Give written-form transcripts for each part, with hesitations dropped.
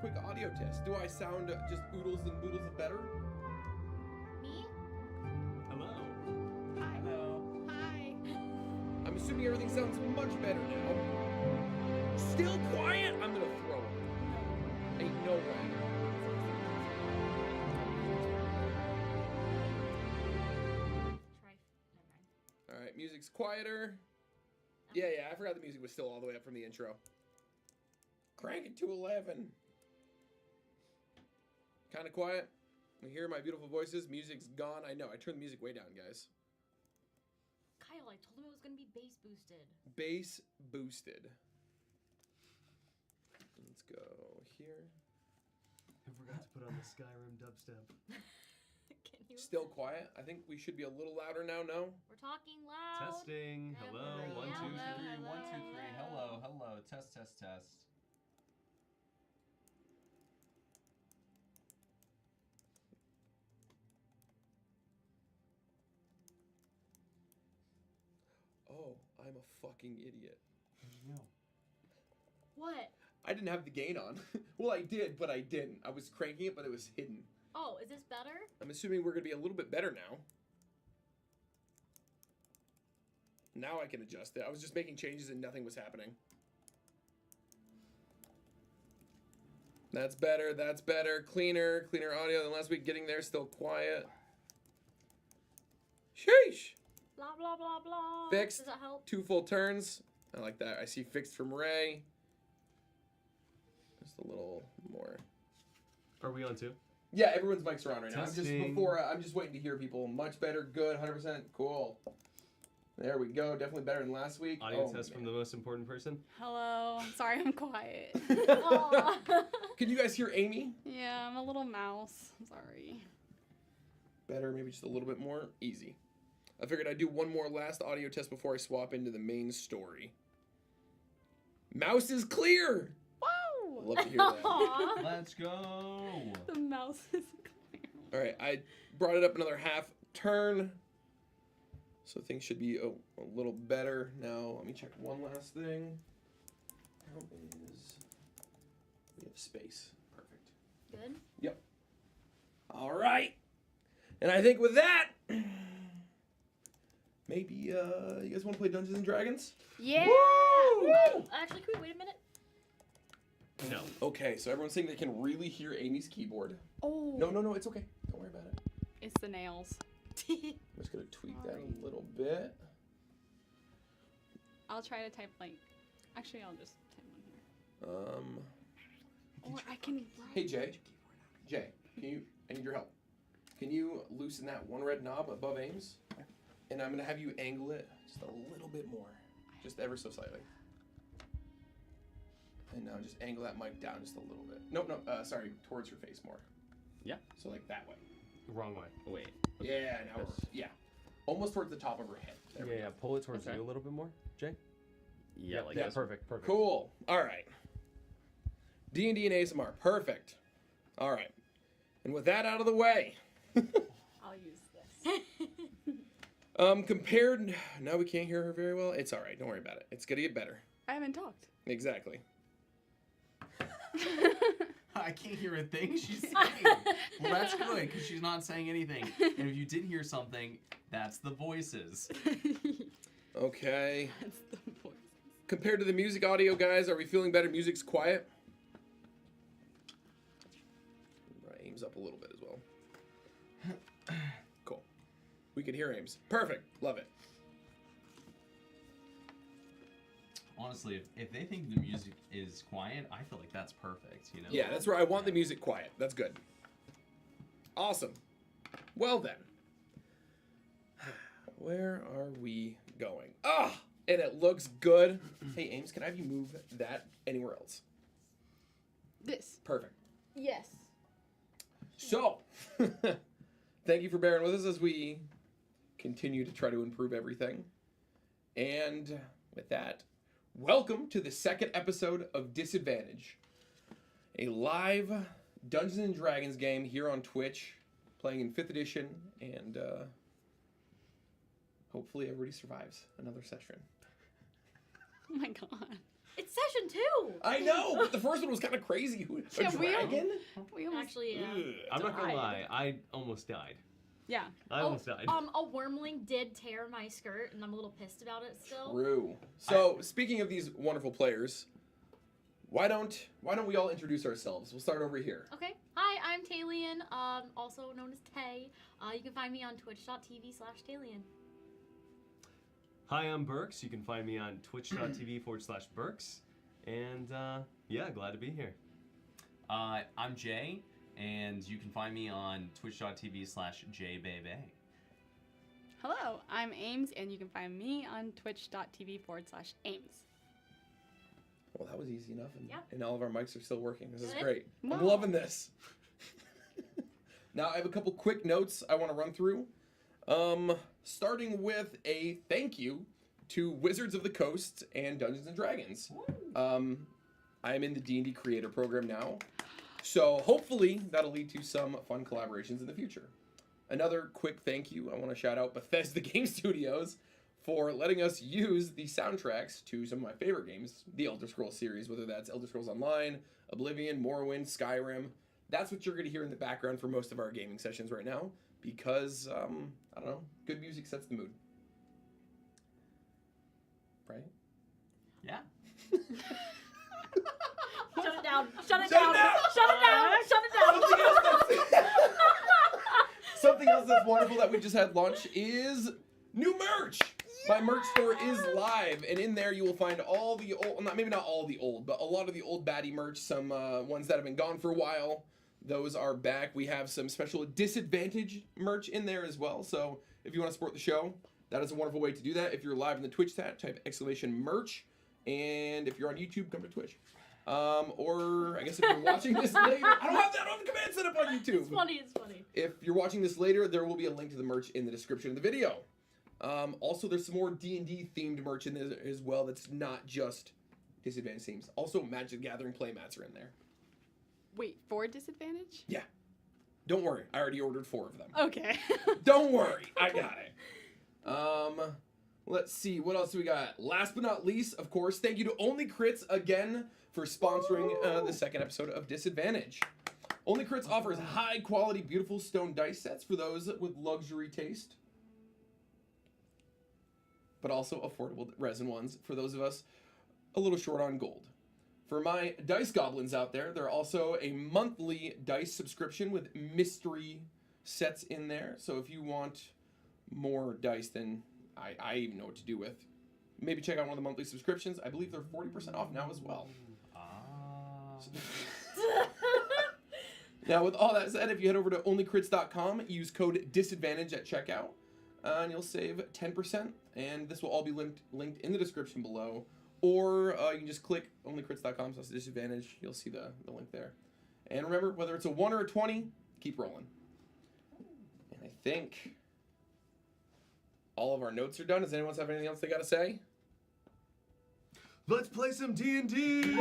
quick audio test. Do I sound just oodles and boodles of better? Me? Hello. Hi. Hello. Hi. I'm assuming everything sounds much better now. Still quiet? I'm gonna throw it. Ain't no way. Try. Never mind. All right, music's quieter. Yeah, I forgot the music was still all the way up from the intro. Crank it to 11. Kind of quiet. We hear my beautiful voices. Music's gone. I know. I turned the music way down, guys. Kyle, I told him it was gonna be bass boosted. Bass boosted. Let's go here. I forgot to put on the Skyrim dubstep. Can you? Still quiet. I think we should be a little louder now. No. We're talking loud. Testing. Hello. Hello. 1, 2, 3. Hello. 1, 2, 3. Hello. Hello. Test, test, test. Oh, I'm a fucking idiot. No. What? I didn't have the gain on. Well, I did, but I didn't. I was cranking it, but it was hidden. Oh, is this better? I'm assuming we're going to be a little bit better now. Now I can adjust it. I was just making changes and nothing was happening. That's better. That's better. Cleaner audio than last week. Getting there. Still quiet. Sheesh. Blah blah blah blah. Fixed. Does that help? 2 full turns. I like that. I see fixed from Ray. Just a little more. Are we on 2? Yeah, everyone's mics are on right now. Testing. I'm just waiting to hear people. Much better. Good. 100%. Cool. There we go. Definitely better than last week. Audio Oh, test man. from the most important person. Hello. Sorry, I'm quiet. Aw. Can you guys hear Amy? Yeah, I'm a little mouse. I'm sorry. Better, maybe just a little bit more. Easy. I figured I'd do one more last audio test before I swap into the main story. Mouse is clear. Whoa! Love to hear that. Aw. Let's go. The mouse is clear. All right, I brought it up another half turn, so things should be a little better now. Let me check one last thing. How is we have space? Perfect. Good. Yep. All right, and I think with that, maybe you guys want to play Dungeons and Dragons? Yeah! Woo! Actually, can we wait a minute? No. Okay, so everyone's saying they can really hear Amy's keyboard. Oh. No, it's okay. Don't worry about it. It's the nails. I'm just gonna tweak that a little bit. I'll try to type like. Actually, I'll just type one here. Or I can write. Hey Jay, can you? I need your help. Can you loosen that one red knob above Ames? And I'm gonna have you angle it just a little bit more, just ever so slightly. And now just angle that mic down just a little bit. No, sorry, towards your face more. Yeah. So like that way. Wrong way. Wait. Yeah, now Yes. yeah. Almost towards the top of her head. There we go. Pull it towards Okay. you a little bit more, Jay. Yeah, Yep, like yeah. that. Perfect. Cool. All right. D&D and ASMR. Perfect. All right. And with that out of the way, I'll use this. compared, now we can't hear her very well. It's all right. Don't worry about it. It's gonna get better. I haven't talked. Exactly. I can't hear a thing she's saying. Well, that's good, because she's not saying anything. And if you did hear something, that's the voices. Okay. That's the voice. Compared to the music audio, guys, are we feeling better? Music's quiet. Aim's up a little bit as well. Cool. We can hear Ames. Perfect. Love it. Honestly, if they think the music is quiet, I feel like that's perfect, you know? Yeah, that's where I want the music quiet. That's good. Awesome. Well then. Where are we going? Ah! And it looks good. Hey, Ames, can I have you move that anywhere else? This. Perfect. Yes. So, thank you for bearing with us as we continue to try to improve everything. And with that, welcome to the second episode of Disadvantage, a live Dungeons and Dragons game here on Twitch, playing in 5th edition, and hopefully everybody survives another session. Oh my god. It's session 2. I know, but the first one was kind of crazy. A Yeah, dragon? We almost Actually, yeah. Ugh. I'm not gonna died. lie, I almost died. Yeah. I almost died. A wormling did tear my skirt, and I'm a little pissed about it still. True. So, speaking of these wonderful players, why don't we all introduce ourselves? We'll start over here. Okay. Hi, I'm Talion, also known as Tay. You can find me on twitch.tv/Talion. Hi, I'm Burks. You can find me on twitch.tv/Burks. And yeah, glad to be here. I'm Jay, and you can find me on twitch.tv/JBaby. Hello, I'm Ames, and you can find me on twitch.tv/Ames. Well, that was easy enough, and, Yeah. and all of our mics are still working. This is Good. great. I'm Wow. loving this. Now, I have a couple quick notes I want to run through. Starting with a thank you to Wizards of the Coast and Dungeons & Dragons. I'm in the D&D Creator Program now, so hopefully that'll lead to some fun collaborations in the future. Another quick thank you, I want to shout out Bethesda Game Studios for letting us use the soundtracks to some of my favorite games, the Elder Scrolls series, whether that's Elder Scrolls Online, Oblivion, Morrowind, Skyrim. That's what you're going to hear in the background for most of our gaming sessions right now, because, I don't know, good music sets the mood. Right? Yeah. Shut it down. Shut it Shut down. it down. Shut it down. Shut it down. Something else that's wonderful that we just had launch is new merch. My merch store is live, and in there you will find all the old, maybe not all the old, but a lot of the old baddie merch, some ones that have been gone for a while. Those are back. We have some special disadvantage merch in there as well, so if you want to support the show, that is a wonderful way to do that. If you're live in the Twitch chat, type !merch, and if you're on YouTube, come to Twitch. Or I guess if you're watching this later, I don't have the command set up on YouTube. It's funny. It's funny. If you're watching this later, there will be a link to the merch in the description of the video. Also, there's some more D&D themed merch in there as well that's not just disadvantage themes. Also, Magic the Gathering playmats are in there. Wait, for disadvantage? Yeah. Don't worry, I already ordered 4 of them. Okay. Don't worry, I got it. Let's see, what else do we got? Last but not least, of course, thank you to Only Crits again for sponsoring the second episode of Disadvantage. Only Crits offers high quality, beautiful stone dice sets for those with luxury taste, but also affordable resin ones for those of us a little short on gold. For my dice goblins out there, there are also a monthly dice subscription with mystery sets in there. So if you want more dice than I even know what to do with, maybe check out one of the monthly subscriptions. I believe they're 40% off now as well. Now, with all that said, if you head over to onlycrits.com, use code disadvantage at checkout, and you'll save 10%. And this will all be linked in the description below. Or you can just click onlycrits.com/disadvantage. You'll see the link there. And remember, whether it's a 1 or a 20, keep rolling. And I think all of our notes are done. Does anyone have anything else they got to say? Let's play some D&D!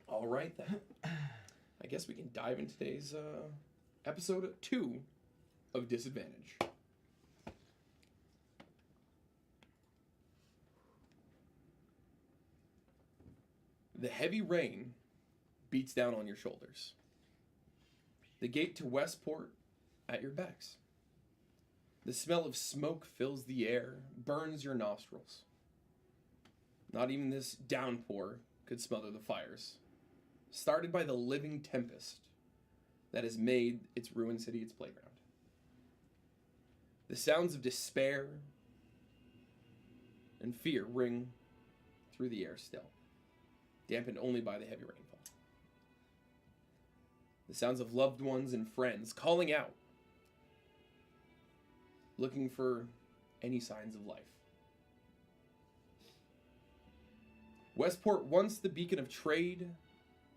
All right, then. I guess we can dive into today's episode 2 of Disadvantage. The heavy rain beats down on your shoulders. The gate to Westport at your backs. The smell of smoke fills the air, burns your nostrils. Not even this downpour could smother the fires, started by the living tempest that has made its ruined city its playground. The sounds of despair and fear ring through the air still, dampened only by the heavy rainfall. The sounds of loved ones and friends calling out, looking for any signs of life. Westport, once the beacon of trade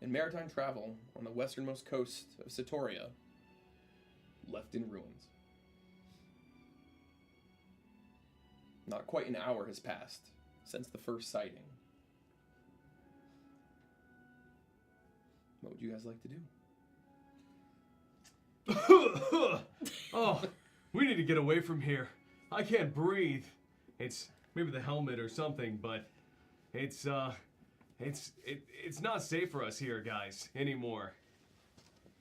and maritime travel on the westernmost coast of Satoria, left in ruins. Not quite an hour has passed since the first sighting. What would you guys like to do? Oh, we need to get away from here. I can't breathe. It's maybe the helmet or something, but it's not safe for us here, guys, anymore.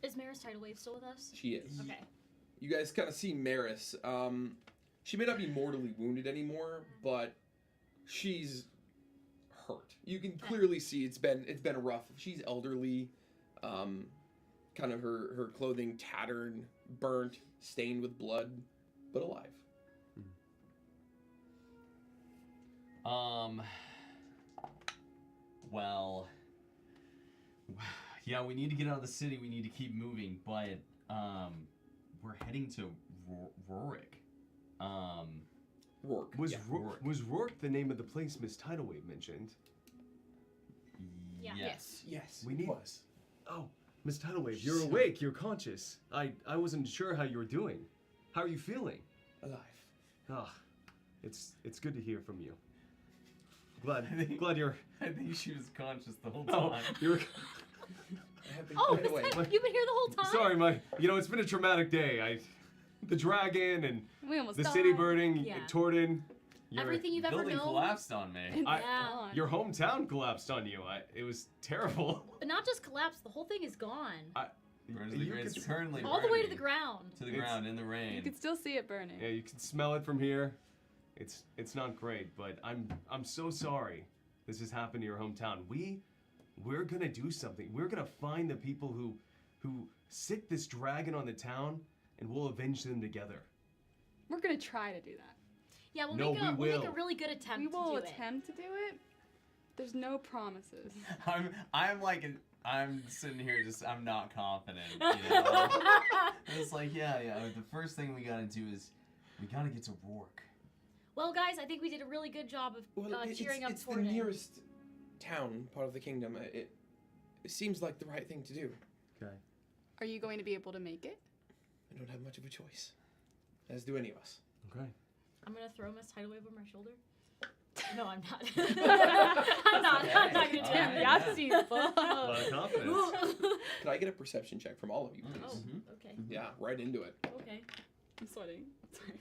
Is Maris Tidal Wave still with us? She is. Okay. You guys kind of see Maris. She may not be mortally wounded anymore, but she's hurt. You can clearly see it's been rough. She's elderly, kind of her clothing tattered, burnt, stained with blood, but alive. Well, yeah, we need to get out of the city. We need to keep moving, but we're heading to Rorik. Rourke. Was yeah. was Rourke the name of the place Miss Tidalwave mentioned? Yeah. Yes. Yes, We it need- was. Oh, Miss Tidalwave, you're awake. You're conscious. I wasn't sure how you were doing. How are you feeling? Alive. Ah, it's good to hear from you. Glad you're. I think she was conscious the whole Oh, time. you're. I have been Oh, by the way. you've been here the whole time? Sorry, it's been a traumatic day. The dragon and We almost the died. city burning, Yeah. Torden. Everything you've ever Building known. collapsed on me. Yeah. Your hometown collapsed on you. It was terrible. But not just collapsed, the whole thing is gone. Where's the You grade's could- currently All the way to burning. the ground. To the It's- ground in the You rain. could still see it burning. Yeah, you can smell it from here. It's not great, but I'm so sorry this has happened to your hometown. We're gonna do something. We're gonna find the people who sick this dragon on the town, and we'll avenge them together. We're gonna try to do that. Yeah, we'll, No, make, we we'll make a will. really good attempt We to will do attempt to do it. There's no promises. I'm sitting here just I'm not confident. You know? It's like yeah. The first thing we gotta do is we gotta get to Rourke. Well, guys, I think we did a really good job of cheering up it's the Torden. nearest town, part of the kingdom. It seems like the right thing to do. Okay. Are you going to be able to make it? I don't have much of a choice, as do any of us. Okay. I'm gonna throw Miss Tidal Wave over my shoulder. No, I'm not. I'm not gonna do Alright, that. yeah. A lot of confidence. Could I get a perception check from all of you, please? Oh, Mhm. okay. Yeah, right into it. Okay. I'm sweating. Sorry.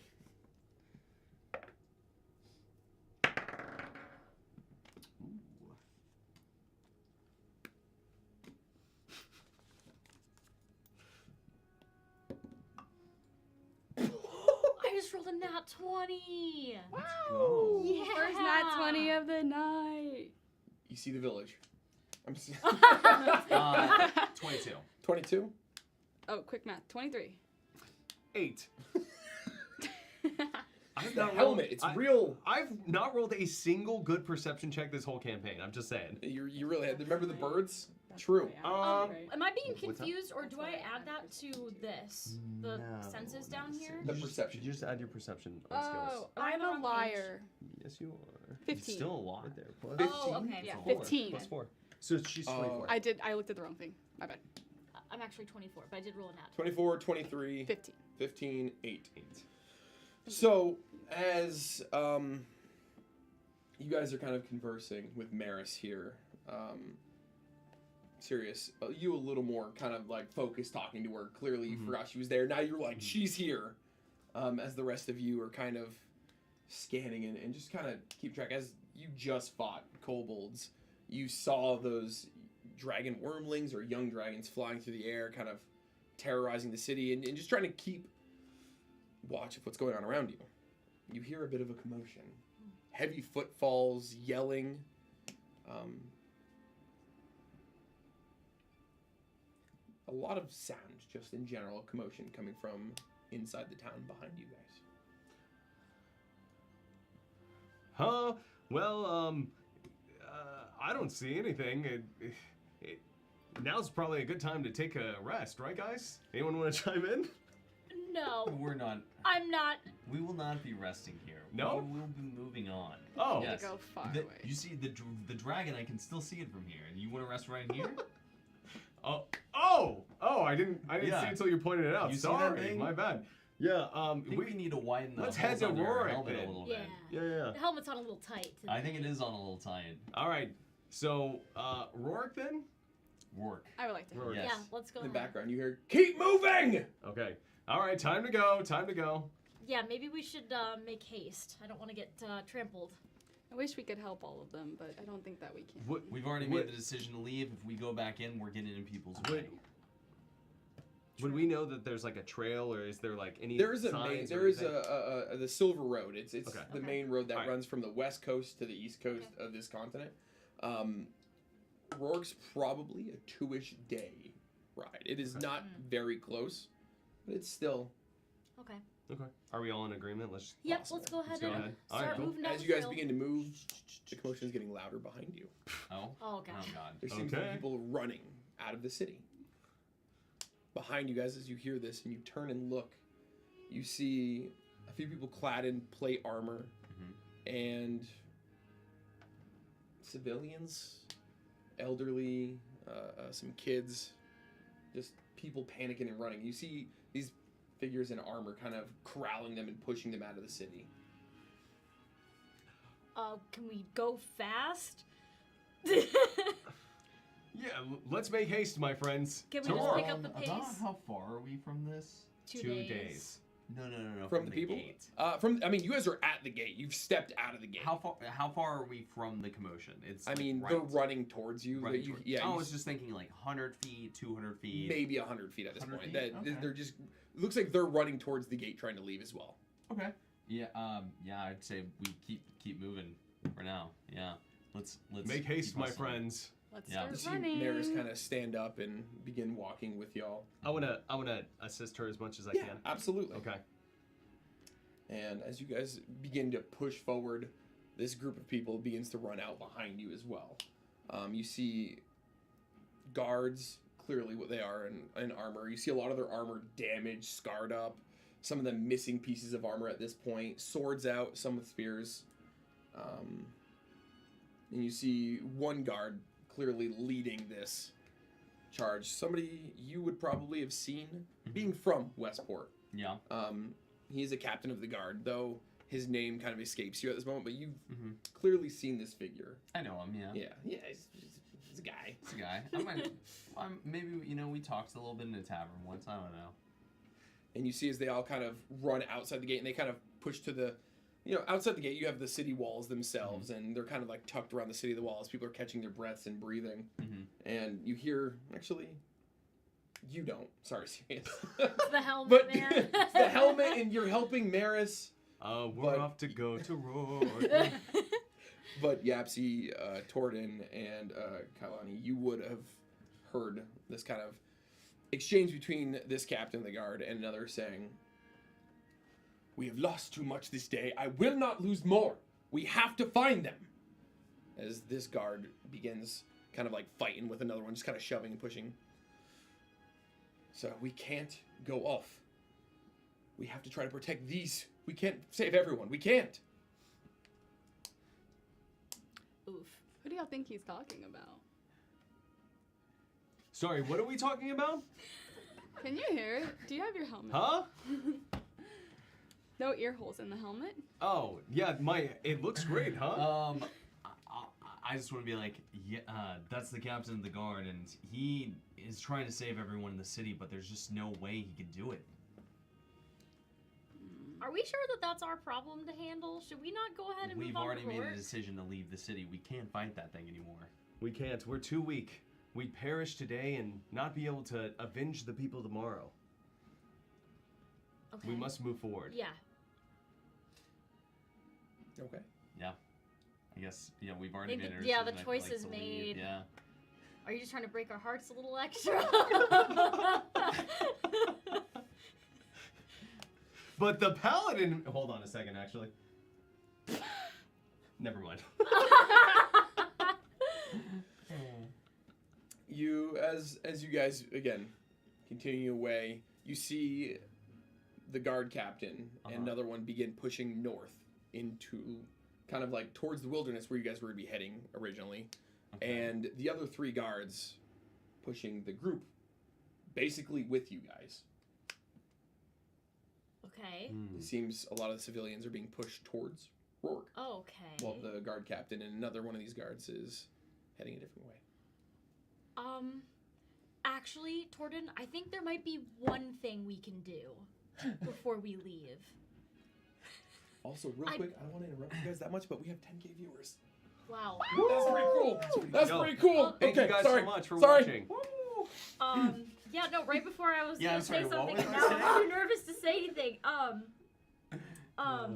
I just rolled a nat 20. Go. Yeah. First nat 20 of the night. You see the village. I'm 22. 22. Oh, quick math. 23. 8. I've The not helmet. rolled- It's I- real. I've not rolled a single good perception check this whole campaign. I'm just saying. You really had. Remember the birds? True. Am I being What's that? confused, or That's do what I I add had that to this? The No, senses down here? The perception. You just add your perception Oh, skills. I'm I'm on a the wrong liar. Yes, you are. 15. Still a lot. Right there. Plus, Oh, okay. Yeah, Four. 15. Plus 4. So she's 24. I looked at the wrong thing. My bad. I'm actually 24, but I did roll a nat. 24, 23, 15. 15, 8. So, as you guys are kind of conversing with Maris here, Sirius, you a little more kind of like focused talking to her. Clearly you forgot she was there. Now you're like, she's here. As the rest of you are kind of scanning and just kind of keep track. As you just fought kobolds, you saw those dragon wormlings or young dragons flying through the air, kind of terrorizing the city and just trying to keep watch of what's going on around you. You hear a bit of a commotion. Heavy footfalls, yelling. A lot of sound, just in general, commotion coming from inside the town behind you guys. Huh? Well, I don't see anything. Now's probably a good time to take a rest, right, guys? Anyone want to chime in? No, We're not. I'm not. We will not be resting here. No? We will be moving on. Oh. I'm Yes. gonna go far The- away. you see the dragon? I can still see it from here. And you want to rest right here? Oh! I didn't see Yeah. it until you pointed it out. You see that Sorry, thing? my bad. Yeah. I think we need to widen the let's holes head to under our Rorik helmet then. a little Yeah. bit. Yeah. The helmet's on a little tight. I think it is on a little tight. All right. So, Rorik then? Work. I would like to. Rorik. Yes. Yeah, let's go. In the ahead. background, you hear, "Keep moving!" Okay. All right. Time to go. Time to go. Yeah, maybe we should make haste. I don't want to get trampled. I wish we could help all of them, but I don't think that we can. We've already made the decision to leave. If we go back in, we're getting in people's way. Would we know that there's like a trail, or is there like any? There is a signs main. or There is anything? the Silver Road. It's Okay. the Okay. main road that Alright. runs from the west coast to the east coast of this continent. Rourke's probably a 2-ish day ride. It is Okay. not very close, but it's still. Okay. Okay. Are we all in agreement? Let's. Yep, Possible. let's go ahead Let's go and ahead. start Alright, cool. moving down As the you guys trail. begin to move, the commotion is getting louder behind you. Oh. Oh, okay. Oh God. There seems to be Okay. people running out of the city. Behind you guys, as you hear this and you turn and look, you see a few people clad in plate armor and civilians, elderly, some kids, just people panicking and running. You see these figures in armor kind of corralling them and pushing them out of the city. Can we go fast? Yeah, let's make haste, my friends. Can we To just Rourke. pick up the pace? About how far are we from this? 2 2 days. days. No. From the people? gate. I mean, you guys are at the gate. You've stepped out of the gate. How far are we from the commotion? It's. I like, mean, right, they're running towards you. Running but you toward- yeah, I you was just thinking like 100 feet, 200 feet. maybe 100 feet at this 100 point. feet? That Okay. they're just looks like they're running towards the gate, trying to leave as well. Okay. Yeah. Yeah. I'd say we keep moving for now. Yeah. Let's Make haste, keep my hustling. friends. Let's Yeah. You start see running. Maris kind of stand up and begin walking with y'all. I wanna assist her as much as I Yeah, can. absolutely. Okay. And as you guys begin to push forward, this group of people begins to run out behind you as well. You see guards, clearly what they are in armor. You see a lot of their armor damaged, scarred up. Some of them missing pieces of armor at this point. Swords out, some with spears. And you see one guard clearly leading this charge. Somebody you would probably have seen, being from Westport. Yeah. He's a captain of the guard, though his name kind of escapes you at this moment, but you've Mhm. clearly seen this figure. I know him. Yeah. Yeah, he's a guy. It's a guy. Maybe we talked a little bit in a tavern once. I don't know. And you see as they all kind of run outside the gate, and they kind of push to the, outside the gate you have the city walls themselves, and they're kind of like tucked around the city of the walls. People are catching their breaths and breathing. Mhm. And you hear, actually, you don't. Sorry, serious. It's the helmet, But man. it's the helmet, and you're helping Maris. We're But- off to go to Rourke. But Yapsy, Torden, and Kailani, you would have heard this kind of exchange between this captain of the guard and another saying, "We have lost too much this day. I will not lose more. We have to find them." As this guard begins kind of like fighting with another one, just kind of shoving and pushing. So we can't go off. We have to try to protect these. We can't save everyone. We can't. Oof. Who do y'all think he's talking about? Sorry, what are we talking about? Can you hear it? Do you have your helmet? Huh? No ear holes in the helmet? Oh, yeah, it looks great, huh? I just want to be like, yeah, that's the captain of the guard, and he is trying to save everyone in the city, but there's just no way he could do it. Are we sure that that's our problem to handle? Should we not go ahead and We've move on already to made a Rourke? decision to leave the city. We can't fight that thing anymore. We can't. We're too weak. We'd perish today and not be able to avenge the people tomorrow. Okay. We must move forward. Yeah. Okay. Yeah. I guess, yeah, we've already Maybe- made our yeah, decision. the I feel choice like is to leave. made. Yeah. Are you just trying to break our hearts a little extra? But the paladin. Hold on a second, actually. Never mind. You, as you guys again continue away, you see the guard captain and another one begin pushing north into kind of like towards the wilderness where you guys were to be heading originally, Okay. and the other 3 guards pushing the group basically with you guys. Okay. It seems a lot of the civilians are being pushed towards Rourke, Okay. while the guard captain and another one of these guards is heading a different way. Actually, Torden, I think there might be one thing we can do before we leave. Also, real quick, I don't want to interrupt you guys that much, but we have 10K viewers. Wow. That's pretty cool. That's Yo, pretty cool. Thank Okay, you guys sorry. so much for sorry. watching. Yeah, no, right before I was Yeah, gonna I'm sorry, say what something, was and I now saying? I'm too nervous to say anything.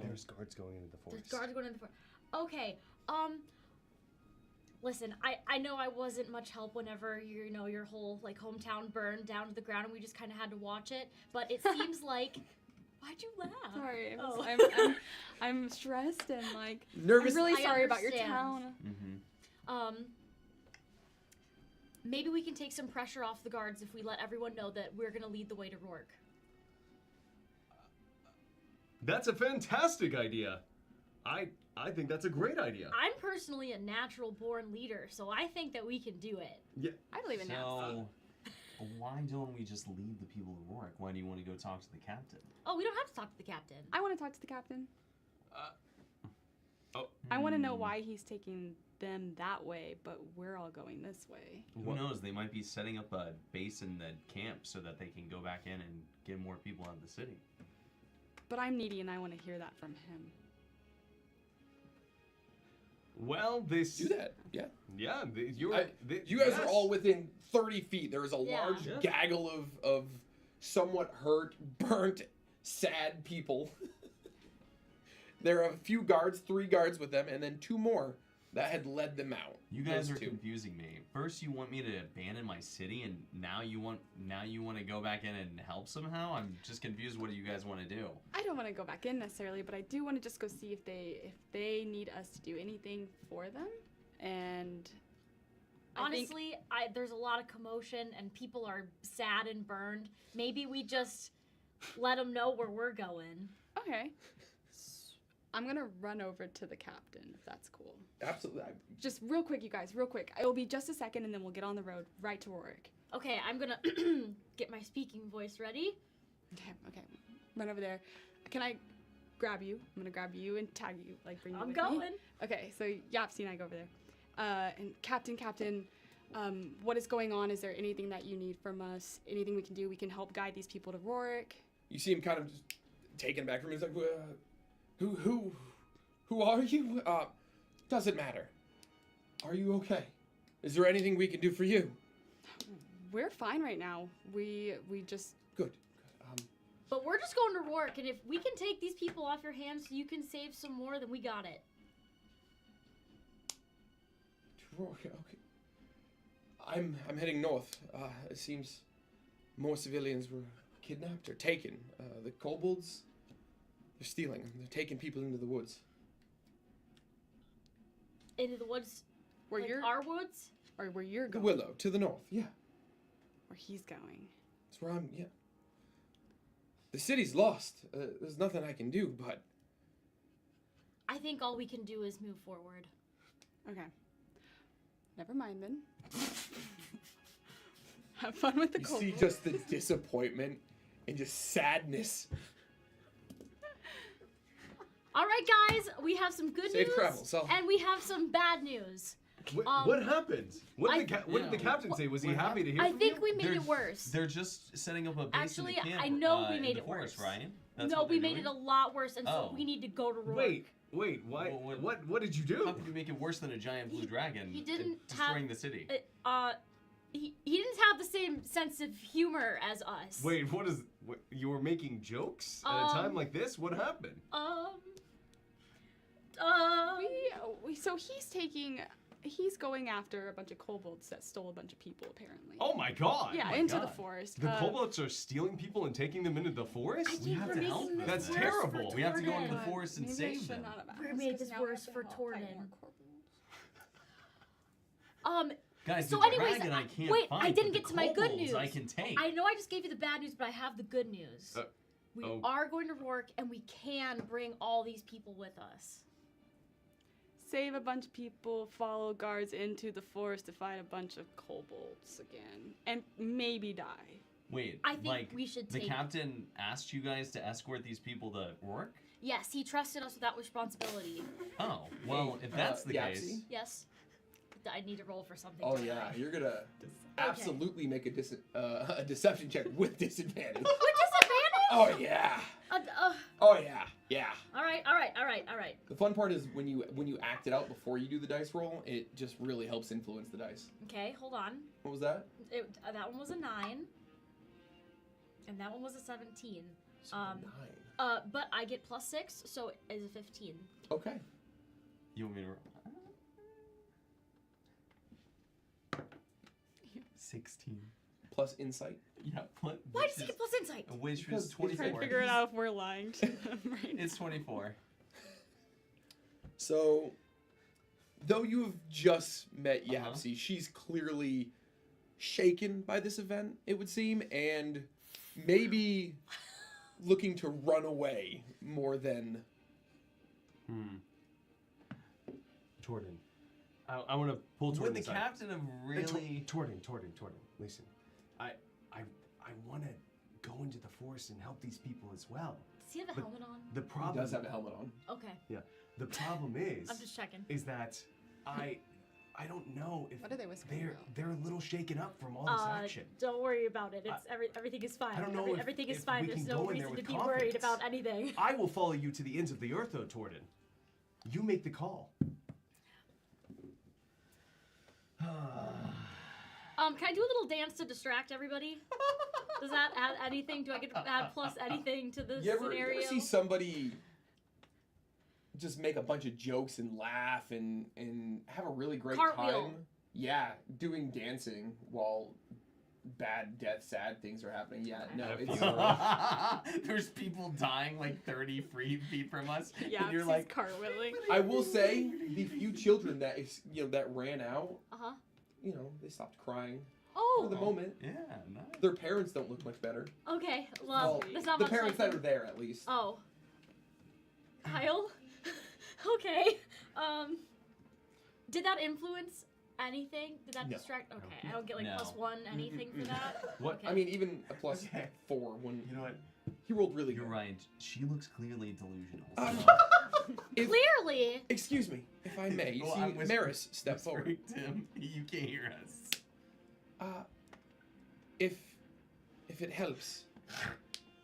There's guards going into the There's forest. guards going in the forest. Okay, listen, I know I wasn't much help whenever your whole like hometown burned down to the ground and we just kind of had to watch it. But it seems like, why'd you laugh? Sorry, it Oh. was- I'm stressed and like Nervous. I'm really I sorry about your understand. town. Maybe we can take some pressure off the guards if we let everyone know that we're gonna lead the way to Rourke. That's a fantastic idea. I think that's a great idea. I'm personally a natural born leader, so I think that we can do it. Yeah. I believe in now. So, why don't we just lead the people to Rourke? Why do you want to go talk to the captain? Oh, we don't have to talk to the captain. I want to talk to the captain. Oh. I want to know why he's taking them that way, but we're all going this way. Who knows? They might be setting up a base in the camp so that they can go back in and get more people out of the city. But I'm needy and I want to hear that from him. Well, this. Do that. Yeah. Yeah, you guys are all within 30 feet. There is a Yeah. large Yeah. gaggle of somewhat hurt, burnt, sad people. There are a few guards, 3 guards with them, and then 2 more that had led them out. You guys Those are 2. confusing me. First, you want me to abandon my city, and now you want to go back in and help somehow. I'm just confused. What do you guys want to do? I don't want to go back in necessarily, but I do want to just go see if they need us to do anything for them. And I think- Honestly, there's a lot of commotion and people are sad and burned. Maybe we just let them know where we're going. okay. I'm gonna run over to the captain if that's cool. Absolutely. Just real quick, you guys, real quick. It will be just a second, and then we'll get on the road right to Rourke. Okay, I'm gonna get my speaking voice ready. Okay. Run over there. Can I grab you? I'm gonna grab you and tag you, like bring you I'm with going. me. Okay, so Yapsy and I go over there. And Captain, what is going on? Is there anything that you need from us? Anything we can do? We can help guide these people to Rourke. You see him kind of just taken back from him. He's like, who are you? Doesn't matter. Are you okay? Is there anything we can do for you? We're fine right now. We just Good. But we're just going to Rourke, and if we can take these people off your hands so you can save some more, then we got it. Okay. I'm heading north. It seems more civilians were kidnapped or taken. The kobolds, they're stealing them. They're taking people into the woods. Into the woods, where like you're our woods. or where you're The going. willow to the north. Yeah, Where he's going. that's where I'm. Yeah. The city's lost. There's nothing I can do, but I think all we can do is move forward. Okay. Never mind then. Have fun with the you cold. see just the disappointment and just sadness. All right, guys, we have some good Safe news, travels, so- and we have some bad news. What happened? What did yeah. the captain say? Was he What happy to hear I from think you? we made it worse. They're just setting up a base Actually, in the camp. I know we in made the it forest, worse. Ryan. That's No, what we they're made it doing? a lot worse, and so Oh. we need to go to Rourke. Wait, why? Well, What did you do? How could you make it worse than a giant blue dragon? he didn't destroying have- the city. He didn't have the same sense of humor as us. Wait, you were making jokes at a time like this? What happened? So he's going after a bunch of kobolds that stole a bunch of people apparently. Oh my god! yeah, my into the God. forest. The kobolds are stealing people and taking them into the forest? I think We have we're to making help this them. That's worse terrible. for We have to go into the Tornin. forest and Maybe I save should them. not have We asked, made 'cause this now we worse have to for fight Tornin. more kobolds. Guys, So the anyways, dragon I can't wait, fight, I didn't but get the to my good kobolds news. I can take. I know I just gave you the bad news, but I have the good news. We oh. are going to Rourke, and we can bring all these people with us. Save a bunch of people, follow guards into the forest to fight a bunch of kobolds again, and maybe die. Wait, I think like, we should the take- captain asked you guys to escort these people to Rourke? Yes, he trusted us with that responsibility. Oh, well, if that's the Yapsy? case... Yes. I need to roll for something. Oh don't yeah, I? you're gonna absolutely make a deception check with disadvantage. With disadvantage? Oh yeah. Uh, Oh yeah. Yeah. all right, all right, all right, all right. The fun part is when you act it out before you do the dice roll, it just really helps influence the dice. Okay, hold on. What was that? That one was a 9, and that one was a 17. So 9. But I get +6, so it's a 15. Okay. You want me to roll? 16. Plus insight. Yeah. What? Why does he get plus insight? Which Because was he's trying Trying to 24. figure it out if we're lying to them right now. It's 24. So, though you have just met Uh-huh. Yapsy, she's clearly shaken by this event, it would seem, and maybe looking to run away more than. Torden. I want to pull Torden Would the aside. captain have really? Torden, listen. I want to go into the forest and help these people as well. Does he have a But helmet on? The He problem does have a helmet on. Okay, The problem is I'm just checking. is that I don't know if What are they whispering about? they're a little shaken up from all this action. Don't worry about it. It's everything is fine. I don't know if- everything is if fine. we There's can no go in there reason to with be worried confidence. about anything. I will follow you to the ends of the earth, though, Torden. You make the call. Can I do a little dance to distract everybody? Does that add anything? Do I get to add plus anything to the You ever scenario? see somebody just make a bunch of jokes and laugh and have a really great Cartwheel. time? Yeah, doing dancing while bad, death, sad things are happening. Yeah, no, At a it's. funeral. There's people dying like 30 feet from us. Yeah, and you're she's like, cartwheeling. I will say the few children that that ran out, Uh-huh. they stopped crying Oh, for the moment. yeah, nice. Their parents don't look much better. okay. Well, there's not the much parents I that can- are there at least. Oh. Kyle? Okay. Did that influence anything? Did that No. distract? Okay, I don't get like No. +1 anything for that. What? Okay. I mean, even a plus Okay. 4 when You know what? he rolled really You're good. right. She looks clearly delusional. Um, so- If- Clearly. Excuse me, if I may. You Well, see, I'm whispering- Maris, step forward. whispering to him. You can't hear us. If it helps,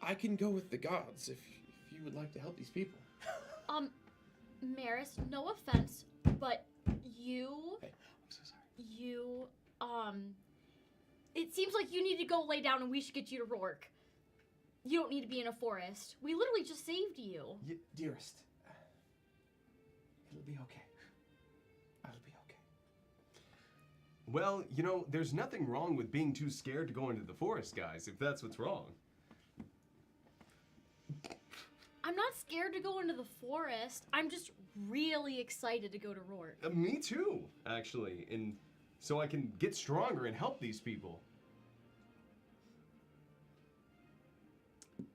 I can go with the gods if you would like to help these people. Maris, no offense, but you, Hey, I'm so sorry. you, it seems like you need to go lay down and we should get you to Rourke. You don't need to be in a forest. We literally just saved you. Dearest, it'll be okay. I'll be okay. Well, there's nothing wrong with being too scared to go into the forest, guys, if that's what's wrong. I'm not scared to go into the forest. I'm just really excited to go to Rourke. Me too, actually. And so I can get stronger and help these people.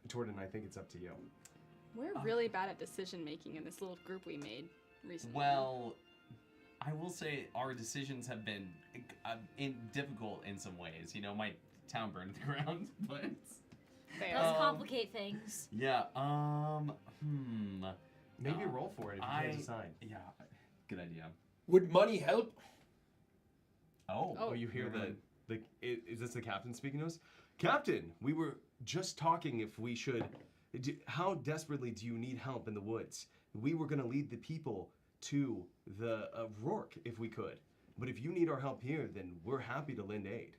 Torden, I think it's up to you. We're really bad at decision making in this little group we made recently. Well, I will say our decisions have been difficult in some ways. My town burned to the ground, but Fair. Let's complicate things. yeah. Maybe roll for it if you can't decide. Yeah, good idea. Would money help? Oh. Oh, you hear is this the captain speaking to us? Captain, we were just talking if we should. How desperately do you need help in the woods? We were going to lead the people to the Rourke if we could. But if you need our help here, then we're happy to lend aid.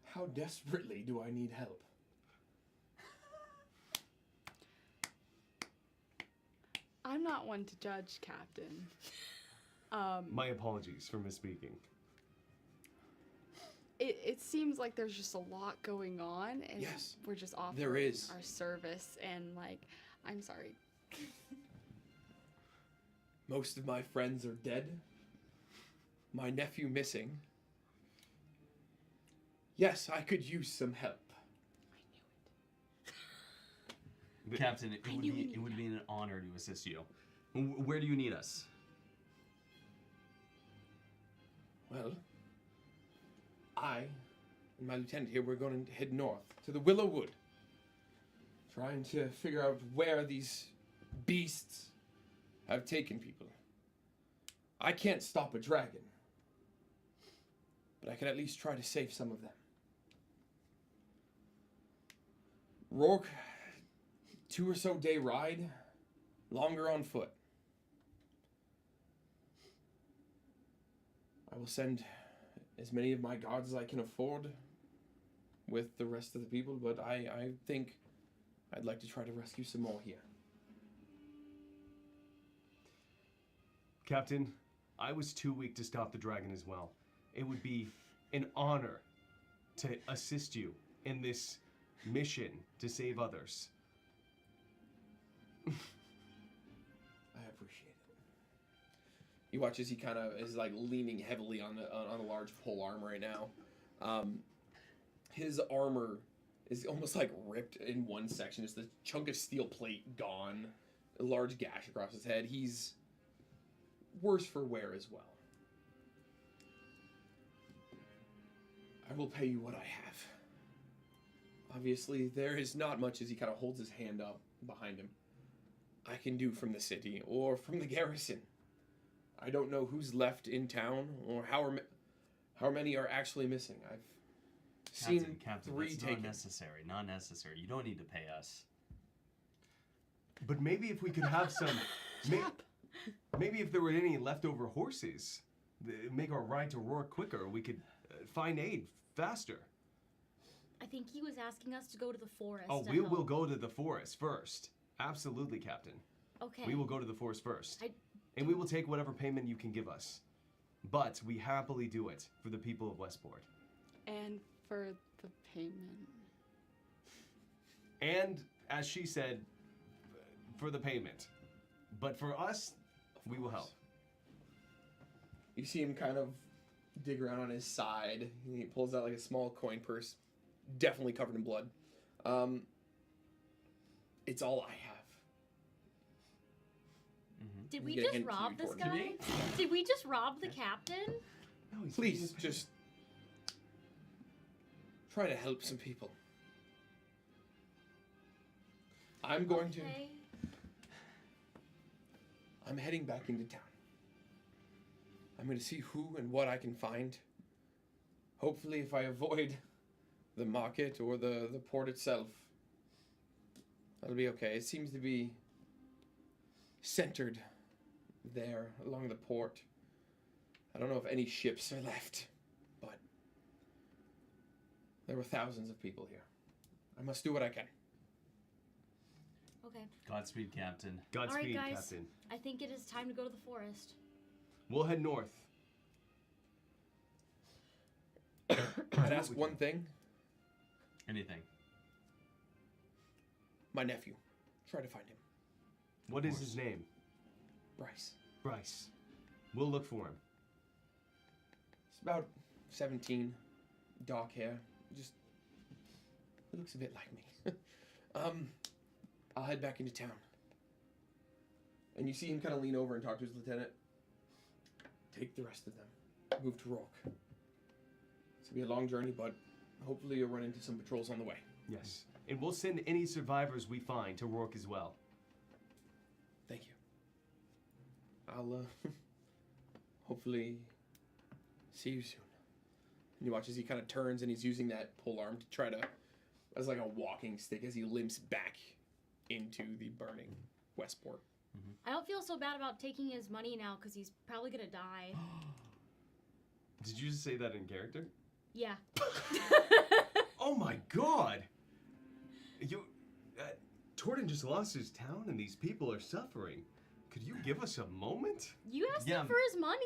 How desperately do I need help? I'm not one to judge, Captain. My apologies for misspeaking. It seems like there's just a lot going on, and Yes, we're just offering there is. our service, and I'm sorry. Most of my friends are dead. My nephew missing. Yes, I could use some help. Captain, it knew we would needed be an honor to assist you. Where do you need us? Well, I and my lieutenant here, we're going to head north to the Willow Wood. Trying to figure out where these beasts have taken people. I can't stop a dragon, but I can at least try to save some of them. Rourke, 2 or so day ride, longer on foot. I will send as many of my guards as I can afford with the rest of the people, but I think I'd like to try to rescue some more here. Captain, I was too weak to stop the dragon as well. It would be an honor to assist you in this mission to save others. I appreciate it. You watch as he kind of is like leaning heavily on a large pole arm right now. His armor is almost like ripped in one section. Just a chunk of steel plate gone, a large gash across his head. He's worse for wear as well. I will pay you what I have. Obviously, there is not much as he kind of holds his hand up behind him I can do from the city or from the garrison. I don't know who's left in town or how many are actually missing. I've seen Captain, 3 that's taken. not necessary. You don't need to pay us. But maybe if we could have some... maybe if there were any leftover horses, make our ride to Rourke quicker, we could find aid faster. I think he was asking us to go to the forest. Oh, we will go to the forest first. Absolutely, Captain. Okay. We will go to the forest first. I And we will take whatever payment you can give us. But we happily do it for the people of Westport. And for the payment. And, as she said, for the payment. But for us, we will help. You see him kind of dig around on his side. He pulls out like a small coin purse, definitely covered in blood. It's all I have. Did I'm we gonna just hand it to rob you, this Torton. guy? Did we just rob the captain? No, he's Please, just try to help some people. I'm going to... Okay. I'm heading back into town. I'm going to see who and what I can find. Hopefully, if I avoid the market or the port itself, that'll be okay. It seems to be centered there along the port. I don't know if any ships are left, but there were thousands of people here. I must do what I can. Okay. Godspeed, Captain. Godspeed, All right, guys. Captain. I think it is time to go to the forest. We'll head north. I'd ask one thing. Anything. My nephew. Try to find him. What is his name? Bryce. Bryce. We'll look for him. He's about 17. Dark hair. Just... He looks a bit like me. I'll head back into town. And you see him kind of lean over and talk to his lieutenant. Take the rest of them. Move to Rourke. It's going to be a long journey, but hopefully you'll run into some patrols on the way. Yes. And we'll send any survivors we find to Rourke as well. Thank you. I'll, hopefully see you soon. And you watch as he kind of turns and he's using that pole arm to try to, as like a walking stick, as he limps back into the burning Westport. I don't feel so bad about taking his money now because he's probably gonna die. Did you just say that in character? Yeah. Oh my god! Torton just lost his town and these people are suffering. Could you give us a moment? You asked Yeah. him for his money.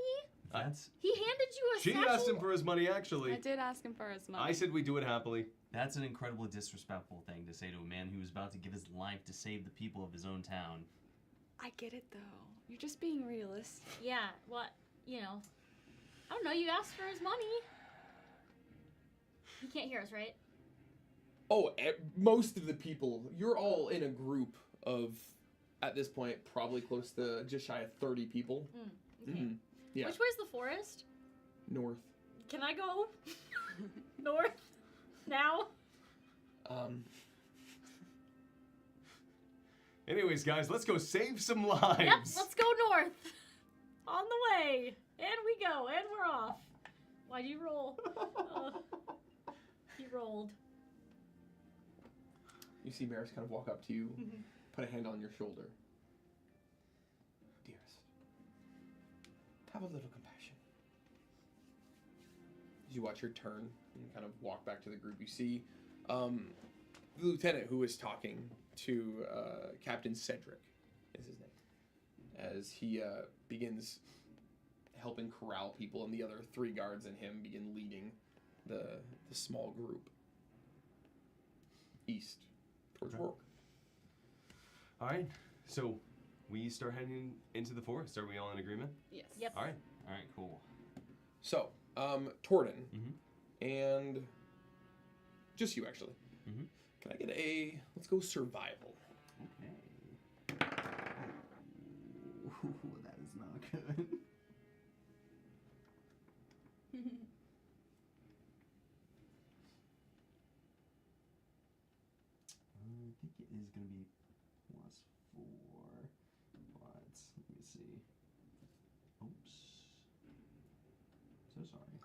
That's He handed you a She satchel. asked him for his money, actually. I did ask him for his money. I said we do it happily. that's an incredibly disrespectful thing to say to a man who was about to give his life to save the people of his own town. I get it though. You're just being realistic. Yeah, what? You know. I don't know, you asked for his money. He can't hear us, right? Oh, most of the people, you're all in a group of, at this point, probably close to just shy of 30 people. Okay. Mhm. Yeah. Which way's the forest? North. Can I go north now? Anyways, guys, let's go save some lives. Yep, let's go north. On the way. And we go, and we're off. Why'd you roll? He rolled. You see Maris kind of walk up to you, put a hand on your shoulder. Dearest, have a little compassion. As you watch her turn and kind of walk back to the group, you see the lieutenant who was talking to Captain Cedric, is his name, as he begins helping corral people, and the other 3 guards and him begin leading the small group east towards Rourke. All right. So we start heading into the forest. Are we all in agreement? Yes. Yep. All right. All right, cool. So, Torden, Mhm. and just you actually. Mhm. Can I get let's go survival. Okay. Ooh, that is not good. I think it is going to be +4, but let me see. Oops. So sorry.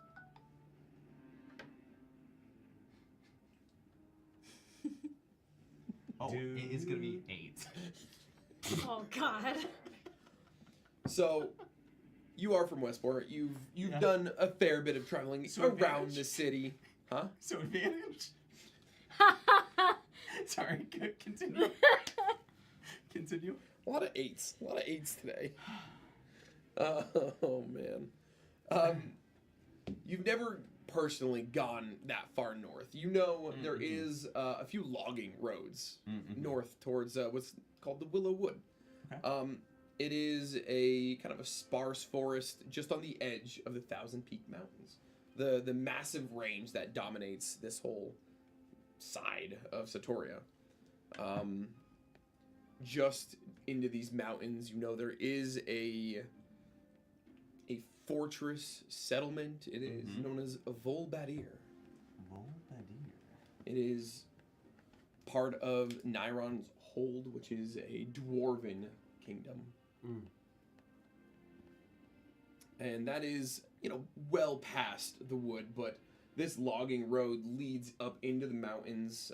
Oh, it is gonna be 8. Oh God. So, you are from Westport. You've Yeah. done a fair bit of traveling So around advantage? the city, huh? So advantage. Sorry, continue. Continue. A lot of 8s. A lot of 8s today. Oh man. You've never personally gone that far north. You know there is a few logging roads north towards what's called the Willow Wood. Okay. It is a kind of a sparse forest just on the edge of the Thousand Peak Mountains. The massive range that dominates this whole side of Satoria. Just into these mountains, you know there is a fortress settlement. It is known as Volbadir. Volbadir. It is part of Nairon's Hold, which is a dwarven kingdom. And that is, well past the wood, but this logging road leads up into the mountains.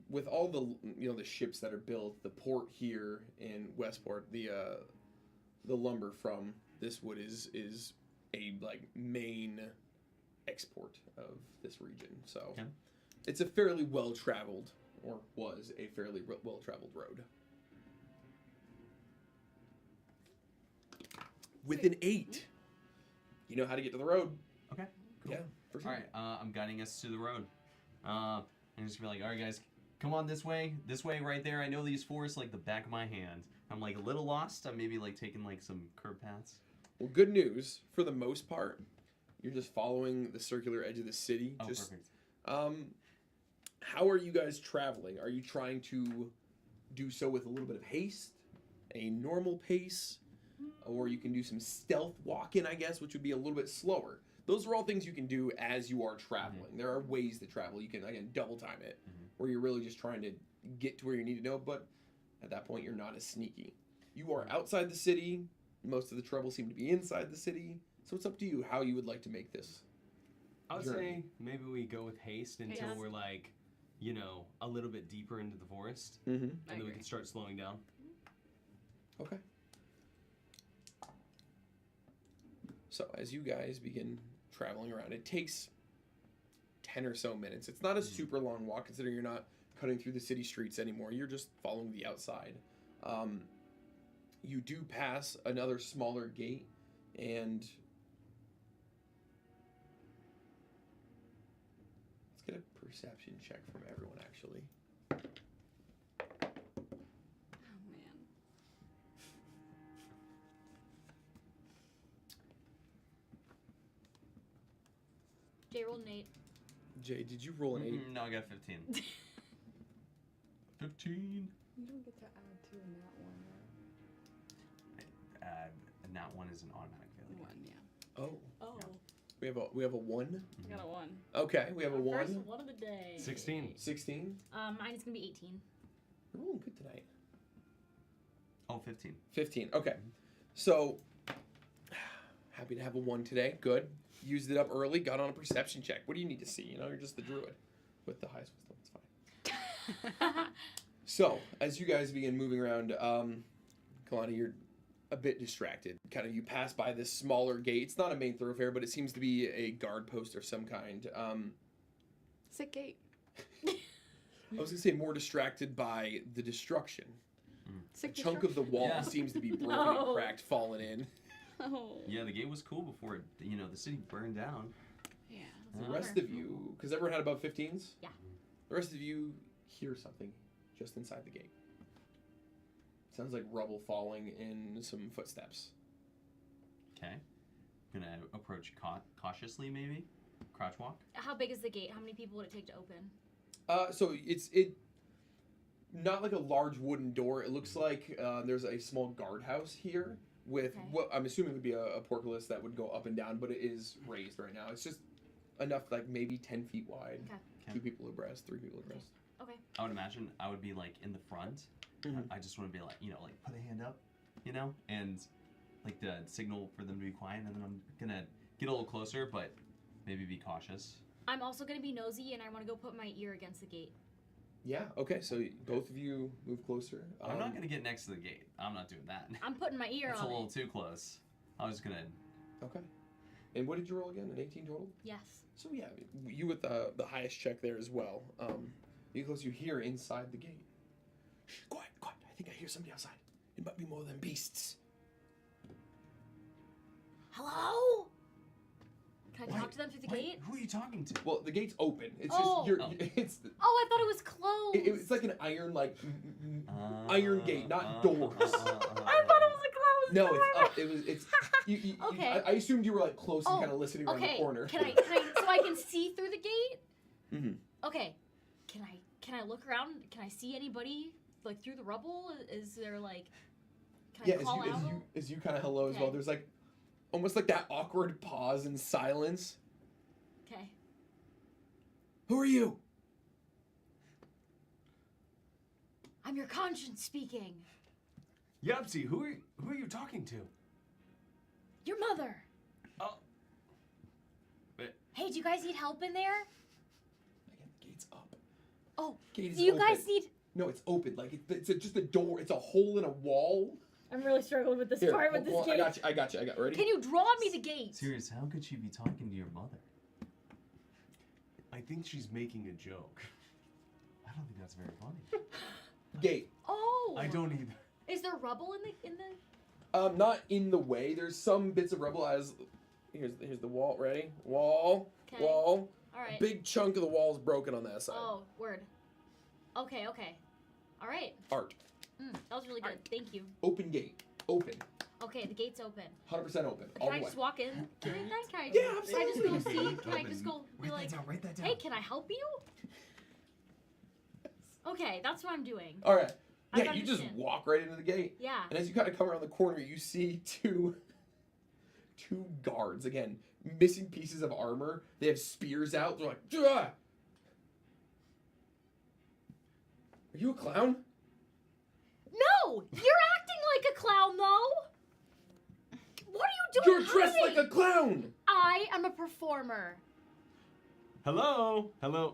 With all the ships that are built, the port here in Westport, the lumber from this wood is a main export of this region. So Okay. it's a fairly well traveled, or was a fairly well traveled road. With an 8, you know how to get to the road. Okay. Cool. Yeah, for sure. All right. I'm guiding us to the road. I'm just gonna be like, all right, guys, come on this way right there. I know these forests like the back of my hand. I'm like a little lost. I'm maybe like taking like some curb paths. Well, good news. For the most part, you're just following the circular edge of the city. Oh, just, perfect. how are you guys traveling? Are you trying to do so with a little bit of haste, a normal pace, or you can do some stealth walking, I guess, which would be a little bit slower. Those are all things you can do as you are traveling. There are ways to travel. You can, again, double time it, where you're really just trying to get to where you need to go, but at that point, you're not as sneaky. You are outside the city. Most of the trouble seem to be inside the city. So it's up to you how you would like to make this. I would journey. say maybe we go with haste until Haste. we're like, a little bit deeper into the forest, Mm-hmm. and I then we agree. can start slowing down. Okay. So as you guys begin traveling around, it takes 10 or so minutes. It's not a super long walk, considering you're not cutting through the city streets anymore. You're just following the outside. You do pass another smaller gate, and let's get a perception check from everyone, actually. Oh man. Jay rolled an 8. Jay, did you roll an 8? No, I got 15. 15. You don't get to add to a nat one. And that one is an automatic failure. One, yeah. Oh, Oh. we have a 1. I got a 1. Okay, we have a Our first 1. one of the day. 16. 16. Mine is gonna be 18. You're rolling good tonight. Oh, 15. 15. Okay. So, happy to have a 1 today. Good. Used it up early. Got on a perception check. What do you need to see? You're just the druid with the highest wisdom. It's fine. So, as you guys begin moving around, Kalani, you're a bit distracted. Kind of, you pass by this smaller gate. It's not a main thoroughfare, but it seems to be a guard post of some kind. Sick gate. I was gonna say more distracted by the destruction. A Sick chunk of the wall Yeah. seems to be broken No. and cracked, fallen in. Oh. Yeah, the gate was cool before it, the city burned down. Yeah. The Oh. rest of you, because everyone had about 15s? Yeah. The rest of you hear something just inside the gate. Sounds like rubble falling and some footsteps. Okay. Gonna approach cautiously, maybe. Crouch walk. How big is the gate? How many people would it take to open? So it's not like a large wooden door. It looks like there's a small guardhouse here with Okay. what I'm assuming would be a portcullis that would go up and down, but it is raised right now. It's just enough, like maybe 10 feet wide. Okay. 2 people abreast, 3 people abreast. Okay. I would imagine I would be like in the front. Mhm. I just want to be like, like put a hand up, and like the signal for them to be quiet, and then I'm gonna get a little closer, but maybe be cautious. I'm also gonna be nosy, and I want to go put my ear against the gate. Yeah, okay, so both of you move closer. I'm not gonna get next to the gate. I'm not doing that. I'm putting my ear That's a on little it. too close. I was gonna. Okay. And what did you roll again? An 18 total? Yes. So yeah, you with the highest check there as well. You close, you hear inside the gate. Shh, quiet, quiet. I think I hear somebody outside. It might be more than beasts. Hello? Can I Wait, talk to them through the Wait, gate? who are you talking to? Well, the gate's open. It's Oh. just you're. Oh. It's Oh, I thought it was closed. it's like an iron iron gate, not doors. I thought it was a closed No, door. it's up. It's you Okay. I assumed you were like close and Oh, kind of listening around Okay. the corner. Can I so I can see through the gate? Mhm. Okay. Can I look around? Can I see anybody like through the rubble? Is there like can Yeah, I call out? as you kind of hello as well. Okay. There's like almost like that awkward pause and silence. Okay. Who are you? I'm your conscience speaking. Yapsy, who are you talking to? Your mother. Oh. Hey, do you guys need help in there? Again, the gate's up. Oh, Gate is do you open. guys need? No, it's open. Like it's just a door. It's a hole in a wall. I'm really struggling with this Here, part with hold this on, gate. I got you. Ready? Can you draw me the gate? Serious? How could she be talking to your mother? I think she's making a joke. I don't think that's very funny. Gate. Oh. I don't either. Is there rubble in the? Not in the way. There's some bits of rubble as. Here's the wall. Ready? Wall. 'Kay. Wall. All right. Big chunk of the wall is broken on that side. Oh, word. Okay. All right. Art. That was really good. Thank you. Open gate. Open. Okay, the gate's open. 100% open. All Can the I way. just walk in during that? Can I, Yeah, Can I just go absolutely. see? Can I just go be like, Write that down. hey, can I help you? Okay, that's what I'm doing. All right. I Yeah, you just understand. walk right into the gate. Yeah. And as you kind of come around the corner, you see two guards. Again, missing pieces of armor. They have spears out. They're like, "Duh!" Are you a clown? No, you're acting like a clown, though. What are you doing? You're dressed like hiding? a clown. I am a performer. Hello?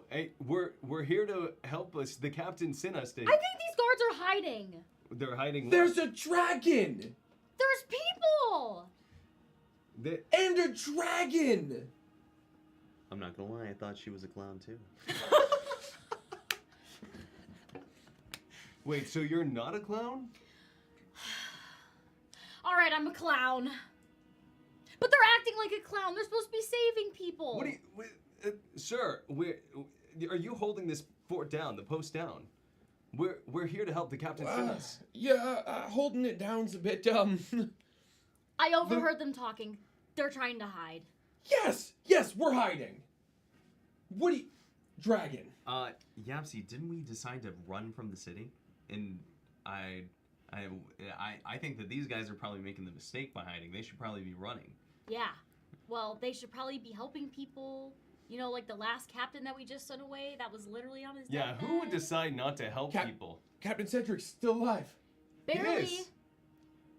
Hey, we're here to help us. The captain sent us to. I think these guards are hiding. They're hiding. what? There's a dragon There's people. They- and a dragon. I'm not gonna lie, I thought she was a clown too. Wait, so you're not a clown? All right, I'm a clown. But they're acting like a clown. They're supposed to be saving people. What do you, sir? Are you holding this fort down, the post down? We're here to help the captain send us. Yeah, holding it down's a bit I overheard them talking. They're trying to hide. Yes, we're hiding. What do you... Dragon. Yapsy, didn't we decide to run from the city? And I think that these guys are probably making the mistake by hiding. They should probably be running. Yeah. Well, they should probably be helping people. You know, like the last captain that we just sent away, that was literally on his Yeah, who would deathbed. decide not to help people? Captain Cedric's still alive. Barely. He is.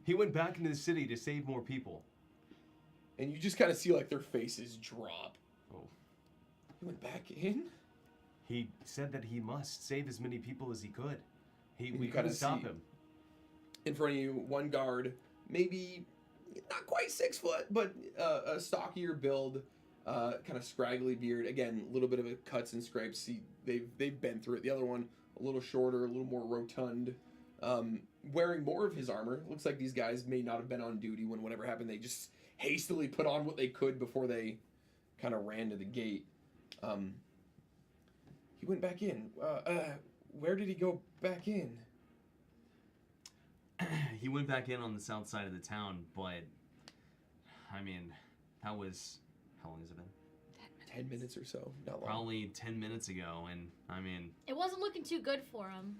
He went back into the city to save more people. And you just kind of see like their faces drop. Oh. He went back in? he said that he must save as many people as he could. And We you couldn't kinda stop see- him. In front of you, one guard, maybe not quite 6 foot, but a stockier build, kind of scraggly beard. Again, a little bit of a cuts and scrapes. See, they've been through it. The other one, a little shorter, a little more rotund, wearing more of his armor. Looks like these guys may not have been on duty when whatever happened. They just hastily put on what they could before they kind of ran to the gate. He went back in. Where did he go back in? He went back in on the south side of the town, but I mean, that was how long has it been? 10 minutes or so. Not long. Probably 10 minutes ago, and I mean, It wasn't looking too good for him.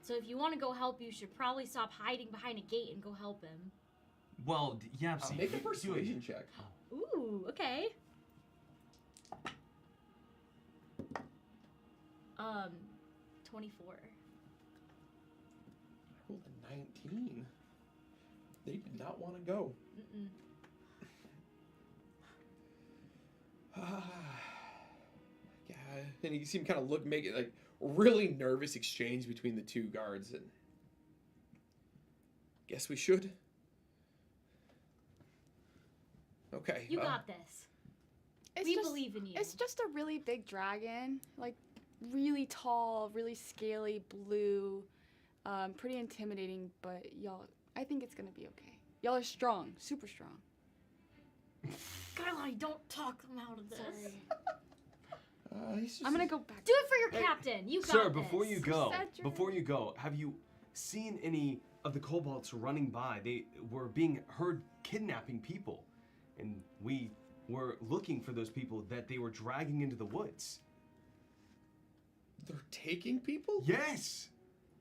So if you want to go help, you should probably stop hiding behind a gate and go help him. well, Yapsy, Make a you- persuasion check. Ooh, okay. 24. I rolled a 19. They did not want to go. Mm-mm. Yeah, and you see him kind of make it like really nervous exchange between the two guards, and guess we should. Okay. You got this. It's We just, believe in you. It's just a really big dragon, like really tall, really scaly, blue, pretty intimidating. But y'all, I think it's gonna be okay. Y'all are strong, super strong. Guideline, don't talk them out of this. he's just I'm gonna go back. Do it for your captain. You got Sir, this. before you go, have you seen any of the kobolds running by? They were being heard kidnapping people, and we were looking for those people that they were dragging into the woods. They're taking people? Yes,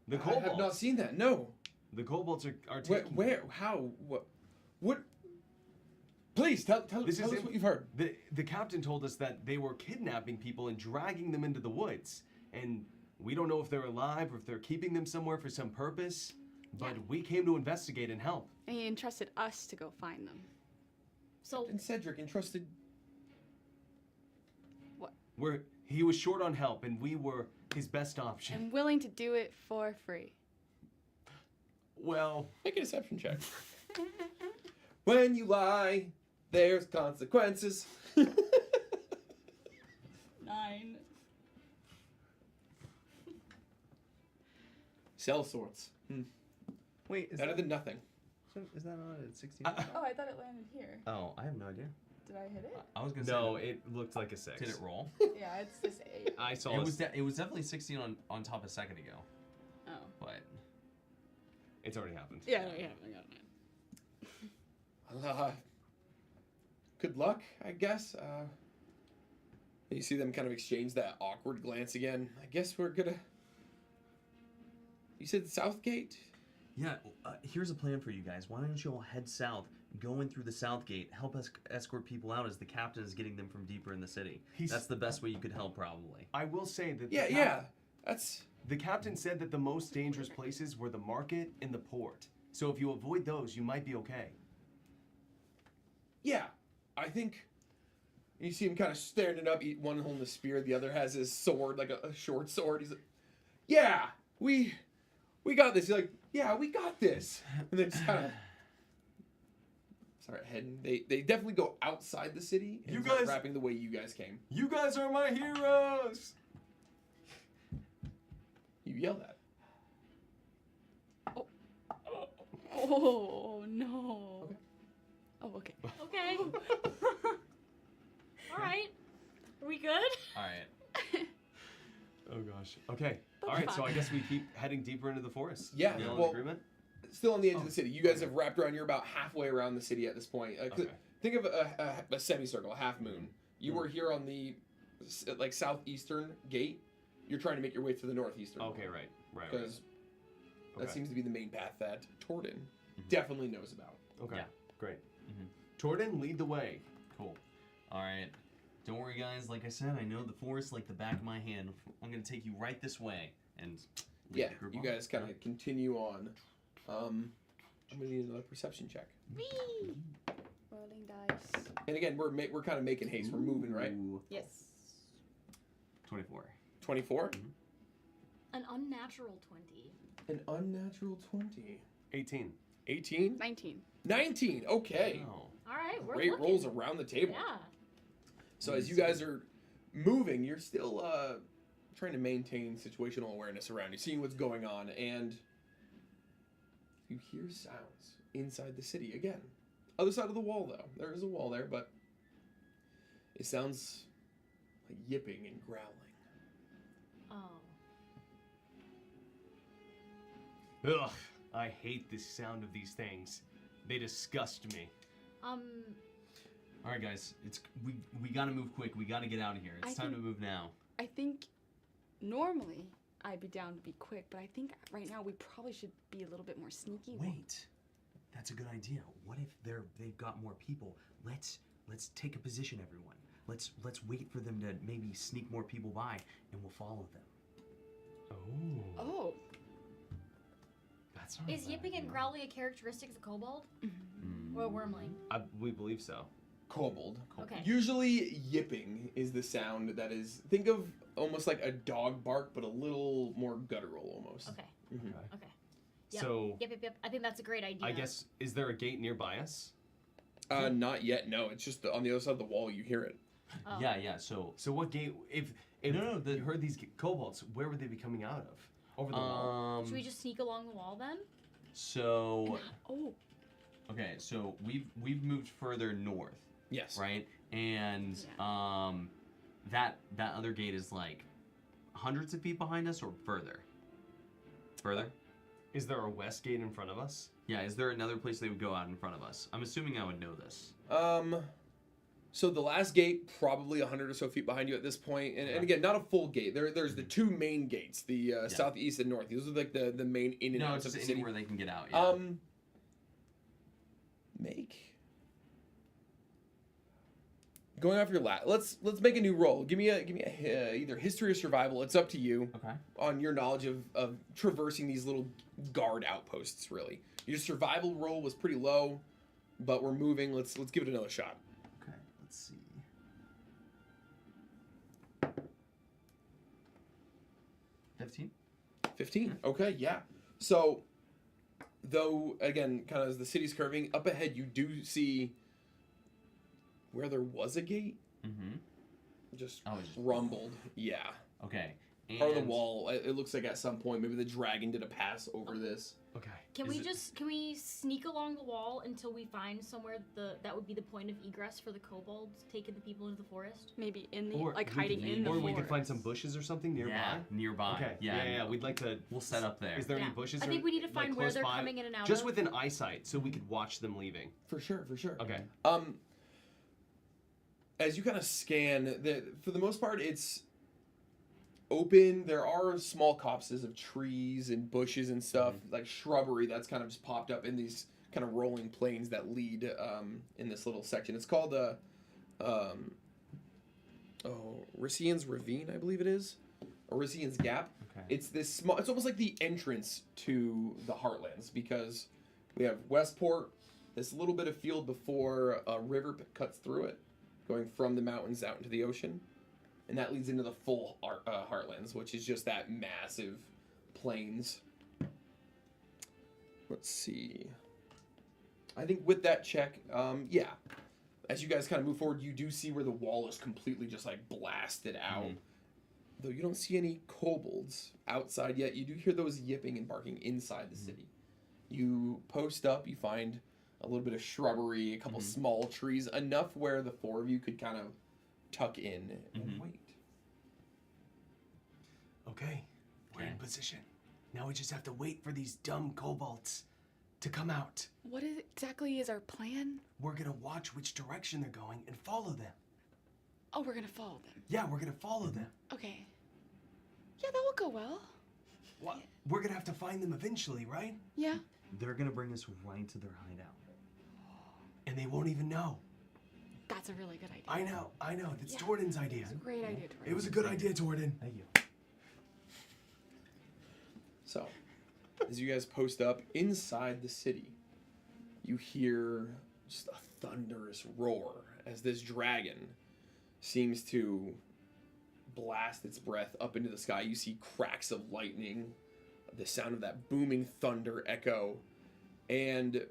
the I kobolds. have not seen that. No. The kobolds are Where? taking. Where? How? What? Please tell This us is what you've heard. The captain told us that they were kidnapping people and dragging them into the woods, and we don't know if they're alive or if they're keeping them somewhere for some purpose. But we came to investigate and help. And he entrusted us to go find them. So And Cedric entrusted. He was short on help, and we were his best option. I'm willing to do it for free. Well, Make a deception check. When you lie, there's consequences. 9. Sell sorts. wait, is Better than nothing. is that not at 16? Oh, I thought it landed here. Oh, I have no idea. Did I hit it? I was gonna no, say. it looked like a 6. Did it roll? Yeah, it's just 8. I saw It it. was it was definitely 16 on top a second ago, Oh. but It's already happened. Yeah, I got it. Well, good luck, I guess. You see them kind of exchange that awkward glance again. I guess we're gonna. You said Southgate? yeah. Here's a plan for you guys. Why don't you all head south, go in through the south gate, help us escort people out as the captain is getting them from deeper in the city. That's the best way you could help, probably. I will say that. Yeah. That's. The captain said that the most dangerous places were the market and the port. So if you avoid those, you might be okay. Yeah, I think. You see him kind of standing up, one holding the spear, the other has his sword, like a short sword. He's like, "Yeah, we got this." He's like, "Yeah, we got this," and then just kind of. Start heading. They definitely go outside the city and You start guys- rapping the way you guys came. You guys are my heroes! You yelled at. Oh no. Okay. Oh, okay. okay. All right. Are we good? All right. Oh gosh. Okay. That's All right. So fine. I guess we keep heading deeper into the forest. Yeah, We all in well- agreement? Still on the edge of the city. You guys have wrapped around. You're about halfway around the city at this point. Okay. Think of a semicircle, a half moon. You were here on the like southeastern gate. You're trying to make your way to the northeastern. Okay. Right. Right. Because that Okay. seems to be the main path that Torden definitely knows about. Okay. Yeah. Great. Mhm. Jordan, lead the way. Cool. All right. Don't worry, guys. Like I said, I know the forest like the back of my hand. I'm gonna take you right this way and. lead Yeah, the group you on. guys kind of continue on. I'm gonna need another perception check. Whee! Rolling dice. And again, we're kind of making haste. We're moving, right? Ooh. Yes. 24. 24. An unnatural 20. An unnatural 20. 18. 18. 19. 19. Okay. Oh. All right, we're Great looking. rolls around the table. Yeah. So as you guys are moving, you're still trying to maintain situational awareness around you, seeing what's going on, and you hear sounds inside the city again. Other side of the wall, though. There is a wall there, but it sounds like yipping and growling. Oh. Ugh, I hate the sound of these things. They disgust me. All right, guys. We gotta move quick. We gotta get out of here. It's time to move now. I think normally I'd be down to be quick, but I think right now we probably should be a little bit more sneaky. Wait, that's a good idea. What if they've got more people? Let's take a position, everyone. Let's wait for them to maybe sneak more people by, and we'll follow them. Oh. Oh. That's not Is a bad yipping and idea. growling a characteristic of the kobold? Or a wormling? We believe so. Kobold. Okay. Usually yipping is the sound that is, think of almost like a dog bark, but a little more guttural almost. Okay. Mhm. Okay. Okay. Yep. So, Yep. I think that's a great idea. I guess, is there a gate nearby us? Not yet, no. It's just on the other side of the wall you hear it. Oh. Yeah. So So what gate, if No, you heard these kobolds, where would they be coming out of? Over the wall? Should we just sneak along the wall then? So Oh. okay, so we've moved further north, Yes. right? And that other gate is like hundreds of feet behind us or further. Further? Is there a west gate in front of us? Yeah, is there another place they would go out in front of us? I'm assuming I would know this. So the last gate, probably 100 or so feet behind you at this point. And again, not a full gate. There's the two main gates, the southeast and north. These are like the main in and No, outs it's of the just city. anywhere they can get out. Yeah. Going off your let's make a new roll. Give me a either history or survival. It's up to you Okay. on your knowledge of traversing these little guard outposts. Really, your survival roll was pretty low, but we're moving. Let's give it another shot. Okay. Let's see. 15. 15. Okay, yeah. So, though, again, kind of as the city's curving, up ahead you do see where there was a gate, Mm-hmm. just Oh, it's just- rumbled. Yeah. Okay. And Part of the wall, it looks like at some point, maybe the dragon did a pass over this. Okay. Can Is we we sneak along the wall until we find somewhere that would be the point of egress for the kobolds taking the people into the forest? Maybe in the Or like we hiding could in the Or we forest. could find some bushes or something nearby. Yeah, nearby. Okay. Yeah. Yeah. We'd like to. We'll set up there. Is there Yeah. any bushes? I think we need to find where close they're by? coming in and out Just of. within eyesight, so we could watch them leaving. For sure, for sure. Okay. As you kind of scan, for the most part, it's open. There are small copses of trees and bushes and stuff, like shrubbery that's kind of just popped up in these kind of rolling plains that lead in this little section. It's called Rician's Ravine, I believe it is, or Rician's Gap. Okay. It's this small. It's almost like the entrance to the Heartlands because we have Westport, this little bit of field before a river cuts through it, going from the mountains out into the ocean, and that leads into the full Heartlands, which is just that massive plains. Let's see. I think with that check, yeah. As you guys kind of move forward, you do see where the wall is completely just like blasted out. Though you don't see any kobolds outside yet, you do hear those yipping and barking inside the city. You post up, you find a little bit of shrubbery, a couple small trees, enough where the four of you could kind of tuck in and wait. Okay. We're in Okay. position. Now we just have to wait for these dumb kobolds to come out. What exactly is our plan? We're gonna watch which direction they're going and follow them. Oh, we're gonna follow them. Yeah, we're gonna follow them. Okay. Yeah, that will go well. What? We're gonna have to find them eventually, right? Yeah. They're gonna bring us right to their hideout. And they won't even know. That's a really good idea. I know. That's Yeah. Jordan's idea. It's a great idea, Tori. It was a good idea, Jordan. Thank you. So, as you guys post up inside the city, you hear just a thunderous roar as this dragon seems to blasts its breath up into the sky. You see cracks of lightning, the sound of that booming thunder echo, and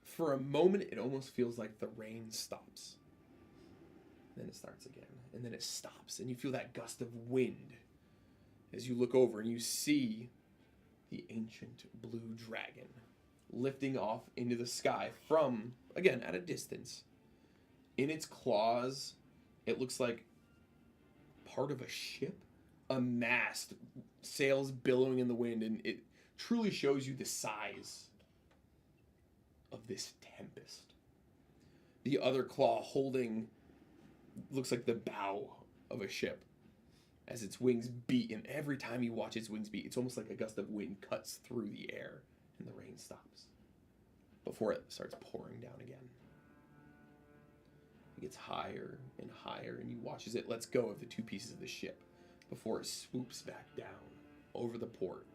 for a moment, it almost feels like the rain stops. Then it starts again, and then it stops, and you feel that gust of wind as you look over and you see the ancient blue dragon lifting off into the sky from, again, at a distance. In its claws, it looks like part of a ship, a mast, sails billowing in the wind, and it truly shows you the size of this tempest. The other claw holding, looks like the bow of a ship as its wings beat, and every time you watch its wings beat, it's almost like a gust of wind cuts through the air and the rain stops before it starts pouring down again. It gets higher and higher, and you watch as it lets go of the two pieces of the ship before it swoops back down over the port.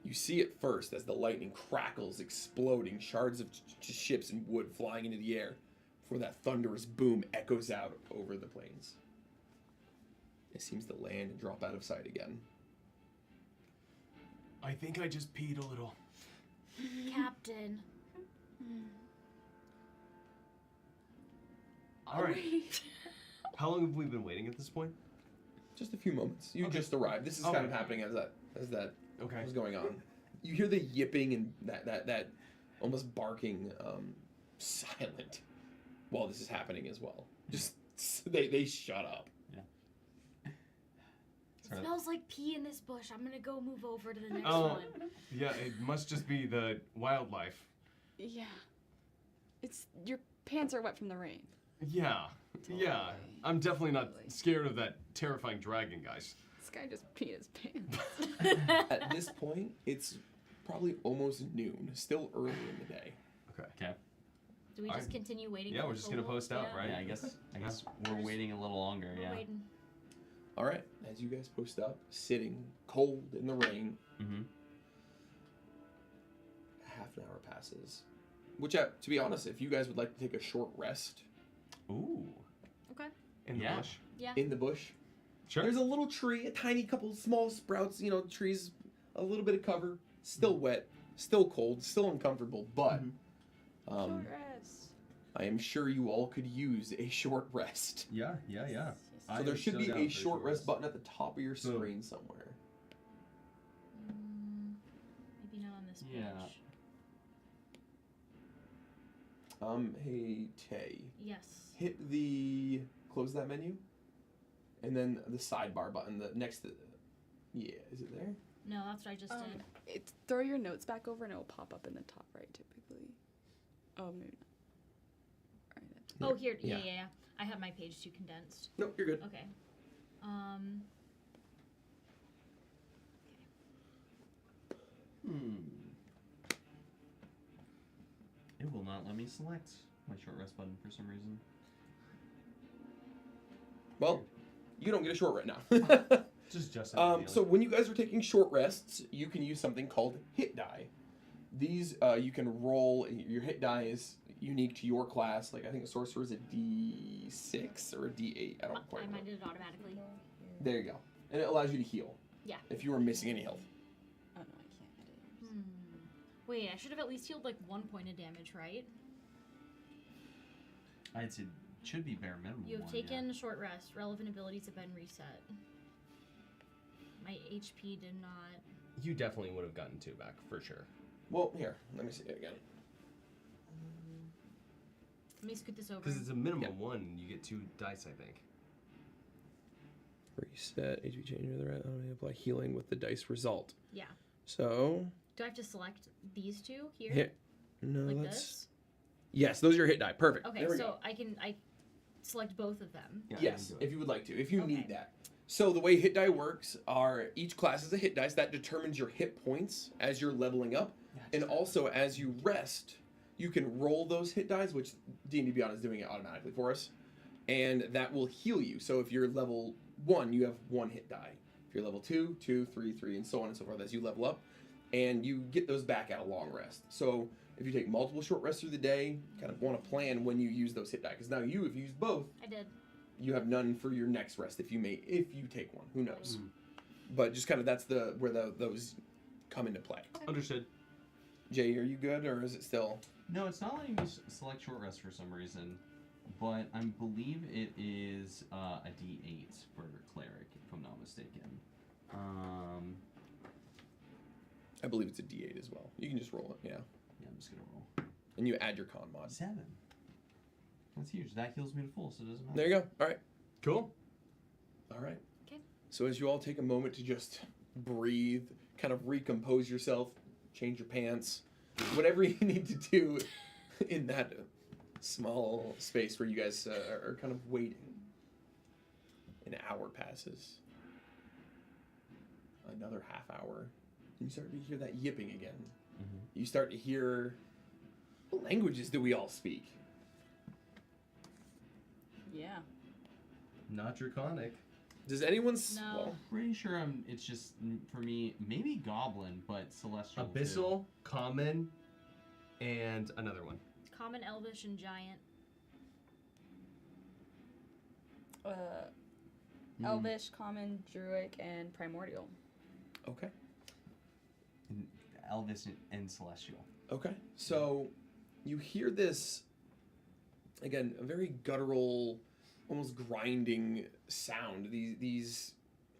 You see it first as the lightning crackles, exploding, shards of ships and wood flying into the air before that thunderous boom echoes out over the plains. It seems to land and drop out of sight again. I think I just peed a little. Captain. All right. How long have we been waiting at this point? Just a few moments. You Okay. just arrived. This is kind of happening as that Okay. was going on. You hear the yipping and that almost barking silent while this is happening as well. Just they shut up. It smells like pee in this bush. I'm gonna go move over to the next Oh. one. Yeah, it must just be the wildlife. Yeah. It's your pants are wet from the rain. Yeah. Yeah. Totally. I'm definitely not Totally. scared of that terrifying dragon, guys. This guy just peed his pants. At this point, it's probably almost noon. Still early in the day. Okay. Okay. Do we just continue waiting? Yeah, for we're the just gonna kobold? post out, Yeah. right? Yeah, I guess we're waiting a little longer. We're Yeah. waiting. All right. As you guys post up, sitting cold in the rain, Mm-hmm. half an hour passes. Which, to be honest, if you guys would like to take a short rest Ooh. Okay. In the Yeah. bush. Yeah. in the bush, Sure. there's a little tree, a tiny couple small sprouts, trees, a little bit of cover, still wet, still cold, still uncomfortable, but Short rest. I am sure you all could use a short rest. Yeah. So there should be a short rest button at the top of your screen somewhere. Maybe not on this page. Yeah. Hey Tay, Yes. hit close that menu, and then the sidebar button, the next to, is it there? No, that's what I just did. It's throw your notes back over and it will pop up in the top right typically. Oh, maybe not. All right. Oh, here. Yeah. Yeah. I have my page too condensed. No, you're good. Okay. It will not let me select my short rest button for some reason. Well, you don't get a short right now. Just So when you guys are taking short rests, you can use something called hit die. These you can roll. Your hit die is unique to your class. Like I think a sorcerer is a D6 or a D8. I don't quite I know. minded it automatically. There you go, and it allows you to heal. Yeah. If you were missing any health. Oh no, I can't edit. Wait, I should have at least healed like 1 point of damage, right? I'd say it should be bare minimum. You have one, yeah. taken a short rest. Relevant abilities have been reset. My HP did not. You definitely would have gotten 2 back for sure. Well, here, let me see it again. Let me scoot this over. Because it's a minimum 1, you get 2 dice, I think. Reset HP change to the right. Apply healing with the dice result. Yeah. So Do I have to select these two here? hit. No, Like let's. this? Yes, those are your hit die. Perfect. Okay, There we so go. I select both of them. Yeah, Yes, you can do if you would like to, if you Okay. need that. So the way hit die works are each class has a hit dice that determines your hit points as you're leveling up, and also as you rest, you can roll those hit dice, which D&D Beyond is doing it automatically for us, and that will heal you. So if you're level 1, you have 1 hit die. If you're level 2, 2, 3, 3, and so on and so forth as you level up, and you get those back at a long rest. So if you take multiple short rests through the day, kind of want to plan when you use those hit die, because now you have used both. I did. you have none for your next rest if you take one. Who knows? But just kind of that's where those come into play. Understood. Jay, are you good, or is it still? No, it's not letting me select short rest for some reason, but I believe it is a D8 for cleric, if I'm not mistaken. I believe it's a D8 as well. You can just roll it, yeah. Yeah, I'm just gonna roll. And you add your con mod. 7. That's huge. That heals me to full, so it doesn't matter. There you go. All right. Cool. All right. Okay. So as you all take a moment to just breathe, kind of recompose yourself, change your pants, whatever you need to do in that small space where you guys are kind of waiting. An hour passes. Another half hour. And you start to hear that yipping again. Mm-hmm. You start to hear, what languages do we all speak? Yeah. Not draconic. Does anyone... No. Well, Pretty sure it's just, for me, maybe Goblin, but Celestial too. Abyssal, common, and another one. Common, Elvish, and Giant. Elvish, Common, Druidic, and Primordial. okay. And Elvis and Celestial. Okay, so you hear this, again, a very guttural, almost grinding sound. These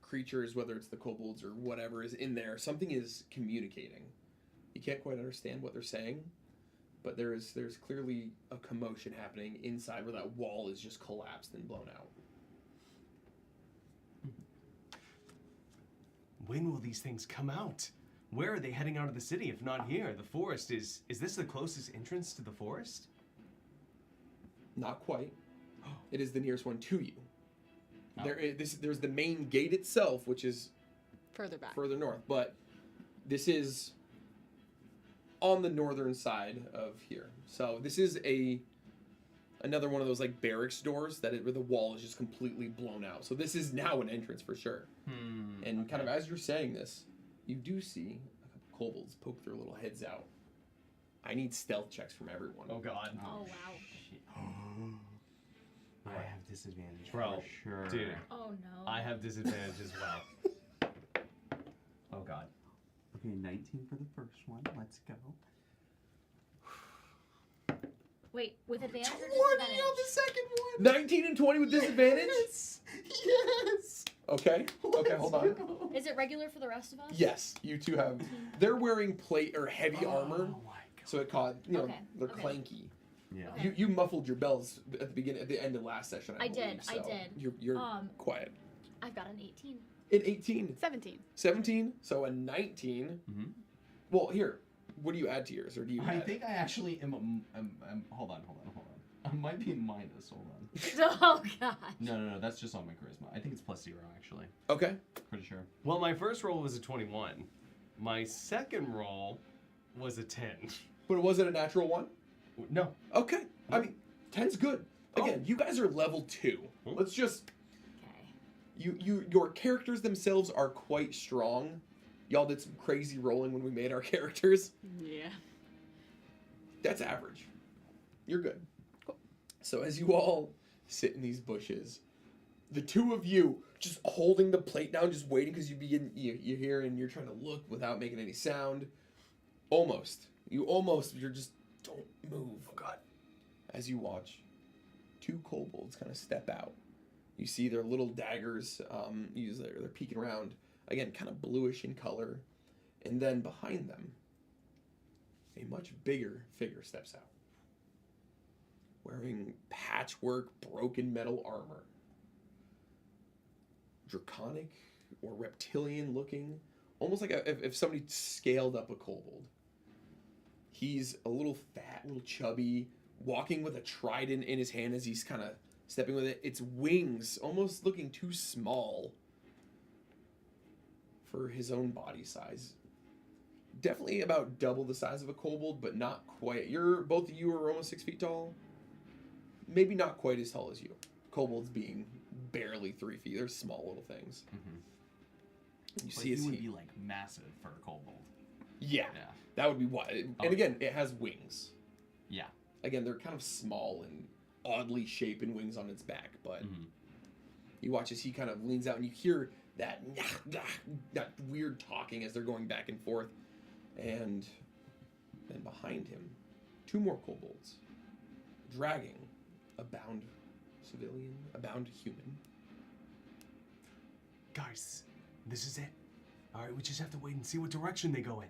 creatures, whether it's the kobolds or whatever is in there, something is communicating. You can't quite understand what they're saying, but there's clearly a commotion happening inside where that wall is just collapsed and blown out. When will these things come out? Where are they heading out of the city if not here? The forest is this the closest entrance to the forest? Not quite. It is the nearest one to you. Oh. There's the main gate itself, which is Further back. further north, but this is on the northern side of here. So this is another one of those like barracks doors where the wall is just completely blown out. So this is now an entrance for sure. And kind of as you're saying this, you do see a couple kobolds poke their little heads out. I need stealth checks from everyone. Oh god. Oh, wow. Shit. I have disadvantage Bro, for sure. dude. Oh, no. I have disadvantage as well. Oh god. Okay, 19 for the first one. Let's go. Wait, with advantage or 20 disadvantage? on the second one! 19 and 20 with disadvantage? Yes! Okay, hold on. Is it regular for the rest of us? Yes, you two have. They're wearing plate or heavy armor, Oh my god. so it caught, Okay, they're okay. clanky. Yeah. Okay. You muffled your bells at the end of last session. I did, believe, I so did. You're Um, quiet. I've got an 18. An 18, 17. 17, so a 19. Mhm. Well, here, what do you add to yours, or do you? I add- think I actually am. Hold on. I might be in minus. Hold on. Oh, God. No. That's just on my charisma. I think it's +0 actually. Okay. Pretty sure. Well, my first roll was a 21. My second roll was a 10. But was it a natural one? No. Okay. I mean, 10's good. Again, you guys are level 2. Hmm. Let's just. Okay. Your characters themselves are quite strong. Y'all did some crazy rolling when we made our characters. Yeah. That's average. You're good. So as you all sit in these bushes, the two of you just holding the plate down, just waiting because you hear and you're trying to look without making any sound. You're just don't move. Oh God. As you watch, two kobolds kind of step out. You see their little daggers. They're peeking around. Again, kind of bluish in color. And then behind them, a much bigger figure steps out. Wearing patchwork, broken metal armor. Draconic or reptilian looking. Almost like if somebody scaled up a kobold. He's a little fat, a little chubby, walking with a trident in his hand as he's kind of stepping with it. Its wings almost looking too small for his own body size. Definitely about double the size of a kobold, but not quite. Both of you are almost 6 feet tall. Maybe not quite as tall as you. Kobolds being barely 3 feet. They're small little things. Mm-hmm. You But see he his would be like massive for a kobold. Yeah, Yeah. that would be why. And Oh. again, it has wings. Yeah. Again, they're kind of small and oddly shaped wings on its back, but Mhm. You watch as he kind of leans out, and you hear that weird talking as they're going back and forth. And then behind him, 2 more kobolds, dragging a bound civilian, a bound human. Guys, this is it. All right, we just have to wait and see what direction they go in.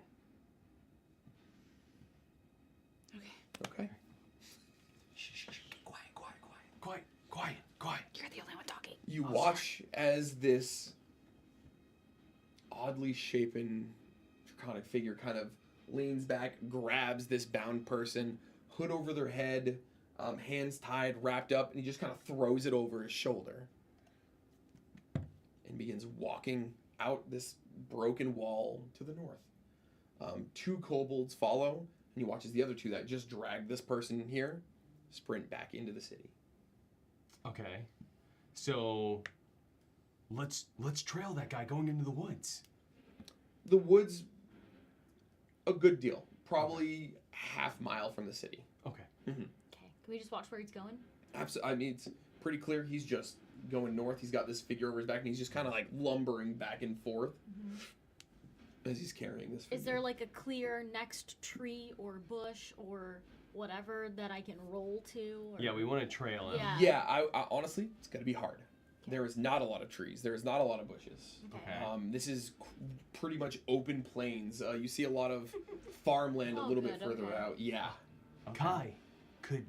Okay. Shh. Quiet. Quiet. You're the only one talking. You watch as this oddly shapen draconic figure kind of leans back, grabs this bound person, hood over their head, hands tied, wrapped up, and he just kind of throws it over his shoulder and begins walking out this broken wall to the north. 2 kobolds follow, and you watch as the other 2 that just dragged this person here sprint back into the city. Okay. So let's trail that guy going into the woods. The woods, a good deal. Probably half mile from the city. Okay. Okay. Can we just watch where he's going? Absolutely. I mean, it's pretty clear he's just going north. He's got this figure over his back, and he's just kind of like lumbering back and forth as he's carrying this figure. Is there like a clear next tree or bush or whatever that I can roll to? Or... Yeah, we want to trail him. Yeah. Yeah, I honestly, it's going to be hard. There is not a lot of trees. There is not a lot of bushes. Okay. This is pretty much open plains. You see a lot of farmland a Oh, little bit good, further okay. out. Yeah. Okay. Kai,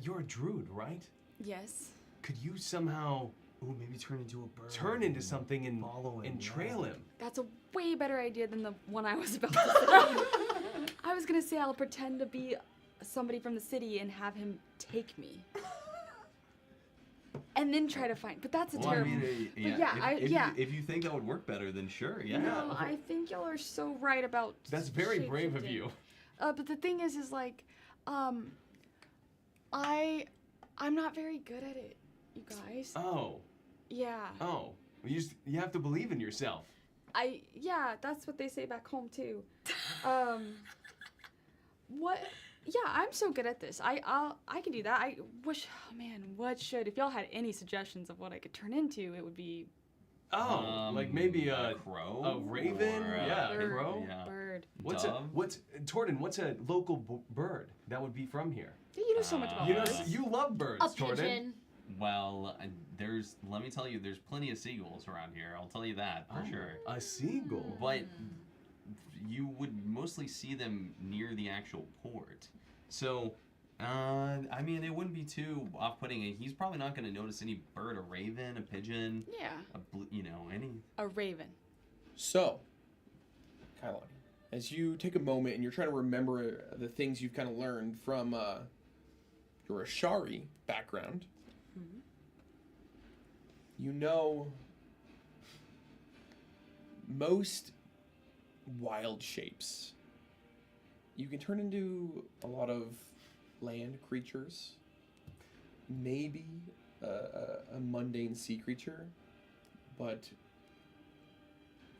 you're a druid, right? Yes. Could you somehow Ooh, maybe turn into a bird. turn into something and follow him, and trail him? That's a way better idea than the one I was about to say. I was gonna say I'll pretend to be somebody from the city and have him take me. And then try to find, but that's a Well, I terrible. mean, if you think that would work better, then sure, yeah. No, I think y'all are so right about. That's very brave of shape-shifting. you. But the thing is like, I'm not very good at it, you guys. Oh. Yeah. Oh. You have to believe in yourself. Yeah, that's what they say back home too. What? Yeah, I'm so good at this. I can do that. I wish. Oh man, if y'all had any suggestions of what I could turn into, it would be Oh, like maybe a crow, a raven, or yeah, a bird. crow. Yeah. Bird. Dove? What's Torden? What's a local bird that would be from here? You know so much about You know, birds. you love birds, A Torden. pigeon. Well, let me tell you, there's plenty of seagulls around here. I'll tell you that for sure. A seagull. But you would mostly see them near the actual port. So, I mean, it wouldn't be too off-putting. He's probably not going to notice any bird, a raven, a pigeon, Yeah. any. A raven. So, Kylon, as you take a moment and you're trying to remember the things you've kind of learned from your Ashari background, you know most wild shapes. You can turn into a lot of land creatures, maybe a mundane sea creature, but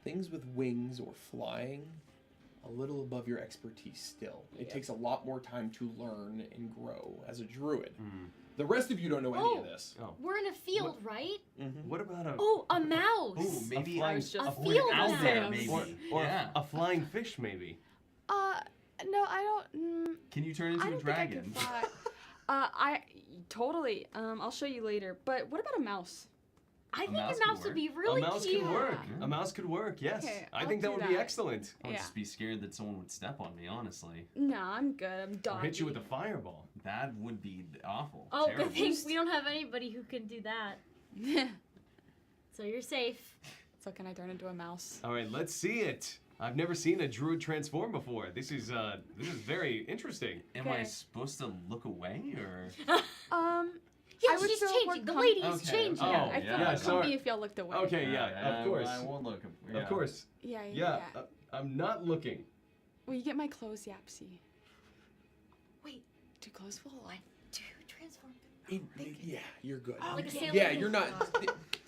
things with wings or flying, a little above your expertise still. It takes a lot more time to learn and grow as a druid. The rest of you don't know any of this. Oh. We're in a field, right? What about a Oh, a mouse. Ooh, maybe flying- A a field owl mouse. there, maybe. or yeah. a flying fish, maybe? No, I don't. Can you turn into I a don't dragon? think I could fly. Totally. I'll show you later. But what about a mouse? I think mouse a could mouse would work. be really a mouse cute. could work. Yeah. A mouse could work. Yes, Okay, I I'll think that do would be that. excellent. I would Yeah. just be scared that someone would step on me, honestly. No, I'm good. I'm Or dodgy. hit you with a fireball. That would be awful. Oh, Terrible. good thing we don't have anybody who can do that. So you're safe. So can I turn into a mouse? All right, let's see it. I've never seen a druid transform before. This is very interesting. Am I Okay. supposed to look away, or? Yeah, I would she's feel more changing. The com- lady's Okay, changing. okay. Oh, I feel yeah, more comfy sorry. if y'all looked away. Okay, yeah, of course. I won't look. Of course. Yeah. Yeah, I'm not looking. Will you get my clothes, Yapsy? Wait, Do clothes fall off? do transform. Yeah, you're good. Like a Sailor Yeah, Moon. you're not. It's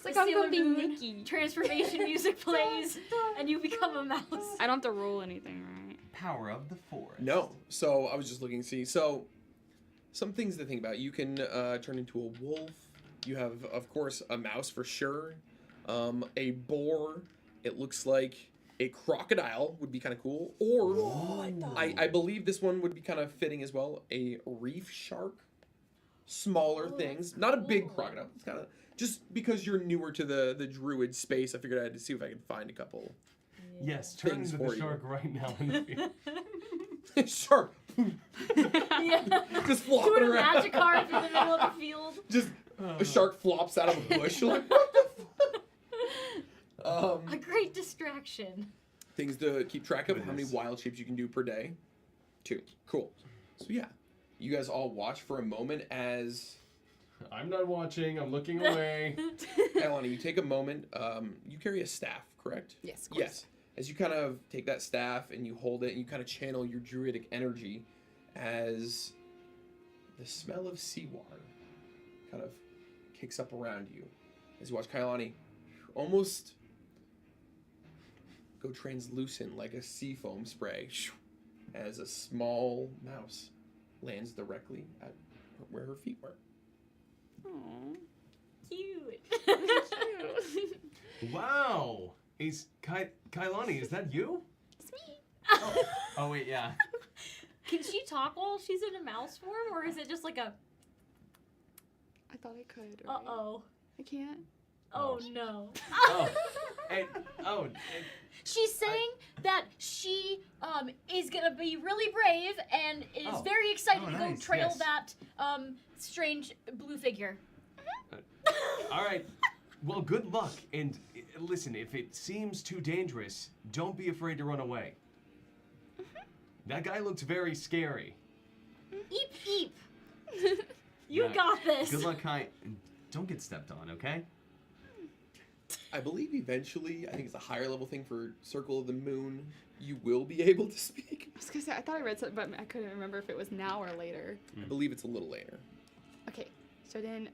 like The I'm Sailor gonna be Moon Nikki. Transformation music plays, and you become a mouse. I don't have to roll anything, right? Power of the forest. No. So I was just looking to see. So some things to think about. You can turn into a wolf, You have, of course, a mouse for sure. A boar. It looks like a crocodile would be kind of cool. Or, I believe this one would be kind of fitting as well. A reef shark. Smaller things. Not a big cool. crocodile. It's kind of... Just because you're newer to the druid space, I figured I had to see if I could find a couple. Yes, turn Things into for the you. shark right now. In the field. Shark. Yeah. Just flopping Doing a around. magic card in the middle of the field. Just a shark flops out of a bush. You're like, what the fuck? A great distraction. Things to keep track of. It How many is. wild shapes you can do per day? 2. Cool. So yeah, you guys all watch for a moment as I'm not watching. I'm looking away. Elena, you take a moment. You carry a staff, correct? Yes. Of course. Yes. As you kind of take that staff and you hold it and you kind of channel your druidic energy as the smell of seawater kind of kicks up around you. As you watch Kailani almost go translucent like a sea foam spray as a small mouse lands directly at where her feet were. Aw. Cute. Wow. Is Kailani, is that you? It's me. Oh wait, yeah. Can she talk while she's in a mouse form, or is it just like a I thought I could. Right? uh-oh? I can't. Oh no. Oh. And, She's saying that she is gonna be really brave and is Oh. very excited Oh, to go nice, trail yes. that strange blue figure. all right. Well, good luck. And listen, if it seems too dangerous, don't be afraid to run away. That guy looks very scary. Eep eep. You Yeah. got this. Good luck, Kai. Don't get stepped on, okay? I believe eventually, I think it's a higher level thing for Circle of the Moon, you will be able to speak. I was gonna say I thought I read something, but I couldn't remember if it was now or later. I believe it's a little later. Okay, so then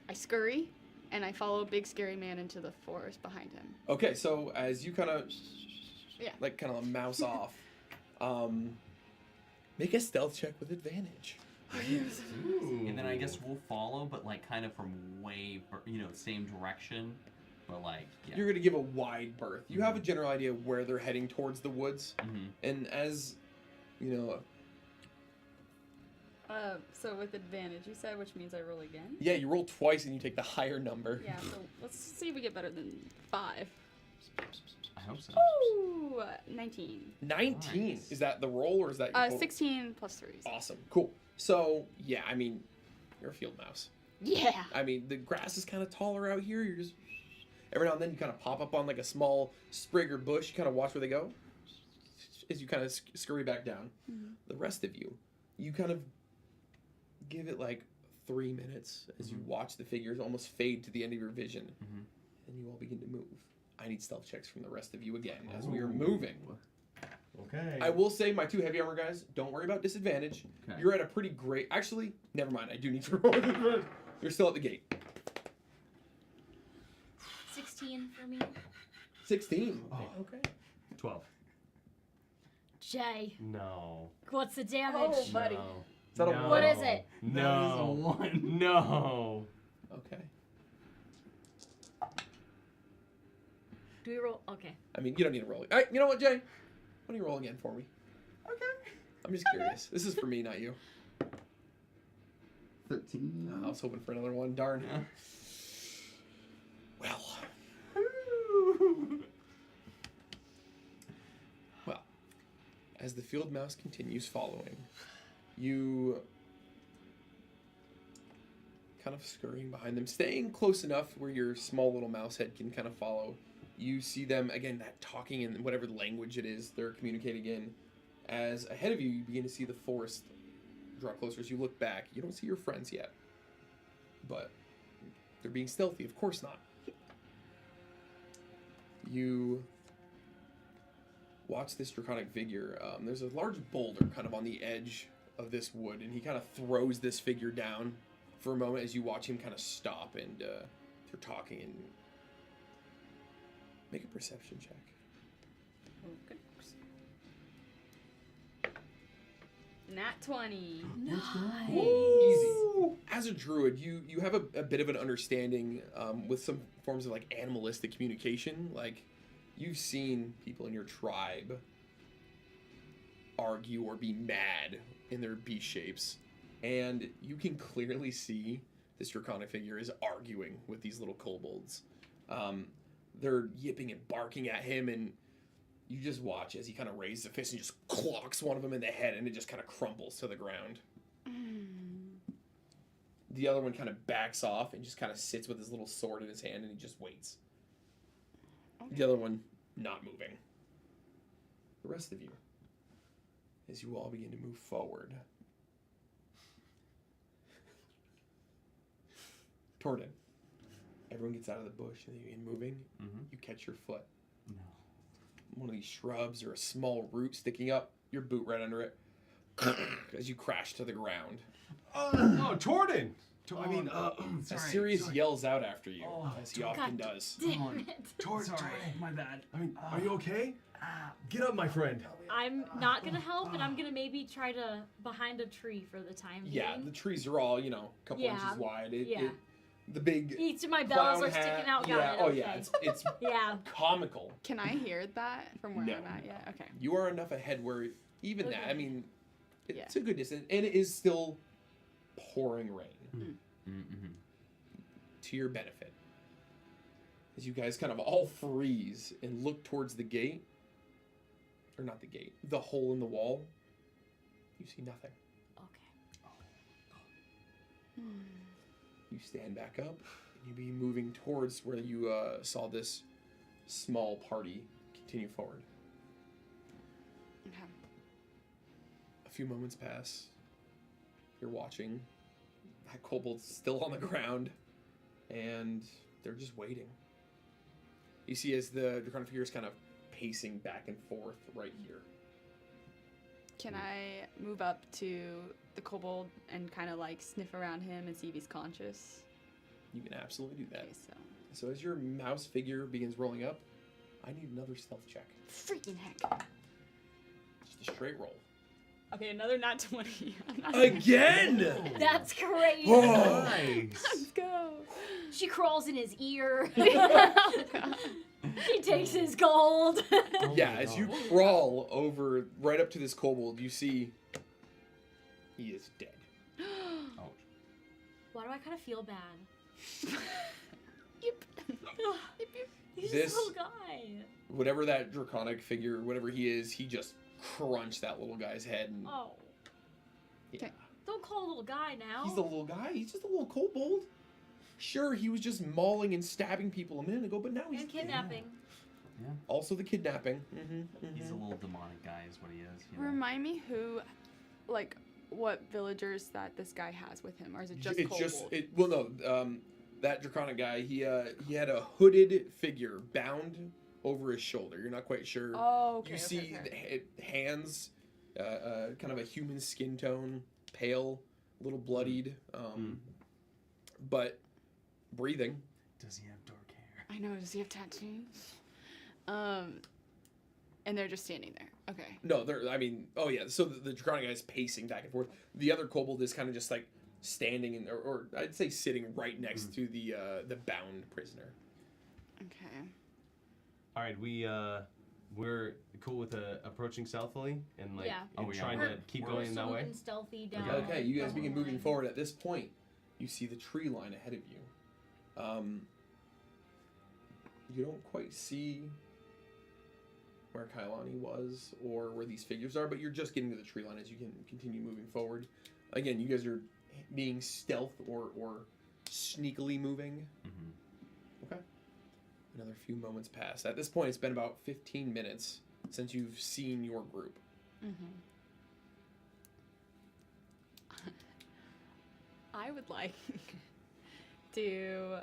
I scurry and I follow a big scary man into the forest behind him. Okay, so as you kind of, Yeah. like kind of mouse off, make a stealth check with advantage. Ooh. And then I guess we'll follow, but like kind of from way, same direction, but like yeah. You're gonna give a wide berth. You have a general idea of where they're heading towards the woods, Mhm. and as you know, So with advantage, you said, which means I roll again? yeah, you roll twice and you take the higher number. Yeah, so let's see if we get better than 5. I hope so. Ooh, 19. 19. Nice. Is that the roll or is that your total? 16 plus 3. Awesome. Cool. So yeah, I mean, you're a field mouse. Yeah. I mean, the grass is kind of taller out here. You're just every now and then you kind of pop up on like a small sprig or bush. You kind of watch where they go as you kind of scurry back down. Mhm. The rest of you, you kind of give it like 3 minutes as you watch the figures almost fade to the end of your vision, Mhm. and you all begin to move. I need stealth checks from the rest of you again as we are moving. Okay. I will say, my 2 heavy armor guys, don't worry about disadvantage. Okay. You're at a pretty great. Actually, never mind. I do need to roll disadvantage. You're still at the gate. 16 for me. 16. Oh. Okay. 12. Jay, No. what's the damage? buddy. No. Is that a No. What is it? No. That is a 1. No. Okay. Do we roll? Okay. I mean, you don't need to roll. All right, you know what, Jay? Why don't you roll again for me? Okay. I'm just curious. This is for me, not you. 13. I was hoping for another one. Darn. Yeah. Well. Well, as the field mouse continues following, you kind of scurrying behind them, staying close enough where your small little mouse head can kind of follow. You see them, again, that talking in whatever language it is they're communicating in. As ahead of you, you begin to see the forest draw closer. As you look back, you don't see your friends yet. But they're being stealthy, of course not. You watch this draconic figure. There's a large boulder kind of on the edge of this wood, and he kind of throws this figure down for a moment as you watch him kind of stop and they're talking and make a perception check. Oh, good. Nat 20. Easy. As a druid, you have a bit of an understanding with some forms of like animalistic communication. Like you've seen people in your tribe argue or be mad in their beast shapes, and you can clearly see this draconic figure is arguing with these little kobolds. They're yipping and barking at him, and you just watch as he kind of raises a fist and just clocks one of them in the head, and it just kind of crumples to the ground. The other one kind of backs off and just kind of sits with his little sword in his hand, and he just waits. The other one not moving. The rest of you, as you all begin to move forward. Torden, everyone gets out of the bush and you begin moving. You catch your foot. No. One of these shrubs or a small root sticking up, your boot right under it, as you crash to the ground. Oh, Torden! Sirius yells out after you, as he often does. Damn it. Torden, My bad. I mean, are you okay? Get up, my friend. I'm not gonna help, and I'm gonna maybe try to behind a tree for the time being. Yeah, the trees are all, a couple Yeah, inches wide. yeah. The big Each of my clown bells are hat. sticking out. Yeah, Got it. oh Okay. yeah, it's Yeah. comical. Can I hear that from where No. I'm at? Yeah. Okay. You are enough ahead where even that, Okay. I mean, it's Yeah. a good distance, and it is still pouring rain to your benefit. As you guys kind of all freeze and look towards the gate, or not the gate, the hole in the wall, you see nothing. Okay. You stand back up, and you be moving towards where you saw this small party continue forward. Okay. A few moments pass. You're watching. That kobold's still on the ground, and they're just waiting. You see as the draconic figure is kind of pacing back and forth right here. Can I move up to the kobold and kind of like sniff around him and see if he's conscious? You can absolutely do that. Okay, so So as your mouse figure begins rolling up, I need another stealth check. freaking heck. Just a straight roll. Okay, another nat 20. I'm not Again! That's crazy. Nice. Let's go. She crawls in his ear. She takes his gold. Yeah, as you crawl over right up to this kobold, you see he is dead. Why do I kind of feel bad? Yep. He's This- just a little guy. Whatever that draconic figure, whatever he is, he just crunched that little guy's head. And, Oh, yeah. don't call a little guy now. He's the little guy. He's just a little kobold. Sure, he was just mauling and stabbing people a minute ago, but now he's And kidnapping. also the kidnapping. He's a little demonic guy, is what he is. You know? Remind me who, like, what villagers that this guy has with him, or is it just It's kobold? well, no. That draconic guy, he had a hooded figure bound over his shoulder. You're not quite sure. Oh, okay. You okay, see okay. the hands, kind of a human skin tone, pale, a little bloodied, but breathing. Does he have dark hair? I know. Does he have tattoos? And they're just standing there. Okay. No, oh yeah. So the draconic guy is pacing back and forth. The other kobold is kind of just like standing in, or I'd say sitting right next to the bound prisoner. Okay. All right, we're cool with approaching southwardly and like Yeah. and Oh, yeah. trying to keep We're going still that way. moving stealthy down. Okay, you guys down begin the moving line. forward. At this point, you see the tree line ahead of you. You don't quite see where Kailani was or where these figures are, but you're just getting to the tree line as you can continue moving forward. Again, you guys are being stealth or sneakily moving. Okay. Another few moments pass. At this point, it's been about 15 minutes since you've seen your group. I would like to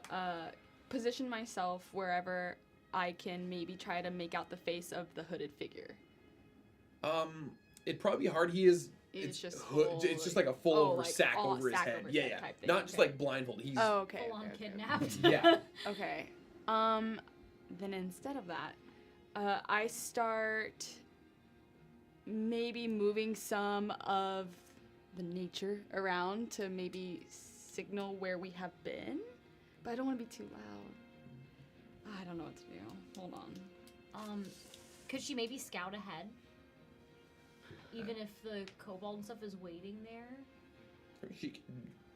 position myself wherever I can maybe try to make out the face of the hooded figure. It'd probably be hard. He is. It's just hood. full, It's just like a full oh, over like, sack oh, over his sack head. over his Yeah, head yeah. type thing, Not just okay. like blindfold. He's. Oh, okay. Full on okay, okay. kidnapped. Yeah. Okay. Then instead of that, I start maybe moving some of the nature around to maybe signal where we have been, but I don't want to be too loud. I don't know what to do. Hold on. Could she maybe scout ahead? Even if the kobold and stuff is waiting there?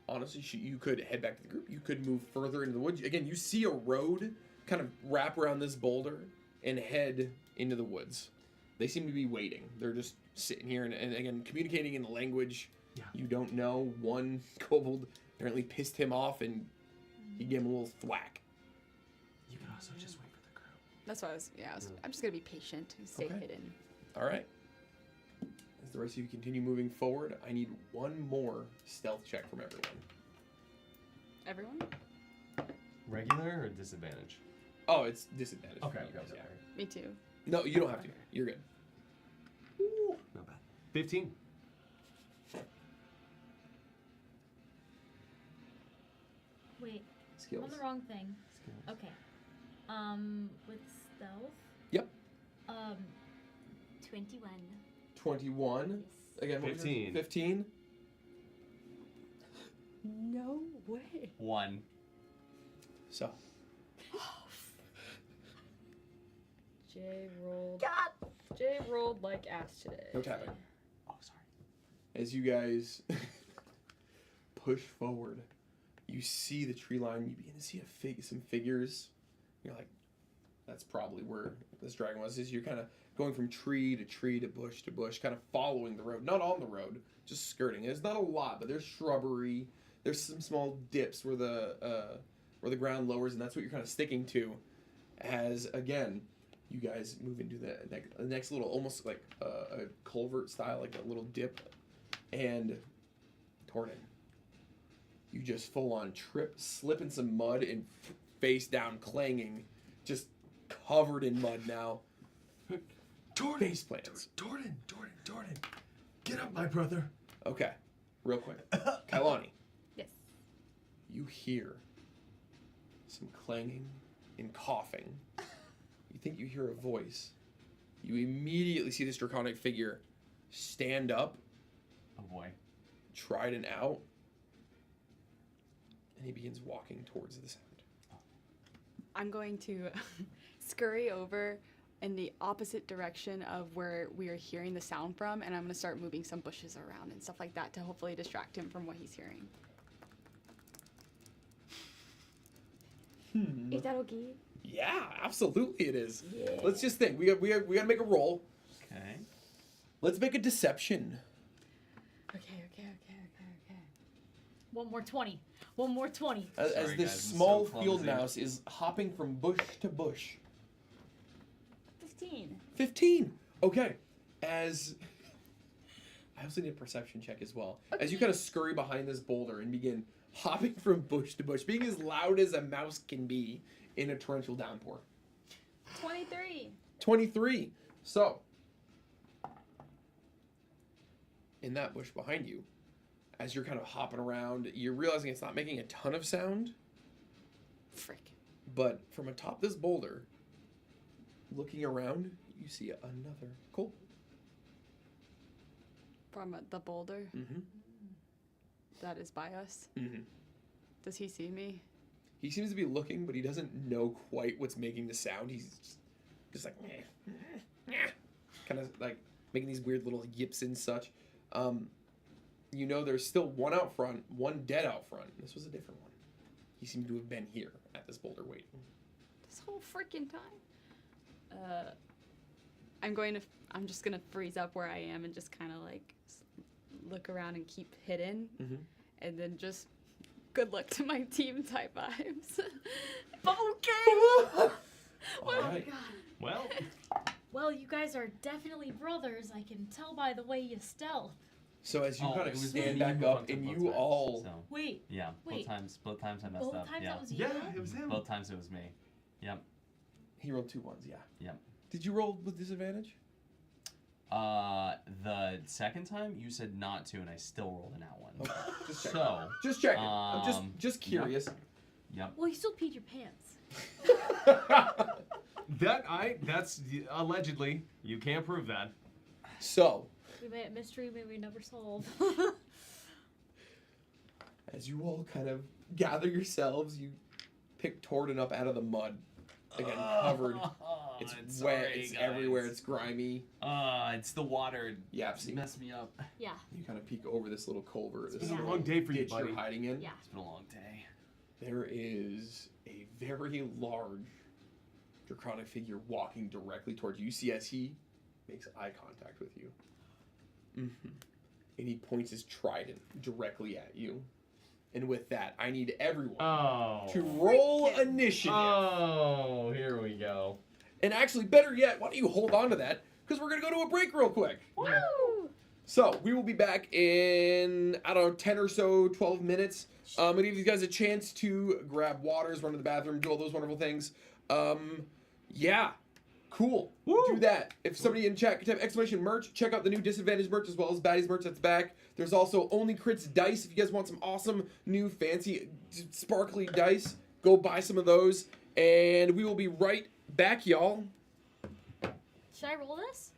Honestly, you could head back to the group. You could move further into the woods. Again, you see a road kind of wrap around this boulder and head into the woods. They seem to be waiting. They're just sitting here and again, communicating in a language you don't know. One kobold apparently pissed him off and he gave him a little thwack. You can also just wait for the group. That's what I'm just gonna be patient and stay hidden. All right. As the rest of you continue moving forward, I need one more stealth check from everyone. Everyone? Regular or disadvantage? Oh, it's disadvantage. Okay, for you okay, guys, okay. yeah. Me too. No, you don't have to. You're good. Not bad. 15. Wait, Skills. I'm on the wrong thing. Skills. Okay. With stealth? Yep. 21. 21. Yes. Again, what was yours? 15. 15. No way. 1. So, Jay rolled like ass today. no tapping. Oh, sorry. As you guys push forward, you see the tree line. You begin to see some figures. You're like, that's probably where this dragon was. Is you're kind of going from tree to bush, kind of following the road. Not on the road, just skirting. There's not a lot, but there's shrubbery. There's some small dips where the ground lowers, and that's what you're kind of sticking to. As again, you guys move into the next little, almost like a culvert style, like a little dip, and Tornin, you just full on slip in some mud and face down clanging, just covered in mud now. Jordan! Face plants. Jordan! Get up, my brother! Okay, real quick. Kailani, Yes. you hear some clanging and coughing. You think you hear a voice. You immediately see this draconic figure stand up, Oh boy. trident out, and he begins walking towards the sound. I'm going to scurry over in the opposite direction of where we are hearing the sound from, and I'm going to start moving some bushes around and stuff like that to hopefully distract him from what he's hearing. Is that okay? Yeah, absolutely it is. Yeah. Let's just think. We got to make a roll. Okay. Let's make a deception. Okay. 1 more 20. 1 more 20. As Sorry, this guys, I'm small so field clumsy. mouse is hopping from bush to bush. 15. 15. Okay. As I also need a perception check as well. As you kind of scurry behind this boulder and begin hopping from bush to bush, being as loud as a mouse can be in a torrential downpour. 23. 23. So, in that bush behind you, as you're kind of hopping around, you're realizing it's not making a ton of sound, Frick. but from atop this boulder, looking around, you see another cool. From the boulder Mm-hmm. that is by us. Mm-hmm. Does he see me? He seems to be looking, but he doesn't know quite what's making the sound. He's just like, kind of like making these weird little yips and such. You know, there's still one out front, one dead out front. This was a different one. He seemed to have been here at this boulder waiting. This whole freaking time. I'm just gonna freeze up where I am and just kind of like look around and keep hidden, Mhm. and then just good luck to my team type vibes. Okay. All right. Well, Well, you guys are definitely brothers. I can tell by the way you stealth. So as you Oh, kind it of was stand me back who up fucked and both you times, all... So, Wait, yeah, Wait. both times I messed both up. times Yeah. that was you? yeah, it was him. Both times it was me. Yep. He rolled 2 ones, yeah. Yep. Did you roll with disadvantage? The second time you said not to, and I still rolled an out one. Okay, just checking. So, Just checking. I'm just yep. curious. yep. Well, you still peed your pants. That's allegedly. You can't prove that. So, We made a mystery maybe we never solve. as you all kind of gather yourselves, you pick Torden up out of the mud. Again, covered. It's wet. sorry, It's guys. everywhere. It's grimy. It's the water. Yeah, It's so you, messed me up. Yeah. you kind of peek over this little culvert. This been a little long day for you, ditch buddy. you're hiding in. Yeah. It's been a long day. There is a very large draconic figure walking directly towards you. You see as he makes eye contact with you. Mm-hmm. And he points his trident directly at you. And with that, I need everyone to roll initiative. Oh, here we go. And actually, better yet, why don't you hold on to that? Because we're going to go to a break real quick. Woo! So, we will be back in, I don't know, 10 or so, 12 minutes. I'm going to give you guys a chance to grab waters, run to the bathroom, do all those wonderful things. Yeah. Cool. Do that. If somebody in chat could type exclamation merch, check out the new Disadvantage merch as well as Baddies merch that's back. There's also Only Crits dice. If you guys want some awesome, new, fancy, sparkly dice, go buy some of those. And we will be right back, y'all. Should I roll this?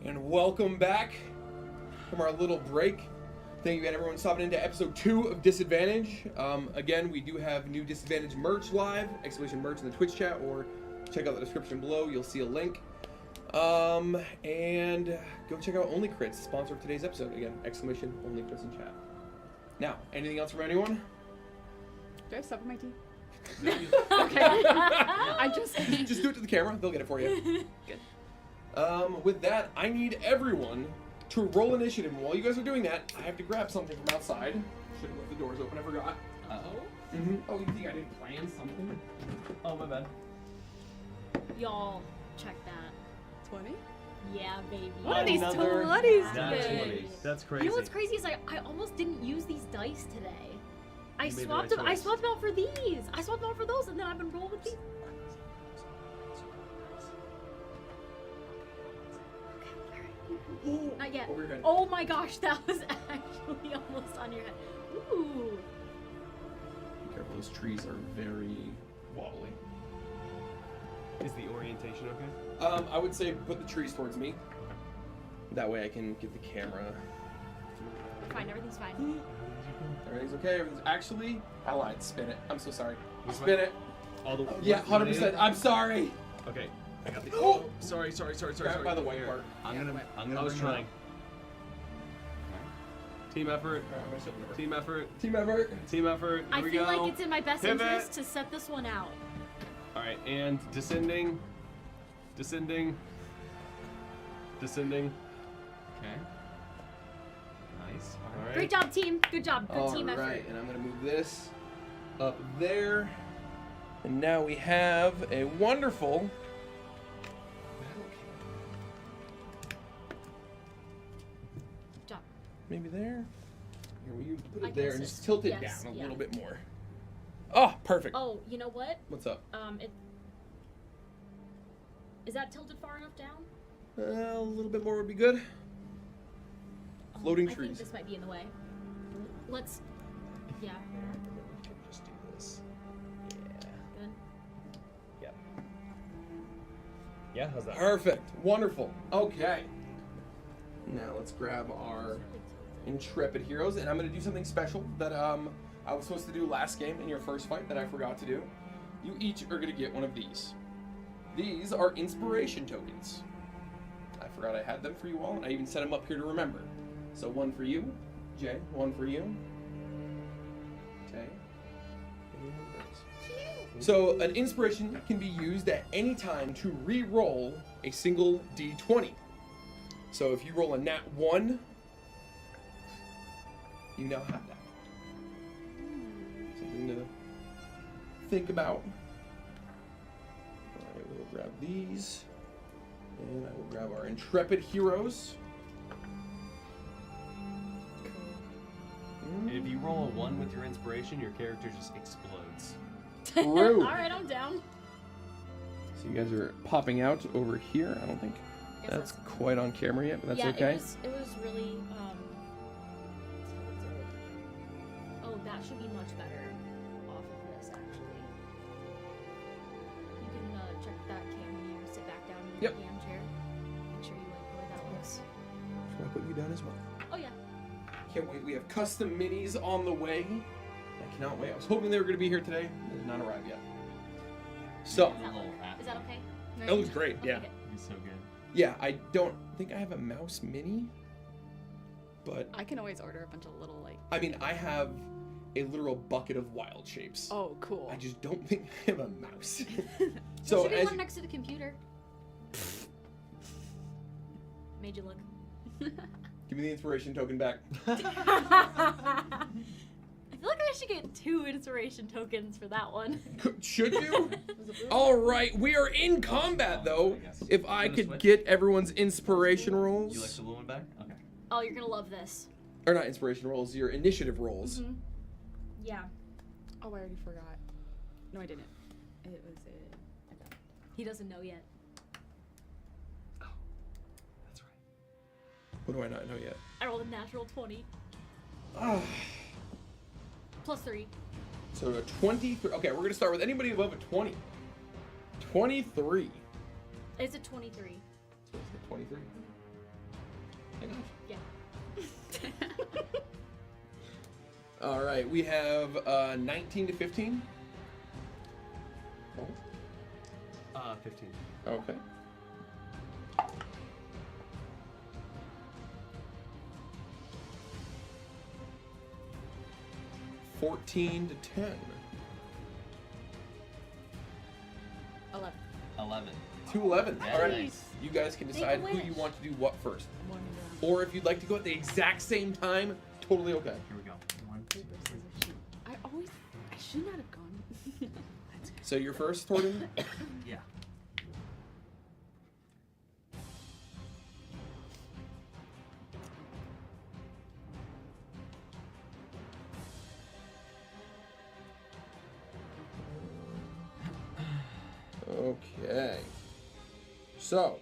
And welcome back from our little break. Thank you again, everyone, stopping into episode 2 of Disadvantage. Again, we do have new Disadvantage merch live, exclamation merch in the Twitch chat, or check out the description below. You'll see a link. And go check out Only Crits, sponsor of today's episode. Again, exclamation Only Crits in chat. Now, anything else from anyone? Do I have stuff in my tea? Okay. I just Just do it to the camera. They'll get it for you. Good. With that, I need everyone to roll initiative. And while you guys are doing that, I have to grab something from outside. Should have left the doors open. I forgot. Uh-oh. Mm-hmm. Oh, you think I didn't plan something? Oh, my bad. Y'all, check that. 20? Yeah, baby. What are these Another 20s That's today? 20. That's crazy. You know what's crazy is I almost didn't use these dice today. I You made the swapped right them. I choice. swapped them out for these. I swapped them out for those, and then I've been rolling with these. Not yet. Over your head. Oh my gosh, that was actually almost on your head. Ooh. Be careful, those trees are very wobbly. Is the orientation okay? I would say put the trees towards me. That way I can get the camera. Fine, everything's fine. Everything's okay. Everything's actually. I lied. Spin it. I'm so sorry. Which Spin way? it. All the Yeah, 100%. I'm sorry. Okay. I got the. Oh! Sorry. Grab it by the white part. I'm gonna I was bring her trying. Team effort. Team effort. Team effort. Team effort. Here I we feel go. like it's in my best Pivot. interest to set this one out. All right, and descending. Descending. Descending. Okay. Nice. All right. Great job, team. Good job. Good team effort. Alright, and I'm gonna move this up there. And now we have a wonderful battle cam. Good job. Maybe there. Here, will you put I it can there and assist. just tilt it Yes, down a yeah. little bit more. Oh, perfect. Oh, you know what? What's up? Is that tilted far enough down? A little bit more would be good. Floating I trees. think this might be in the way. Let's. Yeah. Just do this. Good. Yep. Yeah, how's that? Perfect. Wonderful. Okay. Now let's grab our intrepid heroes, and I'm gonna do something special that I was supposed to do last game in your first fight that I forgot to do. You each are gonna get one of these. These are inspiration tokens. I forgot I had them for you all, and I even set them up here to remember. So one for you, Jay. One for you. Okay. So an inspiration can be used at any time to re-roll a single d20. So if you roll a nat 1, you now have that. Something to think about. Alright, we'll grab these. And I will grab our intrepid heroes. If you roll a 1 with your inspiration, your character just explodes. True. Alright, I'm down. So you guys are popping out over here. I don't think Guess that's quite on camera yet, but that's yeah, okay. It was really tilted. Oh, that should be much better off of this actually. You can check that cam when you sit back down in Yep. the cam chair. Make sure you like the way that looks. Should I put you down as well? Oh yeah. Can't wait. We have custom minis on the way. I cannot wait. I was hoping they were going to be here today. They did not arrive yet. So, Is that, is that okay? that looks great. Okay, Yeah. good. He's so good. Yeah, I don't think I have a mouse mini, but I can always order a bunch of little like. I mean, I have a literal bucket of wild shapes. Oh, cool. I just don't think I have a mouse. There So, should be as one you, next to the computer. Made you look. give me the inspiration token back. I feel like I should get 2 inspiration tokens for that one. Should you? All right, we are in combat though. I guess. If You I wanna could switch? get everyone's inspiration rolls, You like the blue one back? Okay. Oh, you're gonna love this. or not inspiration rolls, your initiative rolls. Mhm. Yeah. Oh, I already forgot. No, I didn't. It was a. He doesn't know yet. That's right. What do I not know yet? I rolled a natural 20. Ah. Plus 3. So a 23. Okay, we're gonna start with anybody above a 20. 23. It's a 23. So it's a 23. Yeah. All right, we have 19 to 15. 15. Okay. $14 to 10. 11. 11. 211. All right. Nice. You guys can Make decide a who you wish. want to do what first. One round. Or if you'd like to go at the exact same time, totally okay. Here we go. 1, 2, Paper, 3. scissors, shoot. I should not have gone. So you're first, Torden? Yeah. Okay. So,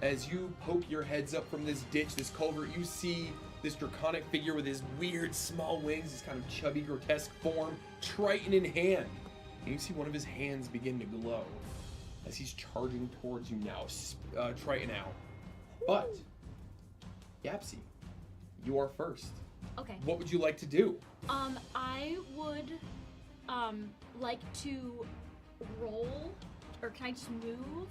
as you poke your heads up from this ditch, this culvert, you see this draconic figure with his weird small wings, this kind of chubby, grotesque form, Triton in hand. And you see one of his hands begin to glow as he's charging towards you now, Triton out. But, Yapsy, you are first. Okay. What would you like to do? I would like to roll, or can I just move?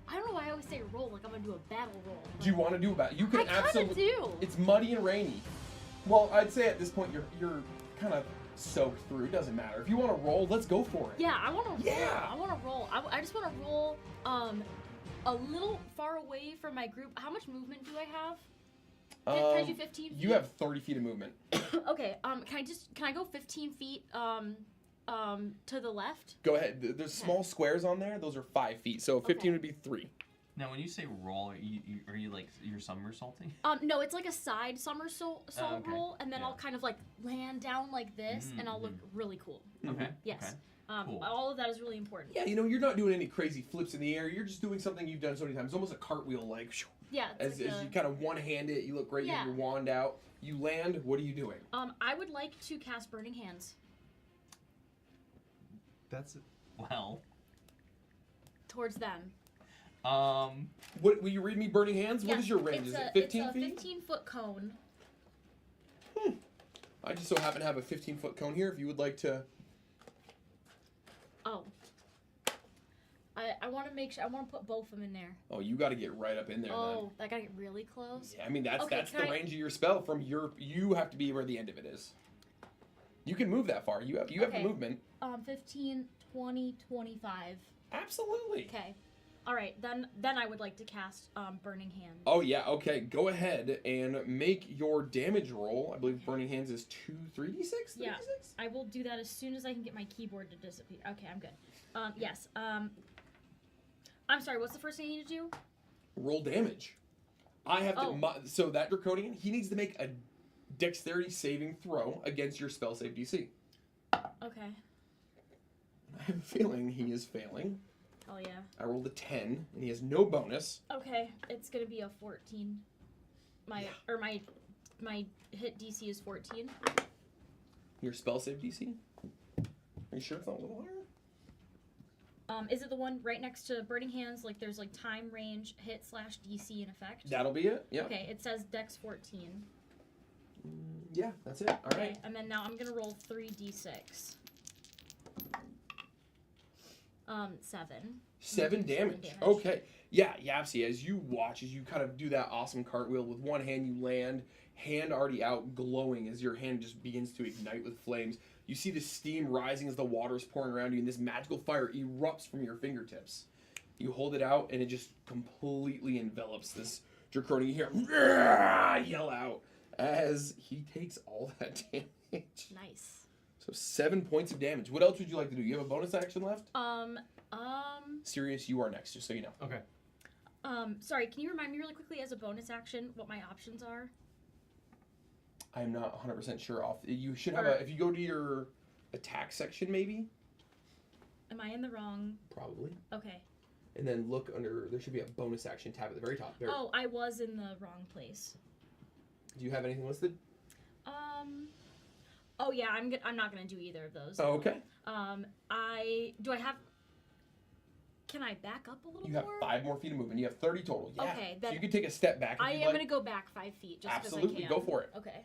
I don't know why I always say roll, like I'm gonna do a battle roll. Do you want to do about? You can I kinda absolutely. do. It's muddy and rainy. Well, I'd say at this point you're kind of soaked through. It doesn't matter. If you want to roll, let's go for it. Yeah, I want to. Yeah. I want to roll. I just want to roll. A little far away from my group. How much movement do I have? Can I do 15 feet? You have 30 feet of movement. Okay. Can I go 15 feet? To the left. Go ahead. There's small squares on there. Those are 5 feet. So 15 Okay. would be 3. Now, when you say roll, are you like you're somersaulting? No, it's like a side somersault okay. roll, and then Yeah. I'll kind of like land down like this, and I'll look really cool. Okay. Yes. Okay. Cool. All of that is really important. Yeah, you're not doing any crazy flips in the air. You're just doing something you've done so many times. It's almost a cartwheel, like. Yeah. As you kind of one-hand it, you look great. You have Yeah. your wand out. You land. What are you doing? I would like to cast Burning Hands That's Well. towards them. What will you read me? Burning hands. What Yeah, is your range? Is it's it 15 it's a feet? 15-foot cone. I just so happen to have a 15-foot cone here. If you would like to. Oh. I want to make sure. I want to put both of them in there. Oh, you got to get right up in there. Oh, I gotta get really close. Yeah, I mean that's Okay, that's the can I- range of your spell. From your, you have to be where the end of it is. You can move that far. You have the Okay. movement. 15, 20, 25. Absolutely. Okay. All right. Then I would like to cast Burning Hand. Oh yeah. Okay. Go ahead and make your damage roll. I believe Burning Hands is 3d6. Yeah. I will do that as soon as I can get my keyboard to disappear. Okay, I'm good. Yes. I'm sorry. What's the first thing I need to do? Roll damage. I have to. Oh. So that Draconian, he needs to make a dexterity saving throw against your spell save DC. Okay. I have a feeling he is failing. Oh yeah. I rolled a 10, and he has no bonus. Okay. It's gonna be a 14. My hit DC is 14. Your spell save DC? Are you sure it's not a little higher? Is it the one right next to Burning Hands? Like there's like time, range, hit / DC in effect. That'll be it. Yeah. Okay. It says Dex 14. Yeah, that's it. All Okay. right. And then now I'm gonna roll 3d6. 7. 7 damage. Okay. Yeah, Yapsy, as you watch, as you kind of do that awesome cartwheel with one hand, you land, hand already out, glowing as your hand just begins to ignite with flames. You see the steam rising as the water is pouring around you, and this magical fire erupts from your fingertips. You hold it out, and it just completely envelops this Draconian. You hear him yell out as he takes all that damage. Nice. So 7 points of damage. What else would you like to do? You have a bonus action left? Sirius, you are next, just so you know. okay. Sorry, can you remind me really quickly as a bonus action what my options are? I'm not 100% sure off. You should have a, if you go to your attack section maybe, Am I in the wrong? probably. Okay. And then look under, there should be a bonus action tab at the very top. There. Oh, I was in the wrong place. Do you have anything listed? Oh yeah, I'm not gonna do either of those. Oh, okay. I have. Can I back up a little You have more? 5 more feet of movement. You have 30 total. Yeah. Okay, So then you can take a step back. If I you'd am like. gonna go back 5 feet just Absolutely, because I can. go for it. Okay.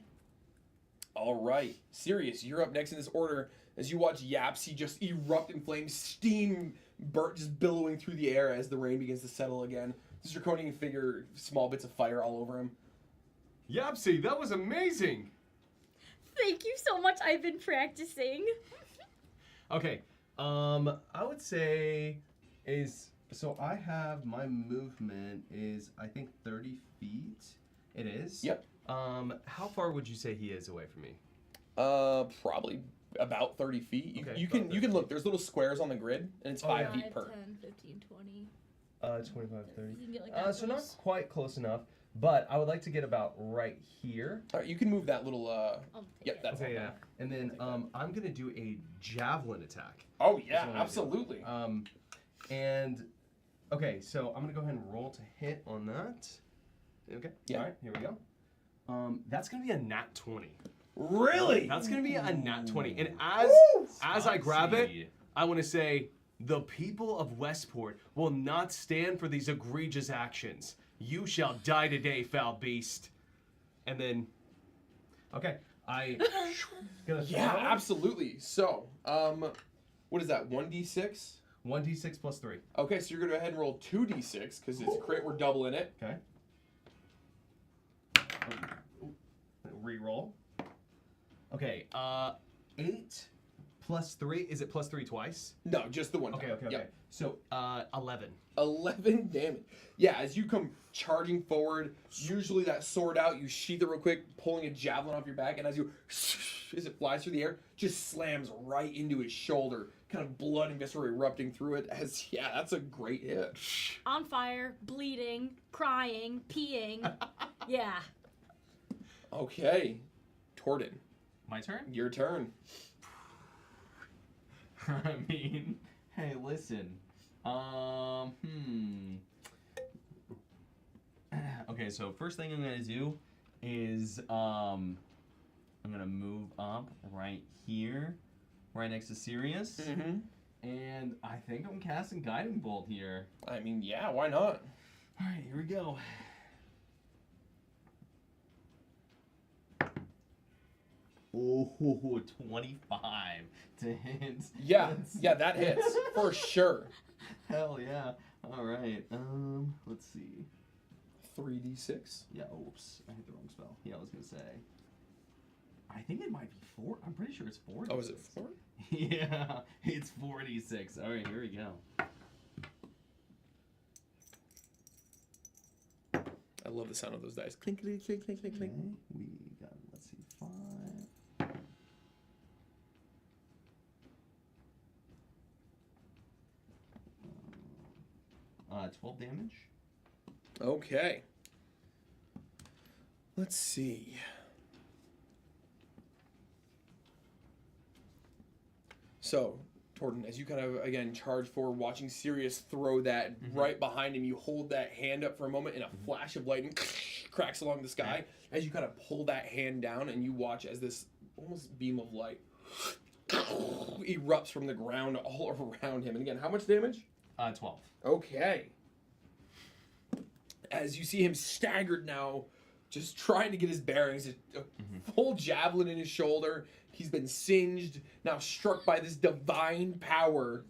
All right, Sirius, you're up next in this order as you watch Yapsy just erupt in flames, steam just billowing through the air as the rain begins to settle again. This draconian figure, small bits of fire all over him. Yapsy, that was amazing. Thank you so much. I've been practicing. Okay, I would say so I have my movement is I think 30 feet. It is. Yep. How far would you say he is away from me? Probably about 30 feet. Okay, You about can 30 look. There's little squares on the grid, and it's 5 feet 5, per. 10, 15, 20. 25, 30. You can get like that So not close. quite close enough, but I would like to get about right here. All right, you can move that little. I'll take Yep, it. that's Okay, all. yeah. And then I'm gonna do a javelin attack. Oh That's yeah, what I'm gonna do. absolutely. And okay, so I'm gonna go ahead and roll to hit on that. Okay. Yeah. All right, here we go. That's gonna be a nat 20. Really? That's gonna be a nat 20. And as I grab it, Spicy. I want to say the people of Westport will not stand for these egregious actions. You shall die today, foul beast. And then, okay, I gonna Yeah, throw absolutely. So, what is that? 1d6. 1d6 plus 3. Okay, so you're gonna go ahead and roll 2d6 because it's a crit. We're doubling it. Okay. Reroll. Okay, 8 plus 3. Is it plus 3 twice? No, just the one. Okay, time. okay, okay. Yep. So, 11. 11 damage. Yeah, as you come charging forward, usually that sword out, you sheath it real quick, pulling a javelin off your back, and as it flies through the air, just slams right into his shoulder, kind of blood and viscera erupting through it. Yeah, that's a great hit. On fire, bleeding, crying, peeing. Yeah. Okay, Torden, My turn? your turn. I mean, hey, listen. Okay, so first thing I'm gonna do is I'm gonna move up right here, right next to Sirius, Mm-hmm. and I think I'm casting Guiding Bolt here. I mean, yeah, why not? All right, here we go. Oh, 25 to hit. Yeah, yeah, that hits for sure. Hell yeah. All right. Let's see. 3d6. Yeah, oops. I hit the wrong spell. Yeah, I was going to say. I think it might be 4. I'm pretty sure it's 4. Oh, is it 4? Yeah, it's 46. All right, here we go. I love the sound of those dice. Clink, clink, clink, clink, clink, Okay, clink. we got, let's see, 5. 12 damage. Okay. Let's see. So, Torden, as you kind of, again, charge forward, watching Sirius throw that right behind him, you hold that hand up for a moment, and a flash of lightning cracks along the sky as you kind of pull that hand down, and you watch as this almost beam of light erupts from the ground all around him. And again, how much damage? 12. Okay. As you see him staggered now, just trying to get his bearings, a full javelin in his shoulder. He's been singed, now struck by this divine power.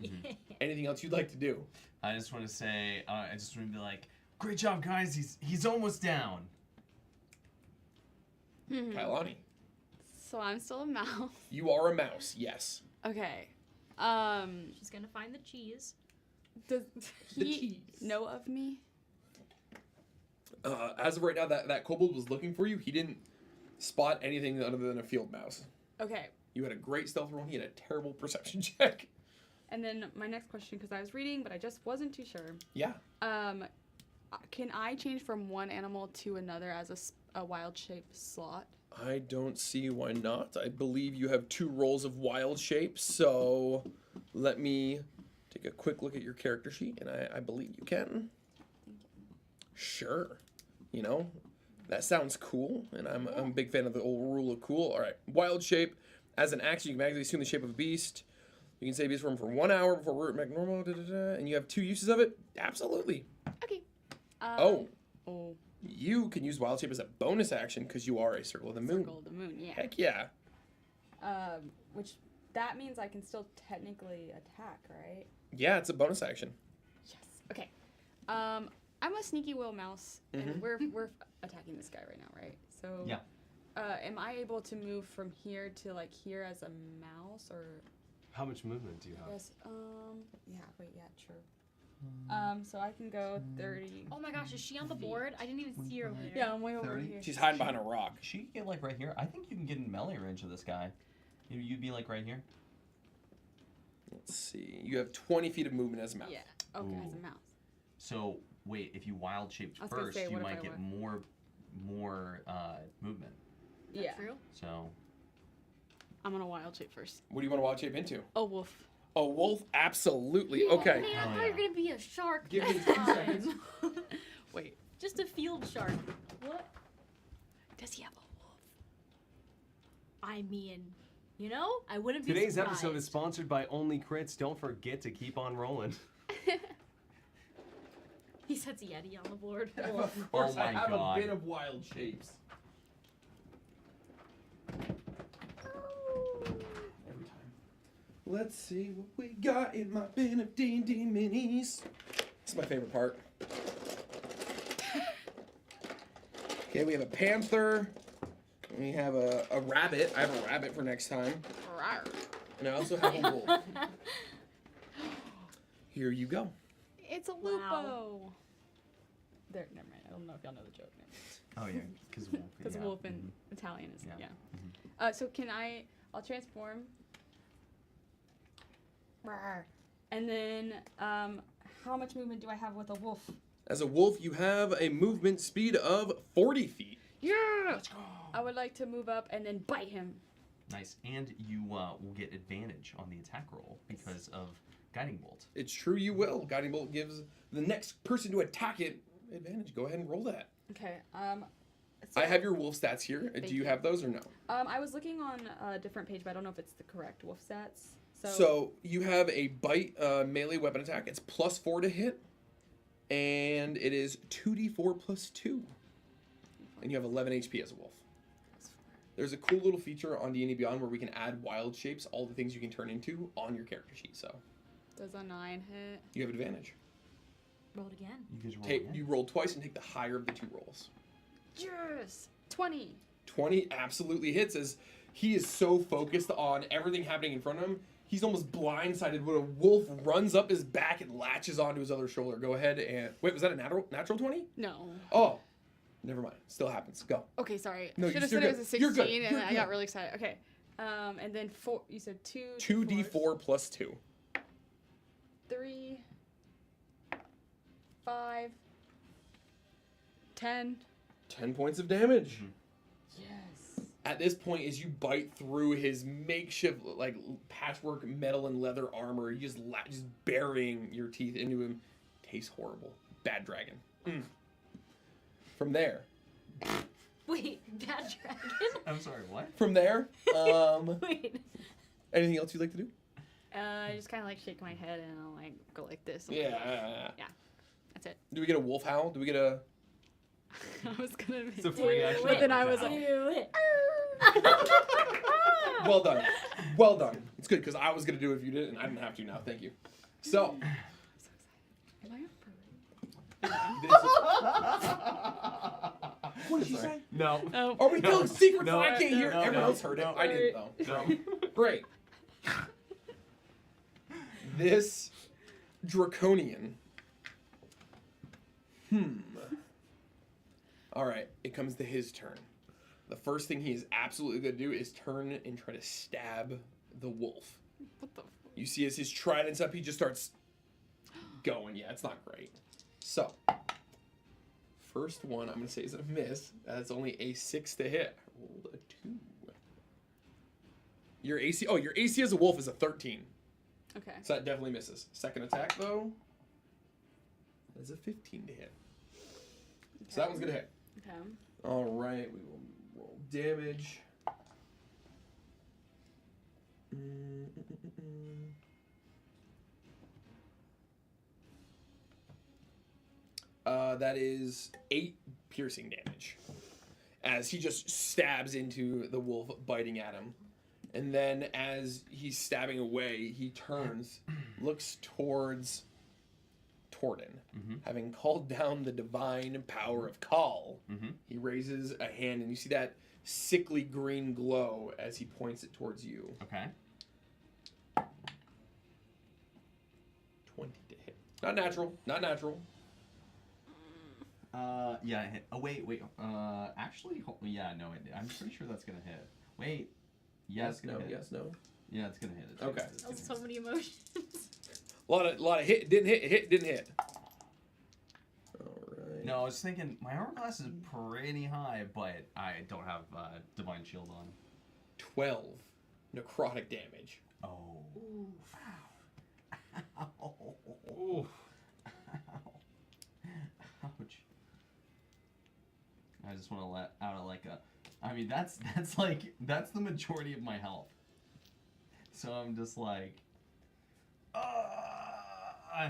Anything else you'd like to do? I just want to say, I just want to be like, great job, guys. He's almost down. Kailani, So I'm still a mouse. you are a mouse, yes. Okay. She's gonna find the cheese. Does The he cheese. know of me? As of right now, that kobold was looking for you. He didn't spot anything other than a field mouse. Okay. You had a great stealth roll. He had a terrible perception check. And then my next question, because I was reading, but I just wasn't too sure. Yeah. Can I change from one animal to another as a wild shape slot? I don't see why not. I believe you have 2 rolls of wild shape, so let me take a quick look at your character sheet, and I believe you can. Sure. You know, that sounds cool, and I'm a big fan of the old rule of cool. All right, wild shape. As an action, you can magically assume the shape of a beast. You can save this room for 1 hour before root back normal, and you have 2 uses of it? Absolutely. Okay. Oh. Oh. You can use Wild Shape as a bonus action because you are a Circle of the Moon. Circle of the Moon, yeah. Heck yeah. Which that means I can still technically attack, right? Yeah, it's a bonus action. Yes. Okay. I'm a sneaky little mouse, and we're attacking this guy right now, right? So Yeah. Am I able to move from here to like here as a mouse, or? How much movement do you have? Yes. Yeah. Wait. Yeah. True. So I can go 30. Oh my gosh, is she on the board? I didn't even see her over there. Yeah, I'm way over 30? here. She's hiding behind a rock. She can get like right here. I think you can get in melee range of this guy. You'd be like right here. Let's see. You have 20 feet of movement as a mouse. Yeah. Okay, as a Ooh. mouse. So wait, if you wild shaped I was gonna first, say, you what if might I get more movement. Is that Yeah. true? So I'm gonna wild shape first. What do you want to Wild Shape into? A wolf. A wolf? Absolutely. Okay. Man, I Hell thought yeah. you were gonna be a shark. Give me this 2 time. seconds. Wait. Just a field shark. What? Does he have a wolf? I mean, you know, I wouldn't be Today's surprised. episode is sponsored by Only Crits. Don't forget to keep on rolling. He sets Yeti on the board. Of course, Oh I my have God. a bit of Wild Shapes. Every time. Let's see what we got in my bin of D&D minis. This is my favorite part. Okay, we have a panther. We have a rabbit. I have a rabbit for next time. Rawr. And I also have a wolf. Here you go. It's a Wow. lupo. There. Never mind. I don't know if y'all know the joke. oh yeah, because wolf. Because yeah. wolf in Mhm. Italian is Yeah. yeah. So can I'll transform. Rawr. And then how much movement do I have with a wolf? As a wolf, you have a movement speed of 40 feet. Yeah. Let's go. I would like to move up and then bite him. Nice, and you will get advantage on the attack roll because of guiding bolt. It's true, you will. Guiding Bolt gives the next person to attack it advantage. Go ahead and roll that. Okay. I have your wolf stats here. Do you you. have those or no? I was looking on a different page, but I don't know if it's the correct wolf stats. So you have a bite melee weapon attack. It's +4 to hit, and it is 2d4 + 2. And you have 11 HP as a wolf. There's a cool little feature on D&D Beyond where we can add wild shapes, all the things you can turn into, on your character sheet. So Does a 9 hit? you have advantage. Roll it again. You guys roll Take again? you roll twice and take the higher of the 2 rolls. Yes. 20. 20 absolutely hits as he is so focused on everything happening in front of him. He's almost blindsided when a wolf runs up his back and latches onto his other shoulder. Go ahead and wait. Was that a natural 20? No. Oh, never mind. Still happens. Go. Okay, sorry. No, Should have you're said it was a good. You're 16, good. and You're I got good. really excited. Okay. And then 4. You said 2. 2d4 + 2. 3. 5. 10. 10 points of damage. Yes. At this point, as you bite through his makeshift like patchwork metal and leather armor, you just burying your teeth into him. Tastes horrible. Bad dragon. From there. Wait, bad dragon? I'm sorry, what? From there. Wait. Anything else you'd like to do? I just kind of like shake my head and I'll like go like this. Yeah. That's it. Do we get a wolf howl? Do we get a? I was gonna. It's a free action. But then I was Wow. like, Do it. Well done. Well done. It's good because I was gonna do it if you did, and I didn't have to now. Thank you. So. am I What did you say? No. Oh. Are we telling secrets No. that I can't hear? No. Everyone else heard it. No. I didn't though. No. Great. This draconian. All right, it comes to his turn. The first thing he is absolutely going to do is turn and try to stab the wolf. What the? You see as his trident's up, he just starts going. Yeah, it's not great. So, first one I'm going to say is a miss. That's only a 6 to hit. I rolled a 2. Your AC as a wolf is a 13. Okay. So that definitely misses. Second attack, though, is a 15 to hit. So that one's going to hit. Okay. All right, we will roll damage. That is 8 piercing damage. As he just stabs into the wolf, biting at him. And then as he's stabbing away, he turns, looks towards Torden. Having called down the divine power of Call, he raises a hand, and you see that sickly green glow as he points it towards you. Okay. 20 to hit. Not natural. Not natural. Yeah, it hit. Oh, wait. Actually, yeah, no, I'm pretty sure that's gonna hit. Wait. Yeah, it's gonna hit. Yes, no. Yeah, it's gonna hit. It's Okay. gonna hit, it's That's gonna so many emotions. A lot of hit. Didn't hit. Didn't hit. All right. No, I was thinking my armor class is pretty high, but I don't have divine shield on. 12 necrotic damage. Oh. Ooh. Ow. Ooh. Ouch. I just want to let out I mean, that's the majority of my health. So I'm just like,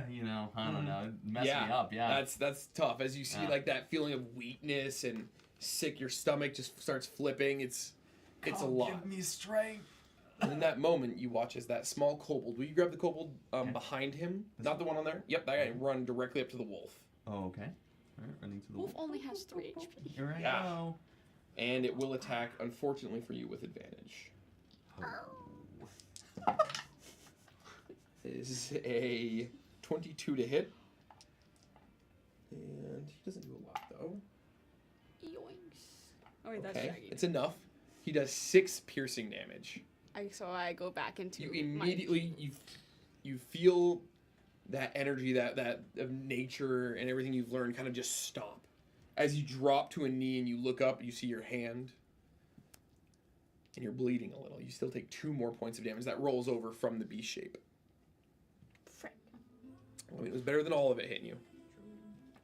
you know, I don't know, it messed me up. Yeah. That's tough. As you see, Yeah. like that feeling of weakness and sick, your stomach just starts flipping. It's a lot. Give me strength. And in that moment, you watch as that small kobold. Will you grab the kobold behind him? Not the one on there. Yep, that guy. Run directly up to the wolf. Oh, okay. All right, running to the Wolf only has 3 HP. Here I Yeah. go. And it will attack, unfortunately for you, with advantage. Is a 22 to hit. And he doesn't do a lot, though. Yoinks. Oh wait, that's Okay, Shaggy. it's enough. He does 6 piercing damage. So I go back into You my- immediately you feel that energy, that of nature and everything you've learned kind of just stop. As you drop to a knee and you look up, you see your hand. And you're bleeding a little. You still take 2 more points of damage. That rolls over from the beast shape. Frick. I mean, it was better than all of it hitting you.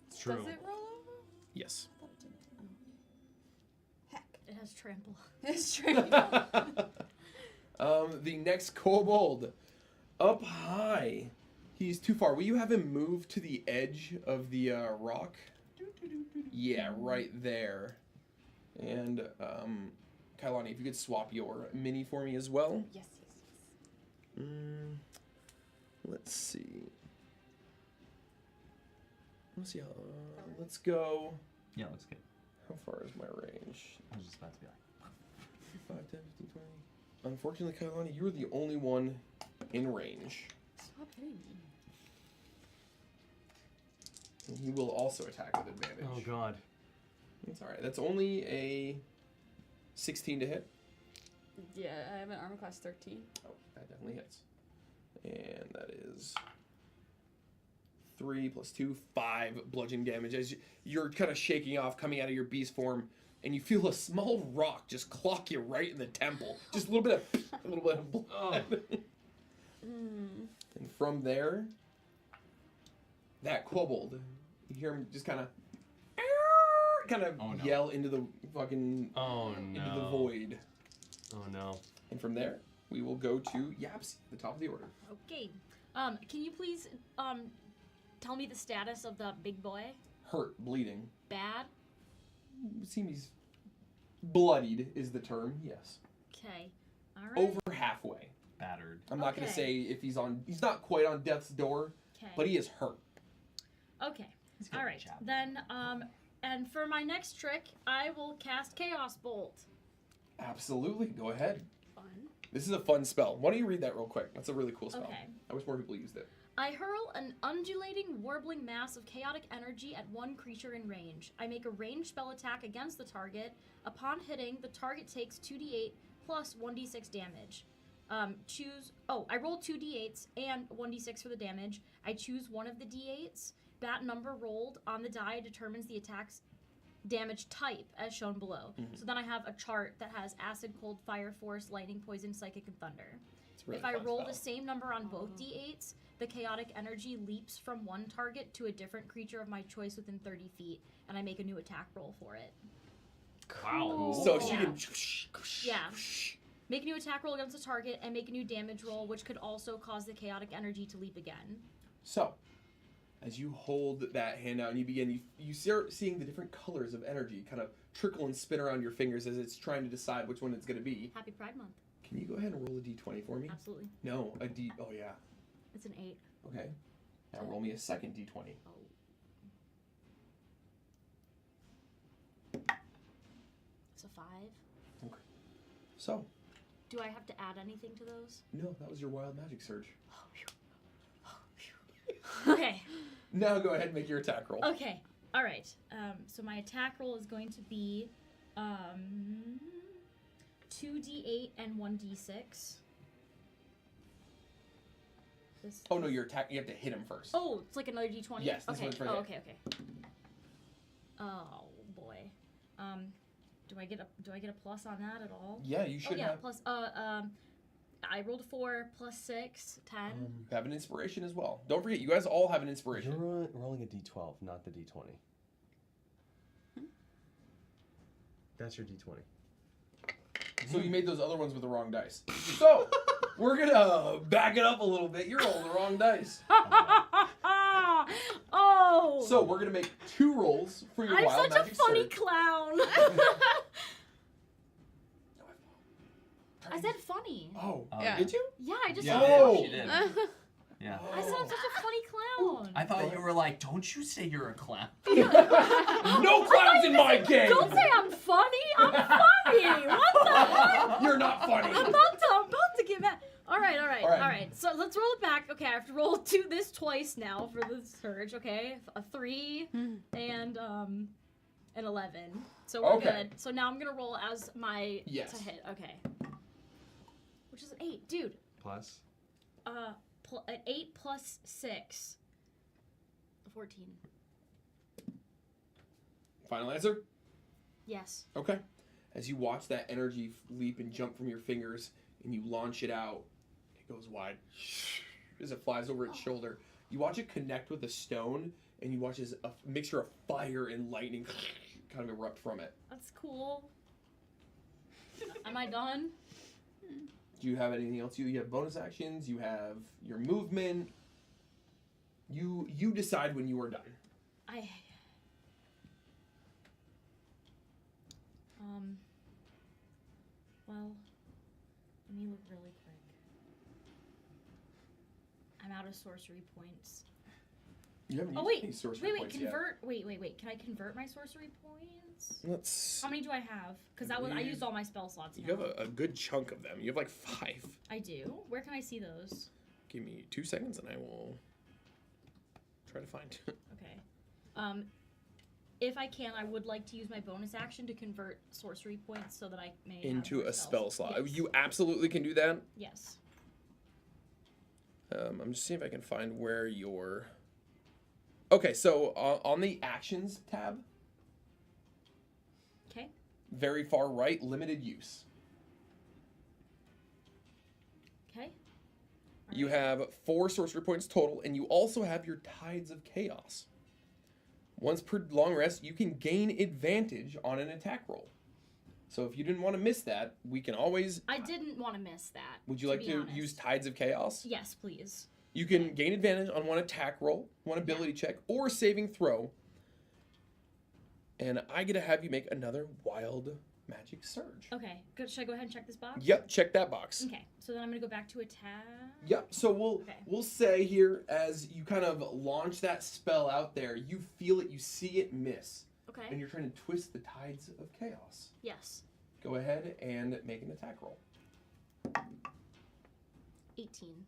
It's true. Does it roll over? Yes. It has trample. It's true. The next kobold. Up high. He's too far. Will you have him move to the edge of the rock? Yeah, right there. And, Kailani, if you could swap your mini for me as well. Yes. Let's see. Let's see how. Let's go. Yeah, looks good. How far is my range? I was just about to be like, 5, 10, 15, 20. Unfortunately, Kailani, you were the only one in range. Stop hitting me. And he will also attack with advantage. Oh god. It's alright. That's only a 16 to hit. Yeah, I have an armor class 13. Oh, that definitely hits. And that is 3 plus 2, 5 bludgeoning damage. As you're kind of shaking off, coming out of your beast form, and you feel a small rock just clock you right in the temple. Just a little bit of blood. And from there, that kobold, you hear him just kind of Oh, no. yell into the fucking Oh into the no. void. Oh no. And from there, we will go to Yaps, the top of the order. Okay. Can you please tell me the status of the big boy? Hurt, bleeding. Bad? Seems he's bloodied is the term, yes. Okay. All right. Over halfway. battered. I'm not going to Okay. say if he's not quite on death's door, Okay. but he is hurt. Okay. He's got All a right. chap. Then and for my next trick, I will cast Chaos Bolt. Absolutely, go ahead. Fun. This is a fun spell. Why don't you read that real quick? That's a really cool spell. Okay. I wish more people used it. I hurl an undulating, warbling mass of chaotic energy at one creature in range. I make a ranged spell attack against the target. Upon hitting, the target takes 2d8 plus 1d6 damage. I roll 2d8s and 1d6 for the damage. I choose one of the d8s. That number rolled on the die determines the attack's damage type, as shown below. Mm-hmm. So then I have a chart that has acid, cold, fire, force, lightning, poison, psychic, and thunder. It's a really If I fun roll spell. the same number on both d8s, the chaotic energy leaps from one target to a different creature of my choice within 30 feet, and I make a new attack roll for it. Wow. So Yeah. she can. Yeah. Make a new attack roll against the target and make a new damage roll, which could also cause the chaotic energy to leap again. So, as you hold that hand out and you begin, you start seeing the different colors of energy kind of trickle and spin around your fingers as it's trying to decide which one it's going to be. Happy Pride Month. Can you go ahead and roll a d20 for me? Absolutely. No, a d... Oh, yeah. It's an 8. Okay. Now roll me a second d20. Oh. It's a 5. Okay. So, Do I have to add anything to those? no, that was your wild magic surge. Okay. Now go ahead and make your attack roll. Okay. All right. So my attack roll is going to be 2d8 and 1d6. This. Oh, no, your attack, you have to hit him first. Oh, it's like another d20. Yes, this okay. one's for Oh, hit. okay. Oh boy. Do I get a plus on that at all? Yeah, you should oh yeah, have. plus I rolled a 4 plus 6, 10. You have an inspiration as well. Don't forget, you guys all have an inspiration. You're rolling a d12, not the d20. That's your d20. So you made those other ones with the wrong dice. So, we're gonna back it up a little bit. You're rolling the wrong dice. Oh! So we're gonna make 2 rolls for your I'm wild such a magic funny surge. clown. I said funny. Oh, Yeah. did you? Yeah, I just Yeah, said Oh. she did. Yeah. I said I'm such a funny clown. I thought you were like, don't you say you're a clown. No clowns in my game. Don't say I'm funny. I'm funny. What the heck? You're not funny. I'm about to get mad. All right. All right. So let's roll it back. Okay, I have to roll this twice now for the surge. Okay, a 3 and an 11. So we're Okay. good. So now I'm gonna roll as my Yes. to hit. Okay, which is an 8, dude. Plus? An 8 plus 6. 14. Final answer? Yes. Okay. As you watch that energy leap and jump from your fingers and you launch it out, it goes wide as it flies over its shoulder. You watch it connect with a stone and you watch as a mixture of fire and lightning kind of erupt from it. That's cool. Am I done? Do you have anything else? You have bonus actions, you have your movement. You decide when you are done. Well, let me look really quick. I'm out of sorcery points. You haven't Oh used wait, any sorcery wait, points convert. Wait. Can I convert my sorcery points? yet. Let's. How many do I have? Because I used all my spell slots. You now. have a good chunk of them. You have like 5. I do. Where can I see those? Give me 2 seconds and I will try to find. Okay. If I can, I would like to use my bonus action to convert sorcery points so that I may have Into more a spell spells. slot. Yes. You absolutely can do that. Yes. I'm just seeing if I can find where your. Okay, so on the actions tab, Okay. very far right, limited use. Okay. You have 4 sorcery points total, and you also have your Tides of Chaos. Once per long rest, you can gain advantage on an attack roll. So if you didn't want to miss that, we can always. I didn't want to miss that. Would you like be to honest. use Tides of Chaos? Yes, please. You can gain advantage on one attack roll, one ability check, or saving throw. And I get to have you make another wild magic surge. Okay. Good. Should I go ahead and check this box? Yep, check that box. Okay. So then I'm gonna go back to attack. Yep. So Okay. we'll say here as you kind of launch that spell out there, you feel it, you see it miss, and Okay. you're trying to twist the tides of chaos. Yes. Go ahead and make an attack roll. 18.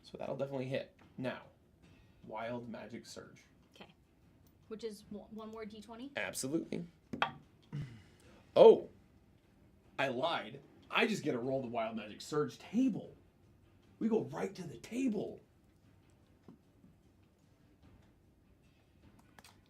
So that'll definitely hit. Now, wild magic surge. Which is one more d20. Absolutely. Oh, I lied. I just get to roll the wild magic surge table. We go right to the table.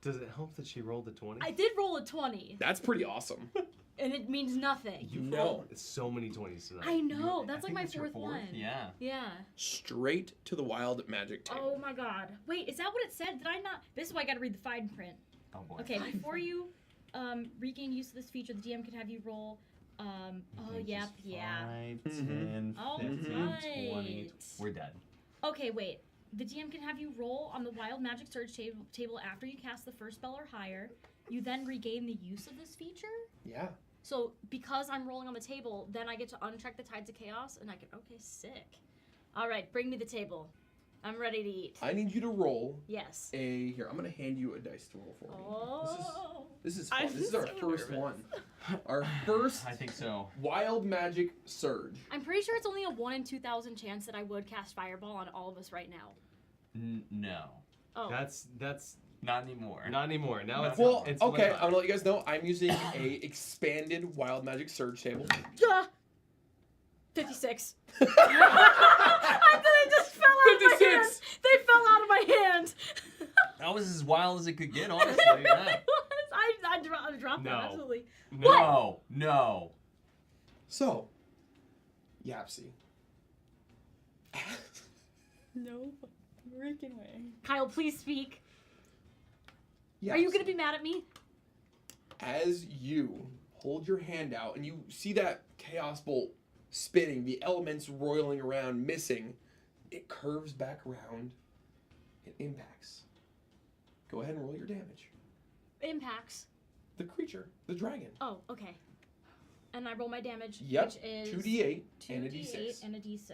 Does it help that she rolled a 20? I did roll a 20, That's pretty awesome. and it means nothing. You No. rolled so many 20s tonight. I know. I That's like think my that's your fourth one. Yeah. Yeah. Straight to the wild magic table. Oh my god. Wait, is that what it said? Did I not? This is why I gotta read the fine print. Oh boy. Okay, before you regain use of this feature, the DM can have you roll Oh, yep, yeah. 5, 10, All 15, right. 20. We're dead. Okay, wait. The DM can have you roll on the Wild Magic Surge table after you cast the first spell or higher. You then regain the use of this feature. Yeah. So because I'm rolling on the table, then I get to uncheck the Tides of Chaos, and I can. Okay, sick. All right, bring me the table. I'm ready to eat. I need you to roll Yes. here. I'm gonna hand you a dice to roll for me. Oh. This is fun. I'm This is our so first nervous. one. Our first I think so. Wild Magic Surge. I'm pretty sure it's only a 1 in 2,000 chance that I would cast Fireball on all of us right now. No. Oh. That's Not anymore. not anymore. Now it's Well, it's okay, one I'm gonna let you guys know I'm using a expanded Wild Magic Surge table. 56. I thought they just fell out of my 56. hand. They fell out of my hand. That was as wild as it could get, honestly. Yeah. I dropped No. that, absolutely. No. So, Yapsy. No freaking way. Kyle, please speak. Yapsy. Are you going to be mad at me? As you hold your hand out and you see that chaos bolt spinning, the elements roiling around, missing, it curves back around and impacts. Go ahead and roll your damage. Impacts. The creature, the dragon. Oh, okay. And I roll my damage, Yep, which is 2d8 and a 2d8 d6. and a d6.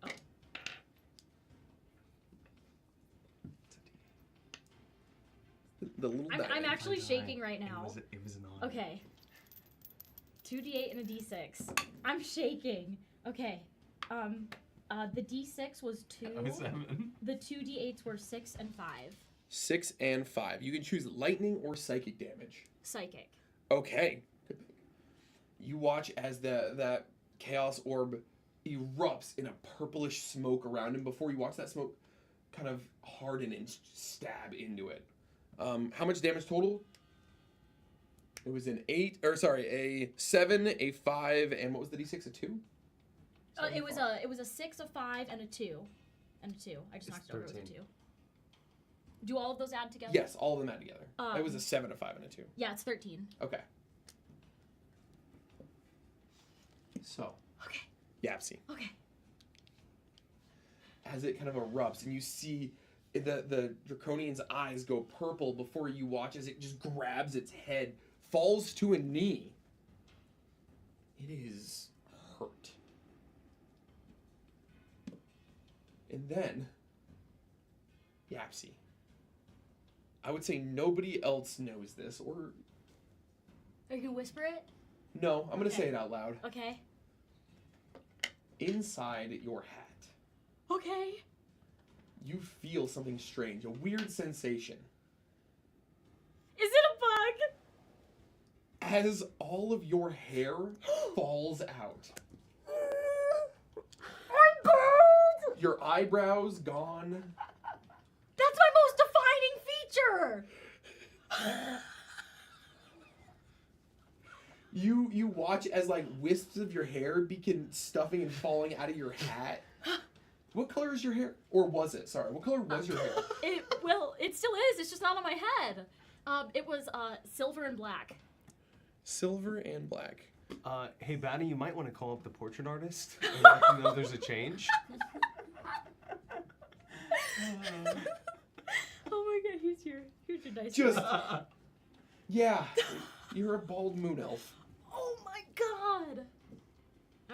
Oh. The little I'm diamond. actually shaking right now. It was an honor. Okay. 2d8 and a d6. I'm shaking. Okay. The d6 was 2. That was 7. The 2d8s were 6 and 5. 6 and 5. You can choose lightning or psychic damage. Psychic. Okay. You watch as that chaos orb erupts in a purplish smoke around him before you watch that smoke kind of harden and stab into it. How much damage total? It was a 7, a 5, and what was the d6? A 2? It was a 6, a 5, and a 2. And a 2. I just knocked it over with a 2. Do all of those add together? Yes, all of them add together. It was a 7, a 5, and a 2. Yeah, it's 13. Okay. So. Okay. Yapsy. Okay. As it kind of erupts and you see the draconian's eyes go purple before you watch as it just grabs its head, falls to a knee. It is hurt. And then, Yapsy. I would say nobody else knows this, or... Are you going to whisper it? No, I'm going to Okay. say it out loud. Okay. Inside your hat, Okay. you feel something strange, a weird sensation. Is it a bug? As all of your hair falls out. I'm bald! Your eyebrows gone. That's my most defining feature! You watch as like wisps of your hair begin stuffing and falling out of your hat. What color is your hair? Or was it? Sorry, what color was your hair? It still is. It's just not on my head. It was silver and black. Silver and black. Hey, Batty, you might want to call up the portrait artist and let them know there's a change. Oh my god, here's your dice. Just, yeah, you're a bald moon elf. Oh my god!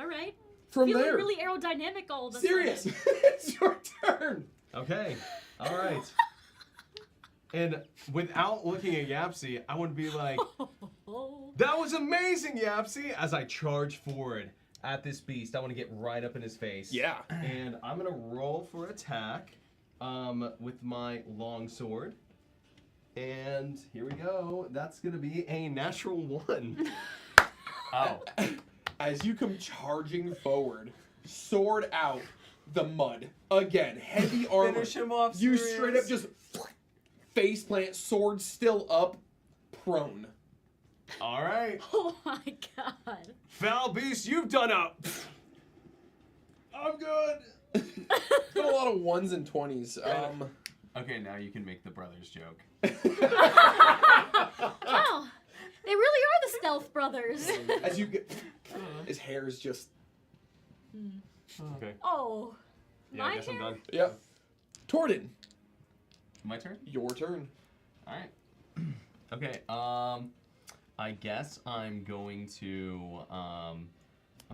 Alright. From Feeling there. really aerodynamic all of a Serious. sudden. It's your turn. Okay, all right. And without looking at Yapsy, I would be like, that was amazing, Yapsy, as I charge forward at this beast. I want to get right up in his face. Yeah. And I'm going to roll for attack with my longsword. And here we go. That's going to be a natural 1. Oh. As you come charging forward, sword out, the mud. Again, heavy armor. Finish him off, You Sirius. straight up just face plant, sword still up, prone. All right. Oh my god. Foul beast, you've done up. I'm good. It's been a lot of 1s and 20s. Okay, now you can make the brothers joke. Oh, They really are the Stealth Brothers. As you get, his hair is just. Okay. Oh. Yeah, I My guess I'm hair? done. Yep. Torden, My turn. your turn. All right. Okay. I guess I'm going to I'm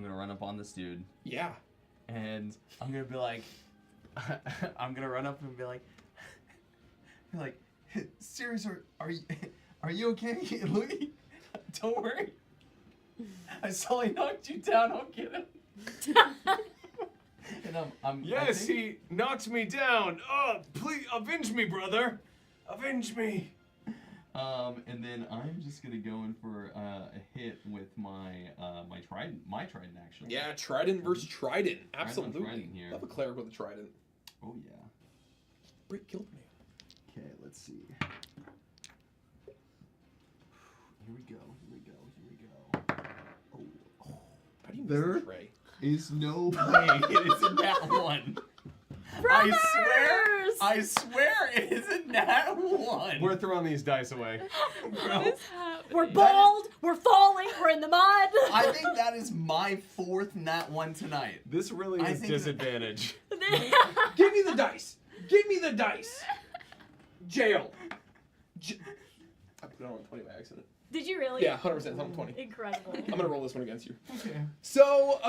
gonna run up on this dude Yeah. and I'm gonna be like, I'm gonna run up and be like, seriously, are you okay, Louis? Don't worry. I saw he knocked you down. I'll get him. And I Yes, think- he knocked me down. Oh, please avenge me, brother. Avenge me. And then I'm just gonna go in for a hit with my trident. My trident, actually. Yeah, Trident versus Trident. Absolutely. Trident here. Love a cleric with a Trident. Oh yeah. Brick killed me. Okay, let's see. Here we go. Oh. How do you There- miss the tray? Is no way it isn't that one. I swear it isn't that one. We're throwing these dice away. Bro, What is happening? We're bald. We're falling. We're in the mud. I think that is my fourth nat one tonight. This really I is think that- disadvantage. Give me the dice. Give me the dice. Jail. I put it on 20 by accident. Did you really? Yeah, 100%. I'm 20. Incredible. I'm gonna roll this one against you. Okay. So,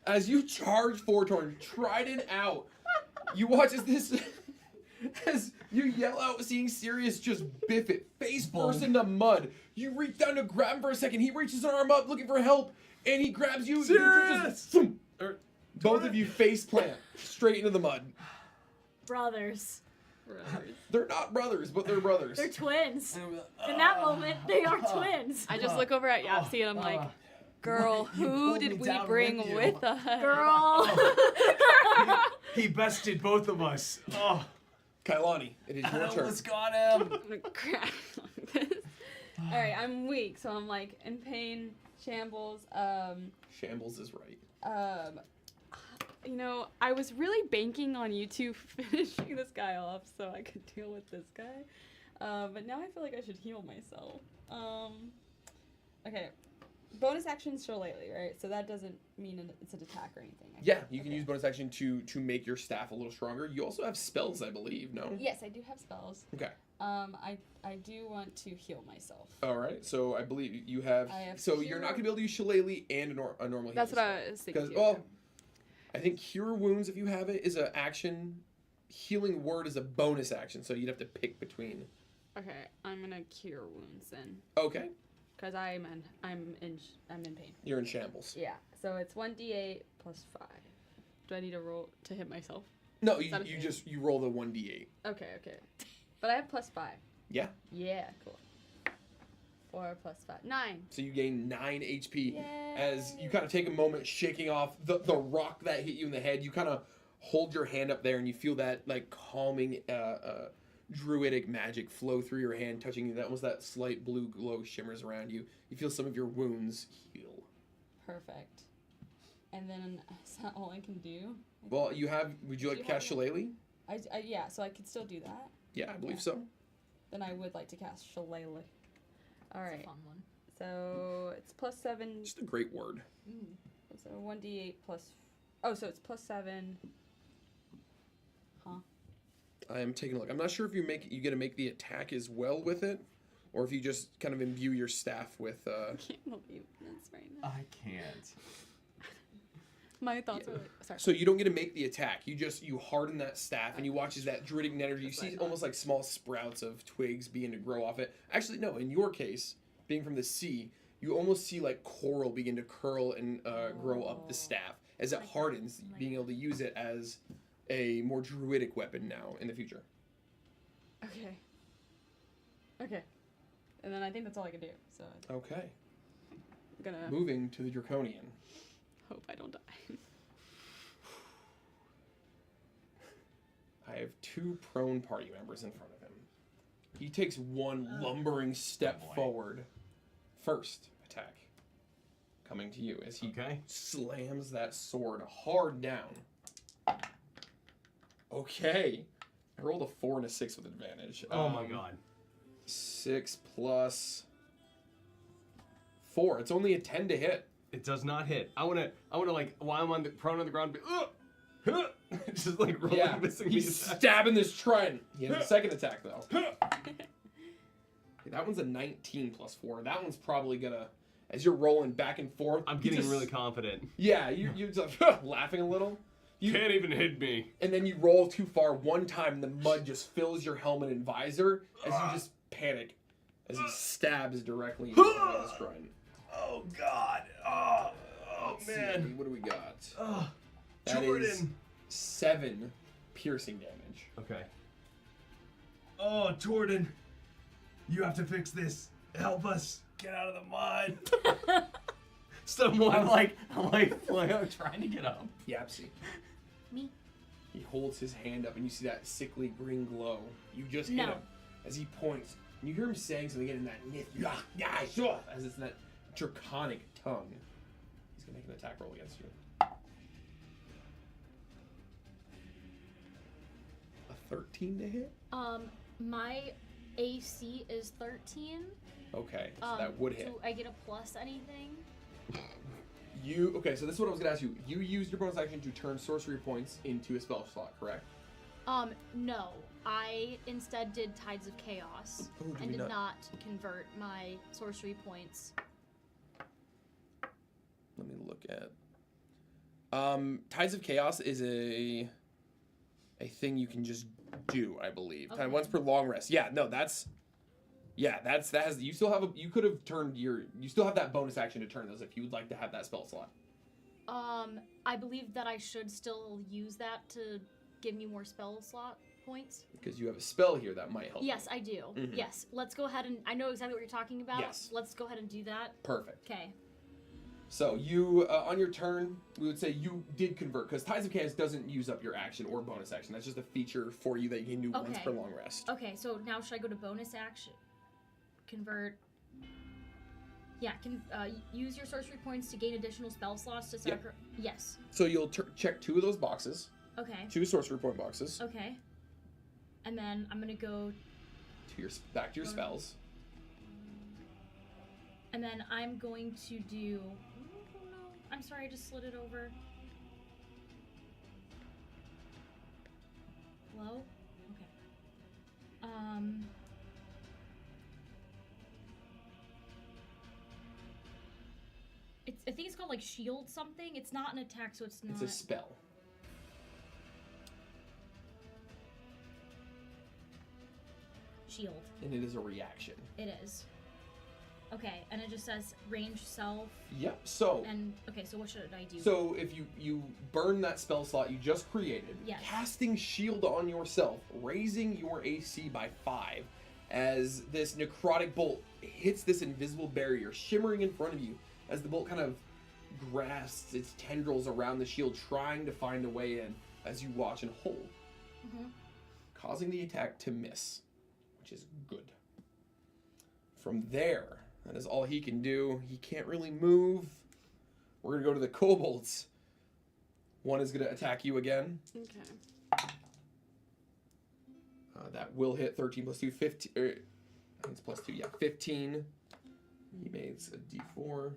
as you charge forward toward Trident out, you watch as you yell out, seeing Sirius just biff it face first into mud. You reach down to grab him for a second. He reaches an arm up looking for help, and he grabs you. Sirius! Both of you face plant straight into the mud. Brothers. They're not brothers, but they're brothers. They're twins. In that moment, they are twins. I just look over at Yapsy and I'm like, girl, You who pulled me did we down bring with you. with us? Girl. He bested both of us. Oh. Kailani, it is I your turn. almost got him. I'm gonna crash like this. Alright, I'm weak, so I'm like in pain, shambles. Shambles is right. You know, I was really banking on you two finishing this guy off so I could deal with this guy. But now I feel like I should heal myself. Okay. Bonus action shillelagh, right? So that doesn't mean it's an attack or anything. Yeah, you can use bonus action to make your staff a little stronger. You also have spells, I believe, no? Yes, I do have spells. Okay. I do want to heal myself. All right, so I believe you have. I have So you're not gonna be able to use shillelagh and a normal heal. That's what I was thinking. Because too. well, I think cure wounds if you have it is an action. Healing word is a bonus action, so you'd have to pick between. Okay, I'm gonna cure wounds then, Okay, cause I'm in pain. you're in shambles. Yeah. So it's 1d8 plus 5. Do I need to roll to hit myself? No, Is that a you thing? just you roll the 1d8. Okay. But I have plus 5. Yeah. Yeah. Cool. 4 plus 5. 9. So you gain 9 HP Yay. as you kind of take a moment shaking off the rock that hit you in the head. You kind of hold your hand up there and you feel that like calming druidic magic flow through your hand, touching you. That almost that slight blue glow shimmers around you. You feel some of your wounds heal. Perfect. And then is that all I can do? Well, you have. Would you like to Do you cast have Shillelagh? Yeah. So I could still do that. Yeah, I believe Yeah. so. Then I would like to cast Shillelagh. All That's right. a fun one. So it's plus 7. Just a great word. So 1d8 plus. Oh, so it's plus 7. Huh. I am taking a look. I'm not sure if you get to make the attack as well with it, or if you just kind of imbue your staff with. I can't believe this right now. I can't. My thoughts are like, sorry. So you don't get to make the attack. You harden that staff, and you watch as that druidic energy. You see almost like small sprouts of twigs begin to grow off it. Actually, no. In your case, being from the sea, you almost see like coral begin to curl and grow up the staff as it hardens, being able to use it as a more druidic weapon now in the future. Okay. And then I think that's all I can do. So Okay. I'm gonna Moving to the draconian. hope I don't die. I have 2 prone party members in front of him. He takes one lumbering step forward. First attack. Coming to you as he Okay. slams that sword hard down. Okay. I rolled a 4 and a 6 with advantage. Oh my god. 6 plus 4. It's only a 10 to hit. It does not hit. I wanna like while I'm prone on the ground, be, just like rolling, Yeah, missing he's these attacks. stabbing this trident. He has a second attack though. Okay, that one's a 19 plus 4. That one's probably gonna, as you're rolling back and forth. I'm you getting just- really confident. Yeah, you're just laughing a little. You Can't even hit me. and then you roll too far one time, and the mud just fills your helmet and visor as you just panic as he stabs directly into this trident. Oh God. Oh Let's see, man. what do we got? Oh, That is Jordan. 7 piercing damage. Okay. Oh, Jordan, you have to fix this. Help us get out of the mud. Someone. I'm like trying to get up. Yapsy. Me? He holds his hand up, and you see that sickly green glow. You just hit No. him as he points. And you hear him saying something in that as it's in that draconic tongue. He's gonna make an attack roll against you. A 13 to hit. My AC is 13. Okay, so that would hit. Do I get a plus anything? So this is what I was gonna ask you. You used your bonus action to turn sorcery points into a spell slot, correct? No. I instead did Tides of Chaos Oh, did and we did not? not convert my sorcery points. Let me look at. Tides of Chaos is a thing you can just do, I believe. Okay. Once per long rest. Yeah, no, that has you still have you could have turned you still have that bonus action to turn those if you would like to have that spell slot. I believe that I should still use that to give me more spell slot points. Because you have a spell here that might help. Yes, I do. Mhm. Yes, let's go ahead and I know exactly what you're talking about. Yes. Let's go ahead and do that. Perfect. Okay. So you on your turn, we would say you did convert because Tides of Chaos doesn't use up your action or bonus action. That's just a feature for you that you can do once Okay. per long rest. Okay, so now should I go to bonus action? Convert. Yeah, use your sorcery points to gain additional spell slots to Yep. sacrifice. Yes. So you'll check 2 of those boxes, Okay. 2 sorcery point boxes, Okay. And then I'm gonna go, to your back to your spells. and then I'm going to do. Oh no! I'm sorry, I just slid it over. Hello? Okay. I think it's called like shield something. It's not an attack, so it's not. It's a spell. Shield. And it is a reaction. It is. Okay, and it just says range self. Yep. So And okay, so what should I do? so if you burn that spell slot you just created, Yes. casting shield on yourself, raising your AC by 5, as this necrotic bolt hits this invisible barrier shimmering in front of you, as the bolt kind of grasps its tendrils around the shield, trying to find a way in as you watch and hold, causing the attack to miss, which is good. From there, that is all he can do. He can't really move. We're going to go to the kobolds. One is going to attack you again. Okay. That will hit 13 plus 2, 15. I think it's plus 2, yeah, 15. He makes a d4.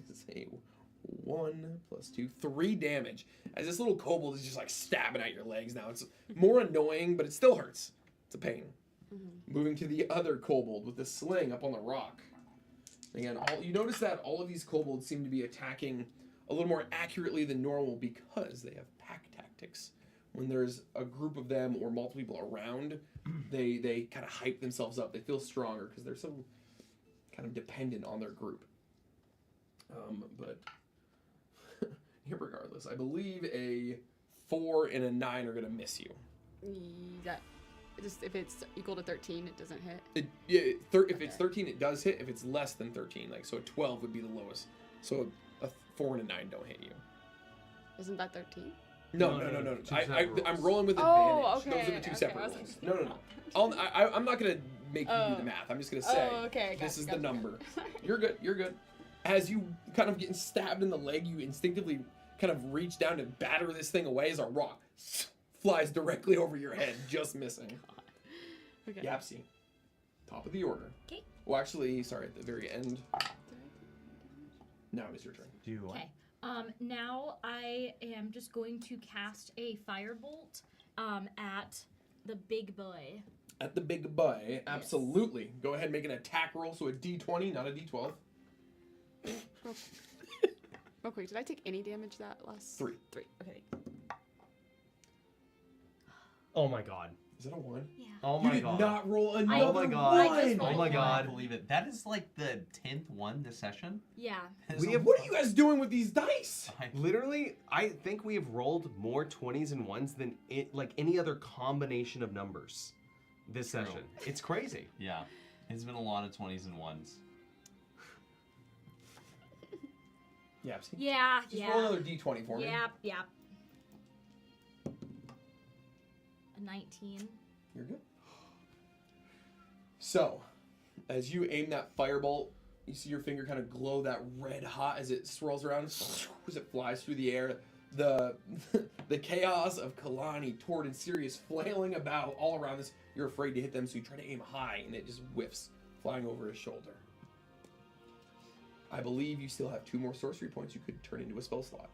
It's a 1 plus 2, 3 damage. As this little kobold is just like stabbing at your legs now. It's more annoying, but it still hurts. It's a pain. Moving to the other kobold with the sling up on the rock. Again, you notice that all of these kobolds seem to be attacking a little more accurately than normal because they have pack tactics. When there's a group of them or multiple people around, they kind of hype themselves up. They feel stronger because they're so kind of dependent on their group. But regardless, I believe a 4 and a 9 are going to miss you. That just if it's equal to 13, it doesn't hit. If it's 13, it does hit. If it's less than 13, so a 12 would be the lowest. So a 4 and a 9 don't hit you. Isn't that 13? No. Two separate I'm rolls. rolling with Oh, advantage. okay. Those are the 2 separate I was rolls. like, No. I'm not gonna make you do the math. I'm just gonna say okay. this is the number. You're good. As you kind of getting stabbed in the leg, you instinctively kind of reach down to batter this thing away as a rock flies directly over your head, just missing. Okay. Yapsy, top of the order. Okay. Well, actually, sorry, at the very end. Now it's your turn. Do what? Okay. Now I am just going to cast a firebolt at the big boy. At the big boy, absolutely. Go ahead and make an attack roll, so a D20, not a D12. Real quick, did I take any damage that last? 3. 3. Okay. Oh my god. Is that a 1? Yeah. Oh You my did god. not roll another Oh my god. I just 1! rolled Oh my one. god. I believe it. That is like the 10th one this session. Yeah. What are you guys doing with these dice? Literally, I think we have rolled more 20s and 1s than like any other combination of numbers this True. session. It's crazy. Yeah. It's been a lot of 20s and 1s. Yeah, see? Yeah. Just yeah. roll another D20 for me. Yep. Yep. A 19. You're good. So, as you aim that firebolt, you see your finger kind of glow that red hot as it swirls around, as it flies through the air. The chaos of Kalani, Tord, and Sirius flailing about all around this. You're afraid to hit them, so you try to aim high, and it just whiffs, flying over his shoulder. I believe you still have 2 more sorcery points you could turn into a spell slot.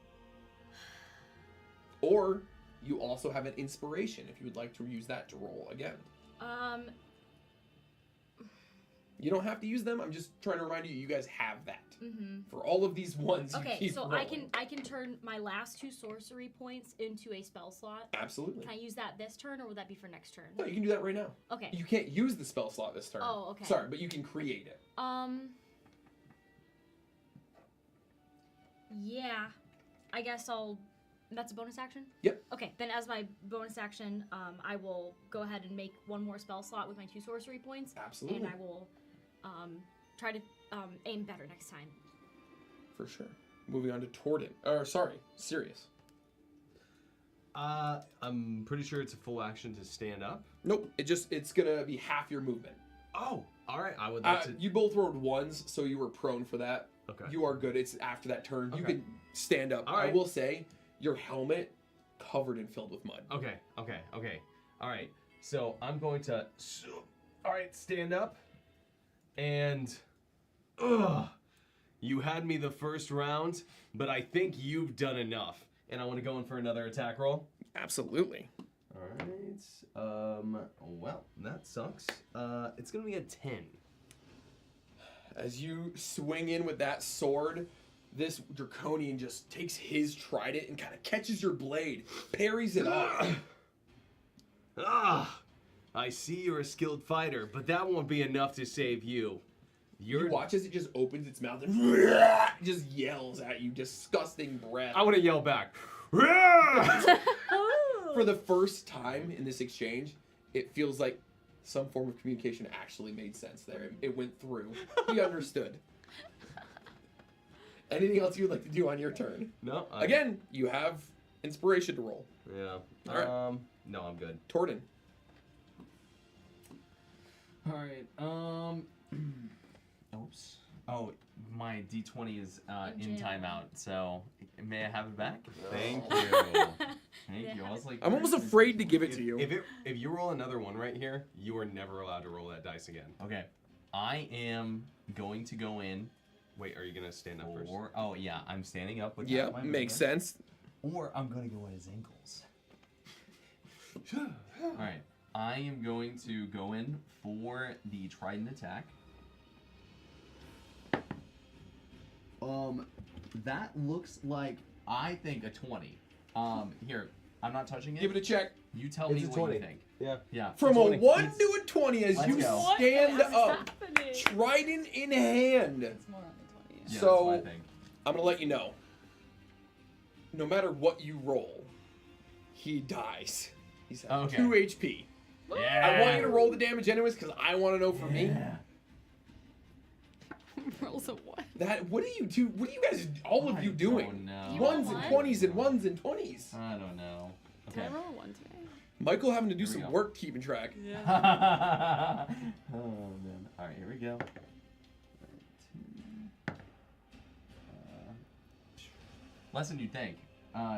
Or you also have an inspiration if you would like to use that to roll again. You don't have to use them. I'm just trying to remind you, you guys have that. Mm-hmm. For all of these ones, you Okay, keep so rolling. I can turn my last 2 sorcery points into a spell slot. Absolutely. Can I use that this turn, or would that be for next turn? No, you can do that right now. Okay. You can't use the spell slot this turn. Oh, okay. Sorry, but you can create it. Yeah. I guess I'll. That's a bonus action? Yep. Okay, then as my bonus action, I will go ahead and make 1 more spell slot with my 2 sorcery points. Absolutely. And I will try to aim better next time. For sure. Moving on to Torden. Or, sorry, Sirius. I'm pretty sure it's a full action to stand up. Nope, it's gonna be half your movement. Oh, all right. I would like to. You both rolled 1s, so you were prone for that. Okay. You are good. It's after that turn. You Okay. can stand up. All I right. will say, your helmet covered and filled with mud. Okay. All right. So I'm going to. All right, stand up. And. You had me the first round, but I think you've done enough. And I want to go in for another attack roll. Absolutely. All right. Well, that sucks. It's gonna be a 10. As you swing in with that sword, this draconian just takes his trident and kind of catches your blade, parries it off. I see you're a skilled fighter, but that won't be enough to save you. You watch as it just opens its mouth and just yells at you, disgusting breath. I want to yell back. For the first time in this exchange, it feels like some form of communication actually made sense there. It went through. He understood. Anything else you'd like to do on your turn? No. Again, you have inspiration to roll. Yeah. All right. No, I'm good. Torden. Alright, oops. Oh, my D20 is in timeout, so may I have it back? Thank you. Yeah. Thank you. I was like, I'm almost afraid to give it to you. If you roll another one right here, you are never allowed to roll that dice again. Okay. I am going to go in. Wait, are you gonna stand up first? Oh yeah, I'm standing up with Yeah, my makes movement. sense. Or I'm gonna go at his ankles. Alright. I am going to go in for the trident attack. That looks like, I think, a 20. Here, I'm not touching it. Give it a check. You tell It's me a what 20. you think. Yeah. Yeah. From a 20. 1 It's- to a 20 as Let's you go. stand What is up, happening? trident in hand. It's more on the 20. Yeah, So- that's what I think. I'm gonna let you know. No matter what you roll, he dies. He's at Okay. 2 HP. Yeah. I want you to roll the damage anyways because I want to know for me. Yeah. Rolls a 1. What do you do? What are you guys, all of you doing? No. You roll Ones and one? 20s and ones and 20s. I don't know. Did Okay. I roll a 1 today? Michael having to do Here we some go. work keeping track. Yeah. Oh man. All right, here we go. Less than you think.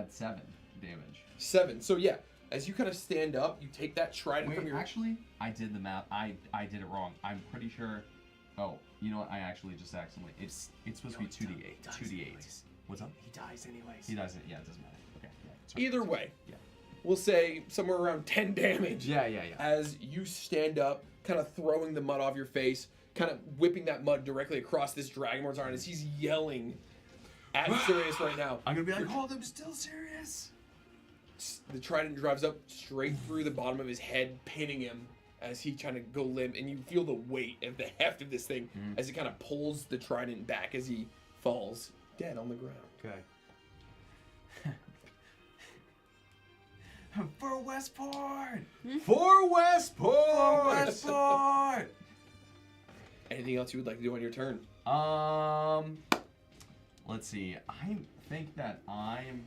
7 damage. 7. So yeah, as you kind of stand up, you take that trident Wait, from your. actually, I did the math. I did it wrong. I'm pretty sure. Oh, You know what? I actually just accidentally. It's supposed to be 2d8. 2d8. What's up? He dies anyways. He doesn't. Yeah, it doesn't matter. Okay. Yeah. Sorry. Either way, Yeah. we'll say somewhere around 10 damage. Yeah. As you stand up, kind of throwing the mud off your face, kind of whipping that mud directly across this Dragonborn's arm as he's yelling at Sirius right now. I'm gonna be like, hold him still serious. The trident drives up straight through the bottom of his head, pinning him as he trying to go limp, and you feel the weight of the heft of this thing as it kind of pulls the trident back as he falls dead on the ground. Okay. For Westport! For Westport! Westport! Anything else you would like to do on your turn? Let's see. I think that I'm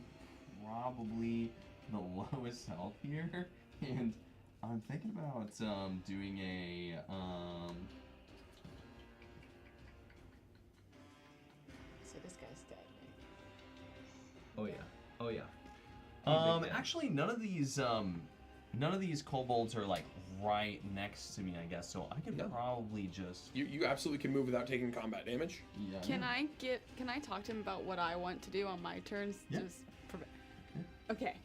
probably the lowest health here, and I'm thinking about doing a So this guy's dead. Oh yeah. Oh yeah. actually, none of these kobolds are like right next to me, I guess. So I could No. probably just. You absolutely can move without taking combat damage. Yeah. Can I talk to him about what I want to do on my turns? Yeah. Okay.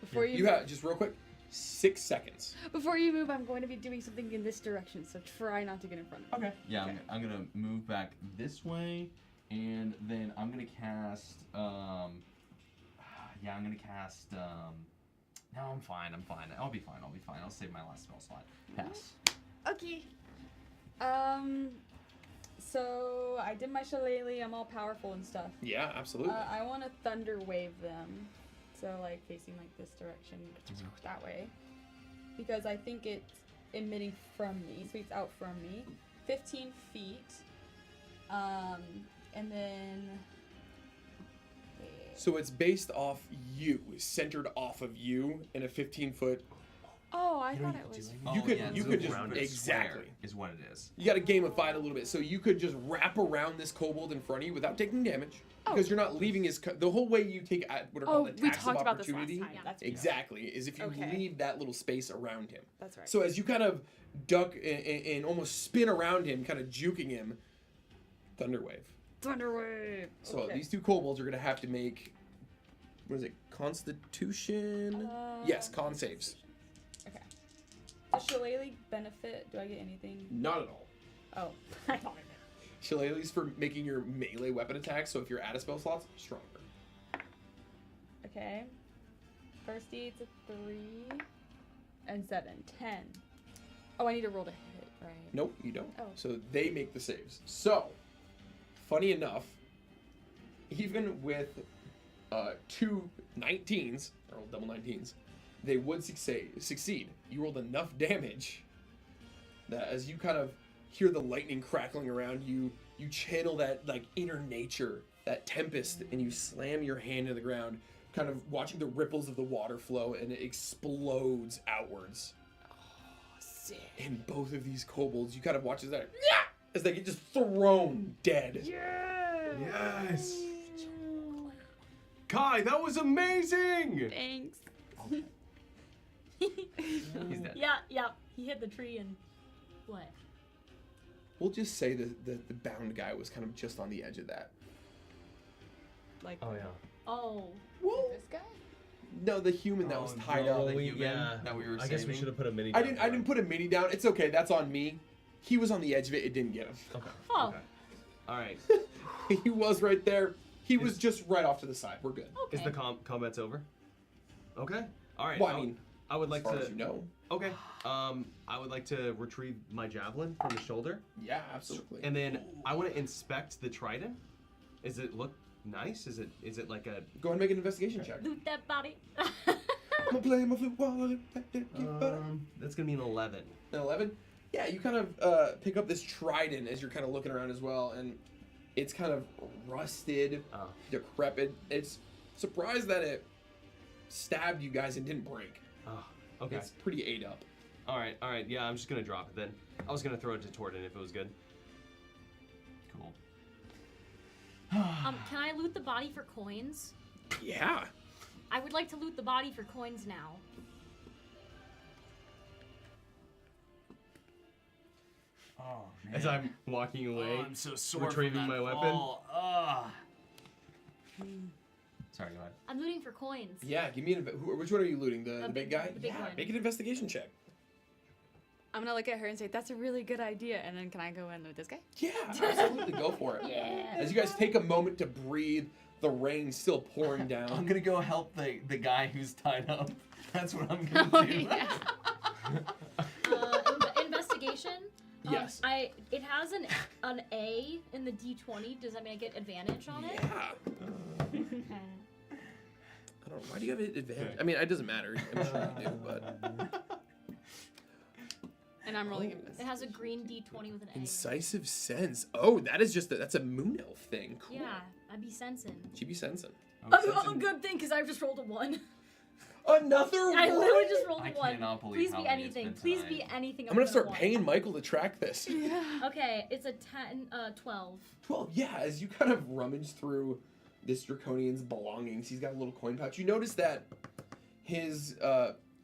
Before You have just real quick, 6 seconds. Before you move, I'm going to be doing something in this direction, so try not to get in front of me. Okay. Yeah, Okay. I'm gonna move back this way, and then I'm gonna cast. Yeah, I'm gonna cast. No, I'm fine. I'll be fine. I'll save my last spell slot. Pass. Okay. So I did my shillelagh. I'm all powerful and stuff. Yeah, absolutely. I want to thunder wave them, so like facing like this direction, that way, because I think it's emitting from me, so it's out from me, 15 feet, and then. So it's based off you, centered off of you in a 15-foot. Oh, I thought it was. You could- it's you a could just- rounded exactly. square is what it is. You got to gamify it a little bit, so you could just wrap around this kobold in front of you without taking damage, because you're not leaving his. The whole way you take what are Oh, called we attacks of talked about this last opportunity, time. That's exactly, is if you Okay. leave that little space around him. That's right. So as you kind of duck and almost spin around him, kind of juking him, Thunderwave. Thunderwave. So Okay. these two kobolds are gonna have to make, what is it, Constitution? Yes, con saves. Okay. Does shillelagh benefit? Do I get anything? Not at all. Oh, I thought I did. Shillelagh's for making your melee weapon attacks, so if you're out of spell slots, stronger. Okay. First it's a 3 and 7. 10. Oh, I need to roll to hit, right? Nope, you don't. Oh. So they make the saves. So, funny enough, even with 2 19s, or double 19s, they would succeed. You rolled enough damage that as you kind of hear the lightning crackling around you, you channel that like inner nature, that tempest, and you slam your hand to the ground, kind of watching the ripples of the water flow, and it explodes outwards. Sick. And both of these kobolds, you kind of watch as they get just thrown dead. Yes. Kai, that was amazing. Thanks. He's dead. Yeah. He hit the tree and what? We'll just say that the bound guy was kind of just on the edge of that. Like Oh yeah. Oh. this guy? No, the human that was tied no, up. the human that we were I guess we saving. should have put a mini. I didn't put a mini down. It's okay. That's on me. He was on the edge of it. It didn't get him. Okay. Oh. Okay. All right. He was right there. He was just right off to the side. We're good. Okay. Is the combat's over? Okay. All right. Well, I mean, I would as like far to. as you know. Okay. I would like to retrieve my javelin from the shoulder, Yeah, absolutely. and then I want to inspect the trident. Is it look nice? Is it like a? Go ahead and make an investigation check. Loot that body. I'm gonna play my flute while That's gonna be an 11. An 11? Yeah, you kind of pick up this trident as you're kind of looking around as well, and it's kind of rusted, Oh. decrepit. It's surprised that it stabbed you guys and didn't break. Oh. Okay. It's pretty ate up. All right. Yeah, I'm just gonna drop it then. I was gonna throw it to Torton if it was good. Cool. Can I loot the body for coins? Yeah. I would like to loot the body for coins now. Oh man. As I'm walking away. I'm so sore retrieving from that my weapon. fall. Sorry, go ahead. I'm looting for coins. Yeah, give me which one are you looting? The big big- guy? the big yeah, one. make an investigation check. I'm gonna look at her and say, "That's a really good idea." And then can I go in with this guy? Yeah, absolutely, go for it. Yeah. As you guys take a moment to breathe, the rain's still pouring I'm down. gonna go help the guy who's tied up. That's what I'm gonna Oh, do. yeah. Investigation. Yes. It has an A in the D20. Does that mean I get advantage on it? Yeah. I don't know. Why do you have an advantage? I mean, it doesn't matter. I'm sure you do, but And I'm rolling It investigation. has a green D20 with an A. incisive sense. Oh, that is that's a moon elf thing. Cool. Yeah, I'd be sensing. She'd be sensing. Oh, good thing, because I just rolled a 1. Another I one. literally just rolled I a 1. cannot believe Please how be many it's anything. been Please tonight. be anything. I'm gonna other start than a paying Michael to track this. Yeah. 1. Okay, it's a 12. 12. Yeah, as you kind of rummage through this draconian's belongings, he's got a little coin pouch. You notice that his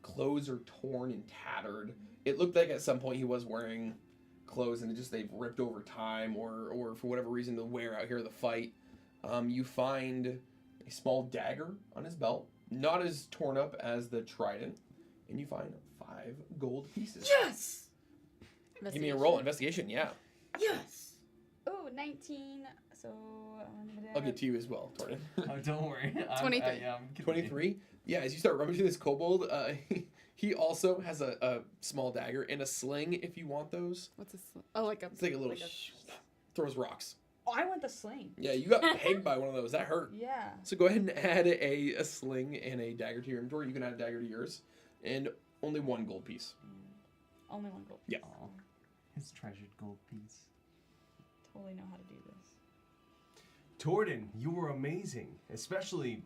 clothes are torn and tattered. It looked like at some point he was wearing clothes and they've ripped over time or for whatever reason the wear out here of the fight. You find a small dagger on his belt, not as torn up as the trident, and you find 5 gold pieces. Yes! Give me a roll. Investigation, yeah. Yes! Oh, 19. So I'll get to you as well, Tornin. Oh, don't worry. 23. I'm kidding. 23? Yeah, as you start rummaging this kobold, he also has a small dagger and a sling if you want those. What's this? Oh, like a. It's like a little throws rocks. Oh, I want the sling. Yeah, you got pegged by one of those. That hurt. Yeah. So go ahead and add a sling and a dagger to your inventory. You can add a dagger to yours. And only 1 gold piece. Only one gold. Yeah. Aw, his treasured gold piece. Totally know how to do this. Torden, you were amazing, especially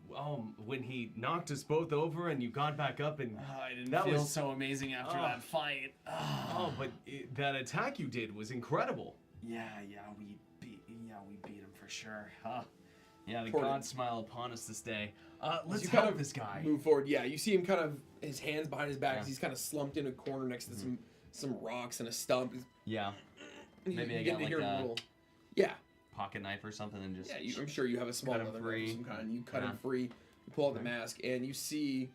when he knocked us both over and you got back up and I didn't That feel was- so amazing after Oh. that fight. but that attack you did was incredible. Yeah, we beat him for sure. Huh? Yeah, the Torden. gods smile upon us this day. Let's you help kind of this guy. Move forward. Yeah, you see him kind of, his hands behind his back. Yeah. He's kind of slumped in a corner next to some rocks and a stump. Yeah, Maybe I You got get to like hear him a- little. Yeah. pocket knife or something and just. Yeah, I'm sure you have a small cut him leather knife free. of some kind. You cut Yeah. him free. You pull out the mask, and you see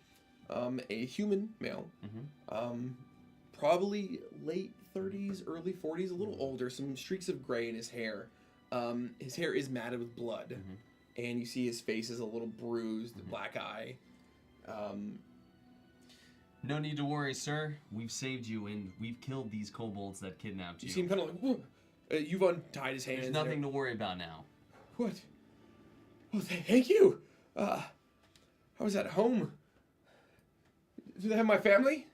a human male, probably late 30s, early 40s, a little older. Some streaks of gray in his hair. His hair is matted with blood, and you see his face is a little bruised, black eye. No need to worry, sir. We've saved you and we've killed these kobolds that kidnapped You you. see him kind of like, whoa. You've untied his hands. There's nothing to worry about now. What? Oh, thank you. I was at home. Do they have my family?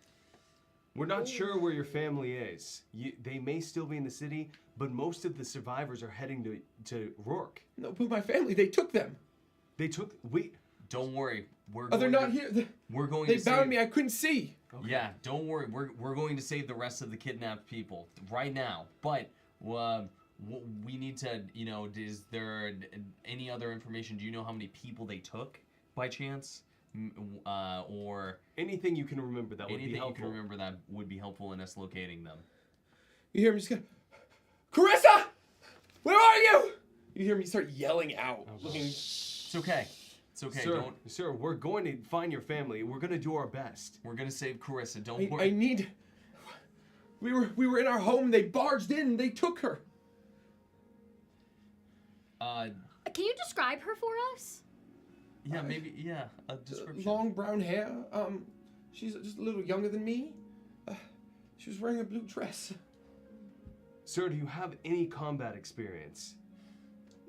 We're not sure where your family is. They may still be in the city, but most of the survivors are heading to Rourke. No, but my family, they took them. They took. Don't worry. We're Oh, they're going not to, here. We're going They to bound save, me. I couldn't see. Okay. Yeah, don't worry. We're going to save the rest of the kidnapped people right now. But we need to, is there any other information? Do you know how many people they took by chance? Or Anything you can remember that would be anything you helpful. can remember that would be helpful in us locating them. You hear me just go, Carissa! Where are you? You hear me start yelling out, looking. It's okay. It's okay. Sir, sir, we're going to find your family. We're going to do our best. We're gonna save Carissa. Don't I worry. need. We were in our home. They barged in. They took her. Can you describe her for us? Yeah, maybe. Yeah, a description. Long brown hair. She's just a little younger than me. She was wearing a blue dress. Sir, do you have any combat experience?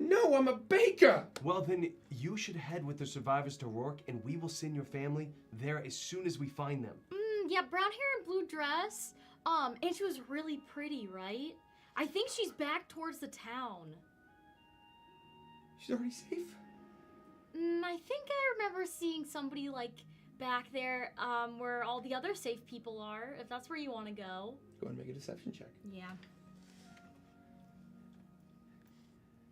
No, I'm a baker. Well, then you should head with the survivors to Rourke, and we will send your family there as soon as we find them. Yeah, brown hair and blue dress. And she was really pretty, right? I think she's back towards the town. She's already safe. I think I remember seeing somebody back there, where all the other safe people are. If that's where you want to go. Go ahead and make a deception check. Yeah.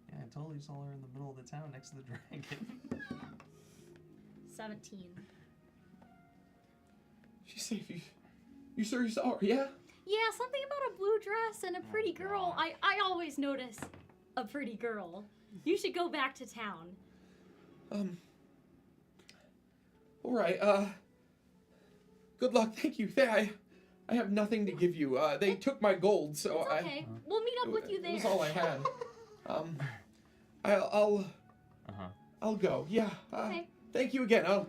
Yeah, I totally saw her in the middle of the town next to the dragon. 17. She's safe. You sure you saw her? Yeah. Yeah, Yeah, something about a blue dress and a pretty girl. God. I always notice a pretty girl. You should go back to town. All right. Good luck. Thank you. I have nothing to give you. They took my gold, so It's okay. We'll meet up with you there. It was all I had. I'll go. Yeah. Okay. Thank you again. Of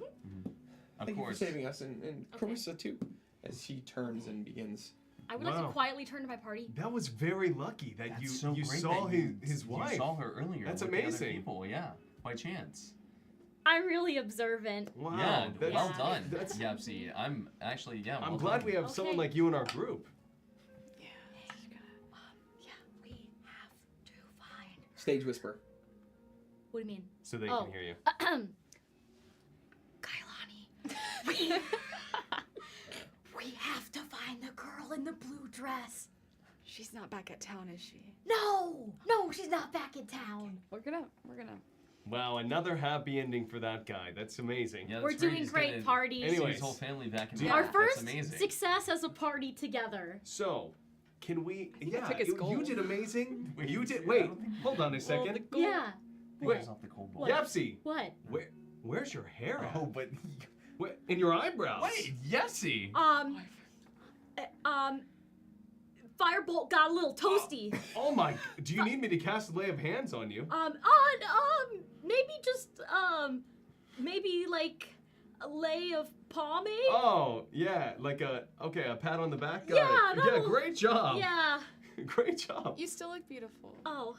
Thank course. you for saving us, and Okay. Carissa too, as she turns and begins. I would like to Wow. quietly turn to my party. That was very lucky that That's you so you great saw that his wife. You saw her earlier. That's with the other amazing. people, yeah, by chance. I'm really observant. Wow. Yeah, that's- well done. That's, Yepsy. I'm actually, yeah. I'm well glad done. we have someone Okay. like you in our group. Yeah. she's gonna- Yeah, we have to find. Stage whisper. What do you mean? So they Oh. can hear you. Kailani, we have to find the girl in the blue dress. She's not back at town, is she? No, she's not back in town. We're gonna. Wow, another happy ending for that guy. That's amazing. Yeah, We're that's great. doing He's great gonna parties. see Anyways. his whole family back in Dude. town. Our That's first amazing. success as a party together. So, can we? think I Yeah, took his you gold. did amazing. Wait, You did. I Wait, don't think- hold on a second. Yeah. Wait. Wait. Off the cold What? Yepsy, What? where's your hair at? Oh, but Where, and your eyebrows. wait, Yepsy. Firebolt got a little toasty. Oh my! Do you need me to cast a lay of hands on you? Maybe like a lay of pomade. Oh yeah, like a pat on the back. Got Yeah, it. Yeah, that'll- great job. Yeah. Great job. You still look beautiful. Oh.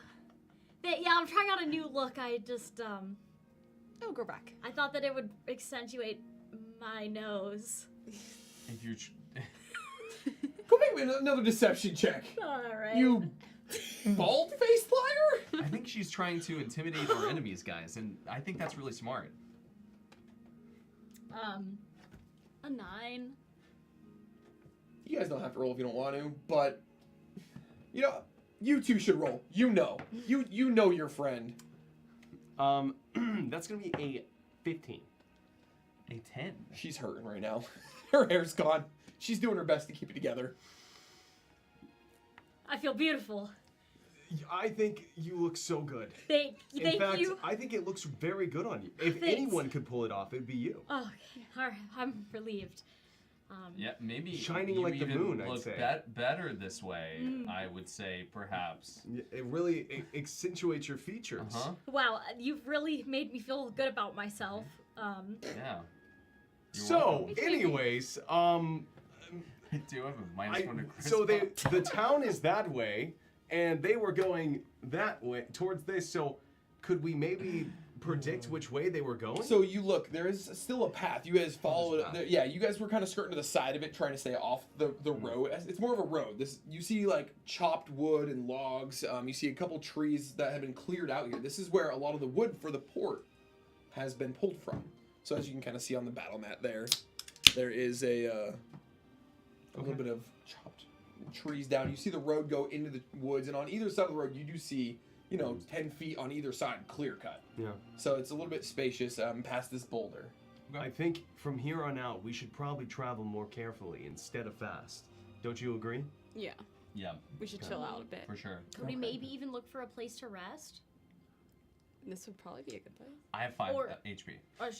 Yeah, I'm trying out a new look. I just It'll grow back. I thought that it would accentuate my nose. If you're, Go make me another deception check. All right. You bald-faced liar. I think she's trying to intimidate our enemies, guys, and I think that's really smart. A 9. You guys don't have to roll if you don't want to, but you two should roll. You know your friend. That's gonna be a 15. A 10. She's hurting right now. Her hair's gone. She's doing her best to keep it together. I feel beautiful. I think you look so good. Thank In fact, you. I think it looks very good on you. If Thanks. anyone could pull it off, it'd be you. Oh, okay. All right. I'm relieved. Yeah, maybe Shining you like the even moon, I'd look say. better this way. I would say, perhaps. It really accentuates your features. Uh huh. Wow, you've really made me feel good about myself. Yeah. You're So, welcome. anyways, I do have a -1 to charisma. so the town is that way, and they were going that way towards this. So, could we maybe predict which way they were going? So you look, there is still a path. You guys followed path. it. Yeah, you guys were kind of skirting to the side of it, trying to stay off the road. It's more of a road. You see like chopped wood and logs. You see a couple trees that have been cleared out here. This is where a lot of the wood for the port has been pulled from. So as you can kind of see on the battle mat there is a little bit of chopped trees down. You see the road go into the woods, and on either side of the road you do see 10 feet on either side, clear cut. Yeah. So it's a little bit spacious past this boulder. I think from here on out, we should probably travel more carefully instead of fast. Don't you agree? Yeah. Yeah, We should chill out a bit. for sure. Could we maybe even look for a place to rest? This would probably be a good place. I have 5 Or- HP. Or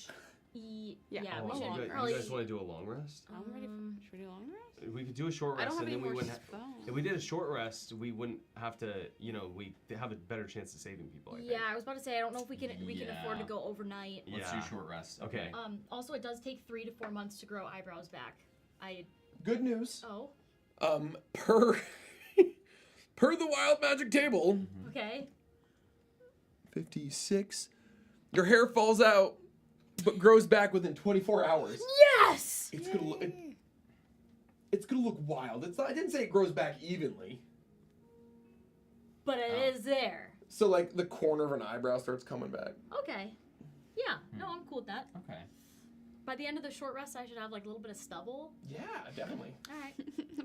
Yeah. we Oh, should you you probably. guys want to do a long rest? I'm ready for. Should we do a long rest? We could do a short I rest, don't have and any then we more wouldn't. spells. If we did a short rest, we wouldn't have to. We have a better chance of saving people. I think. Yeah, I was about to say I don't know if we can afford to Yeah. go overnight. Let's Yeah. do short rest. Okay. Also, it does take 3 to 4 months to grow eyebrows back. Good news. Oh, Per per the wild magic table, okay. 56. Your hair falls out, but grows back within 24 hours. Yes. It's gonna look. It's gonna look wild. It's not. I didn't say it grows back evenly. But it is there. So like the corner of an eyebrow starts coming back. Okay. Yeah. No, I'm cool with that. Okay. By the end of the short rest, I should have like a little bit of stubble. Yeah, definitely. All right.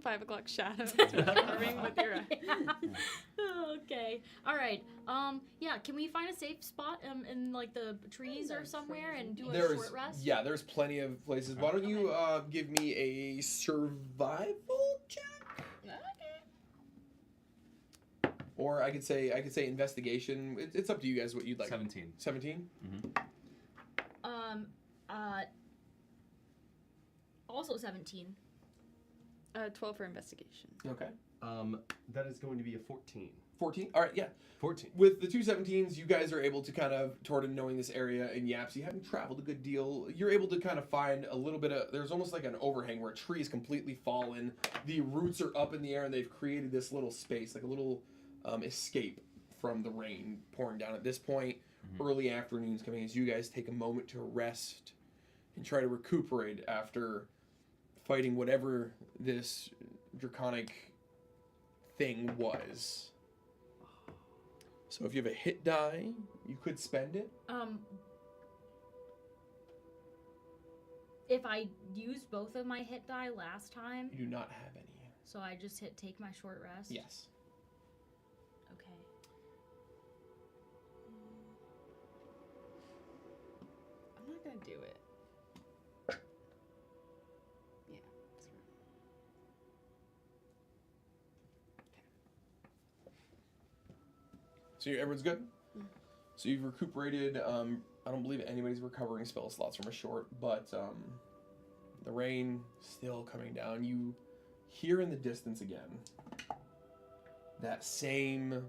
5 o'clock shadow. Carving with your Okay. All right. Yeah. Can we find a safe spot in like the trees or somewhere and do a short rest? Yeah, there's plenty of places. Why don't you give me a survival check? Or I could say investigation. It's up to you guys what you'd like. 17. 17? Also 17. 12 for investigation. Okay. That is going to be a 14. 14? All right, yeah. 14. With the two 17s, you guys are able to kind of, toward knowing this area in Yaps, you haven't traveled a good deal. You're able to kind of find a little bit of, there's almost like an overhang where a tree is completely fallen. The roots are up in the air and they've created this little space, like a little escape from the rain pouring down. At this point, early afternoon's coming as you guys take a moment to rest and try to recuperate after fighting whatever this draconic thing was. So if you have a hit die, you could spend it. If I used both of my hit die last time, You do not have any. so I just hit take my short rest. Yes. Okay. I'm not gonna do it. Yeah. That's right. So everyone's good? So you've recuperated. I don't believe anybody's recovering spell slots from a short, but the rain still coming down. You hear in the distance again that same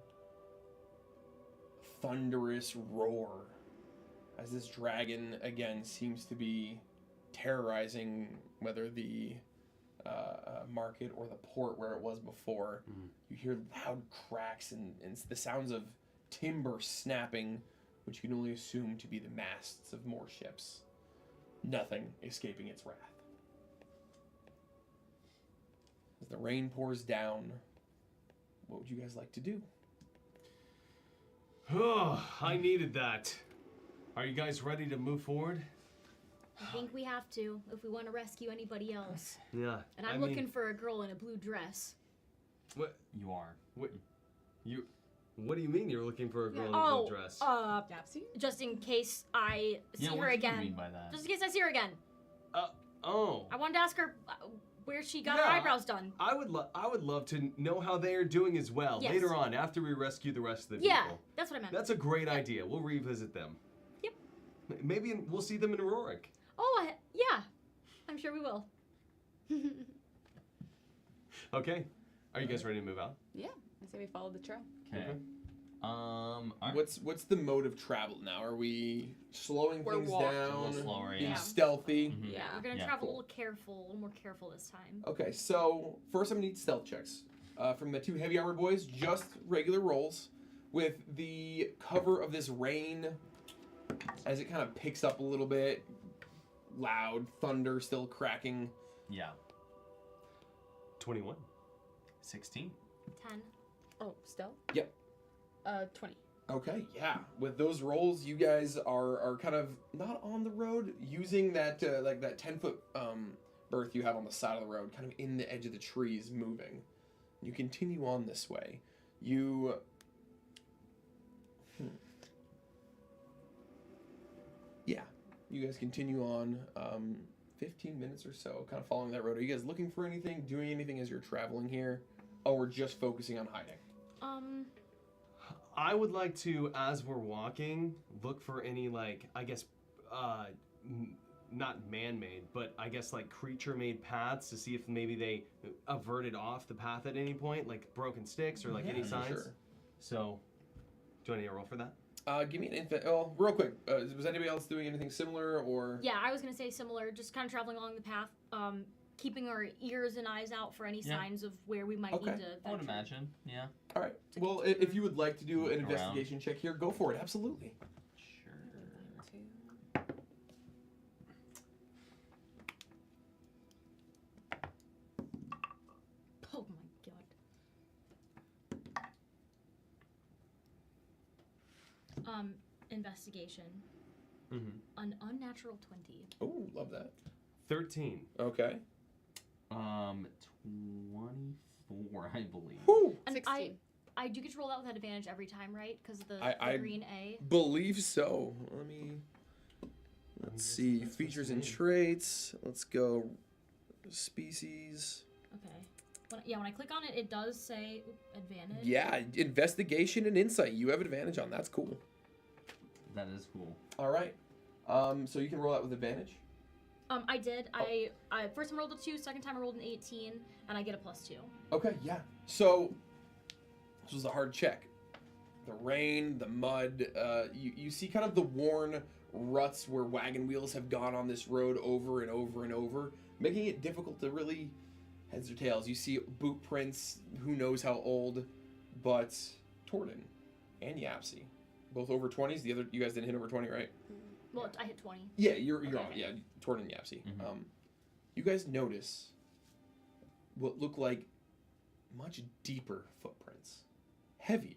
thunderous roar as this dragon again seems to be terrorizing whether the market or the port where it was before. You hear loud cracks and the sounds of timber snapping, which you can only assume to be the masts of more ships. Nothing escaping its wrath. As the rain pours down, what would you guys like to do? Oh, I needed that. Are you guys ready to move forward? I think we have to if we want to rescue anybody else. Yeah. And I'm looking for a girl in a blue dress. What? You are. What do you mean you're looking for a girl in a Oh, blue dress? Dapsy? just in case I see Yeah, her what do again. you mean by that? Just in case I see her again. Oh. I wanted to ask her where she got her Yeah. eyebrows done. I would love to know how they are doing as well Yes. later on after we rescue the rest of the Yeah, people. that's what I meant. That's a great idea. We'll revisit them. Yep. Maybe we'll see them in Rorik. Oh, yeah. I'm sure we will. Okay. Are you guys ready to move out? Yeah. I say we follow the trail. Okay. Alright. What's the mode of travel now? Are we slowing We're things walking. down? A little slower, being yeah. stealthy? Mhm. Yeah, we're gonna Yeah, travel cool. a little more careful this time. Okay, so first I'm gonna need stealth checks. From the two heavy armor boys, just regular rolls. With the cover of this rain, as it kind of picks up a little bit, loud thunder still cracking. Yeah. 21. 16. 10. Oh, stealth? Yep. 20. Okay, yeah. With those rolls, you guys are kind of not on the road, using that like that 10-foot berth you have on the side of the road, kind of in the edge of the trees, moving. You continue on this way. You. Yeah, you guys continue on. 15 minutes or so, kind of following that road. Are you guys looking for anything, doing anything as you're traveling here, or we're just focusing on hiding? I would like to, as we're walking, look for any, like, I guess, not man-made, but I guess, like, creature-made paths to see if maybe they averted off the path at any point, like broken sticks or, like, any signs. Sure. So, do I need a roll for that? Give me an infant. Oh, real quick. Was anybody else doing anything similar, or? Yeah, I was gonna say similar, just kind of traveling along the path, keeping our ears and eyes out for any Yeah. signs of where we might Okay. need to. I would venture. imagine. Yeah. All right. Well, if you would like to do an Look around. investigation check here, go for it. Absolutely. Sure. 2. Oh my god. Investigation. Mm-hmm. An unnatural 20. Oh, love that. 13. Okay. 24, I believe. Whew. And 16. I do get to roll that with advantage every time, right? Because the I- green A. Believe so. Let's see. Features and traits. Let's go. Species. Okay. when I click on it, it does say advantage. Yeah, investigation and insight. You have advantage on. That's cool. That is cool. All right. So you can roll out with advantage. I did. I first time I rolled a 2, second time I rolled an 18, and I get a +2. Okay, yeah. So this was a hard check. The rain, the mud, you see kind of the worn ruts where wagon wheels have gone on this road over and over and over, making it difficult to really heads or tails. You see boot prints, who knows how old, but Torden and Yapsy, both over 20s. The other, you guys didn't hit over 20, right? Well, I hit 20. Yeah, you're Okay. on. Yeah, Torden and Yapsy. Mhm. You guys notice what look like much deeper footprints, heavier,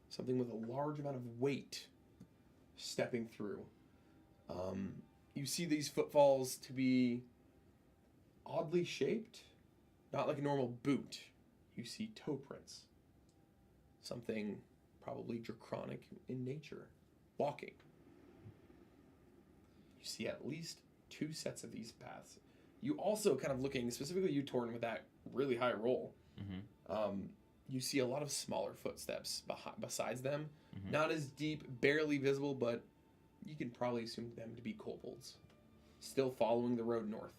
something with a large amount of weight stepping through. You see these footfalls to be oddly shaped, not like a normal boot. You see toe prints, something probably draconic in nature, walking. You see at least 2 sets of these paths. You also kind of looking, specifically you, Torn, with that really high roll. Mm-hmm. You see a lot of smaller footsteps besides them. Mhm. Not as deep, barely visible, but you can probably assume them to be kobolds. Still following the road north.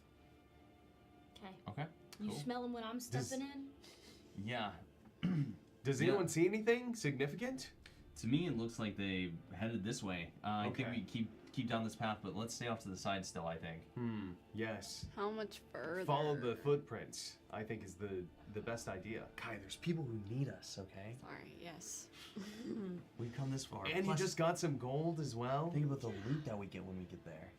Okay. Okay. You Cool. smell them when I'm stepping in? Yeah. Does Yeah. anyone see anything significant? To me, it looks like they headed this way. I think Okay. we keep down this path, but let's stay off to the side still. I think. Yes. How much further? Follow the footprints, I think, is the best idea. Kai, there's people who need us, okay? Sorry, yes. We've come this far. And you Plus, just got some gold as well. think about the loot that we get when we get there.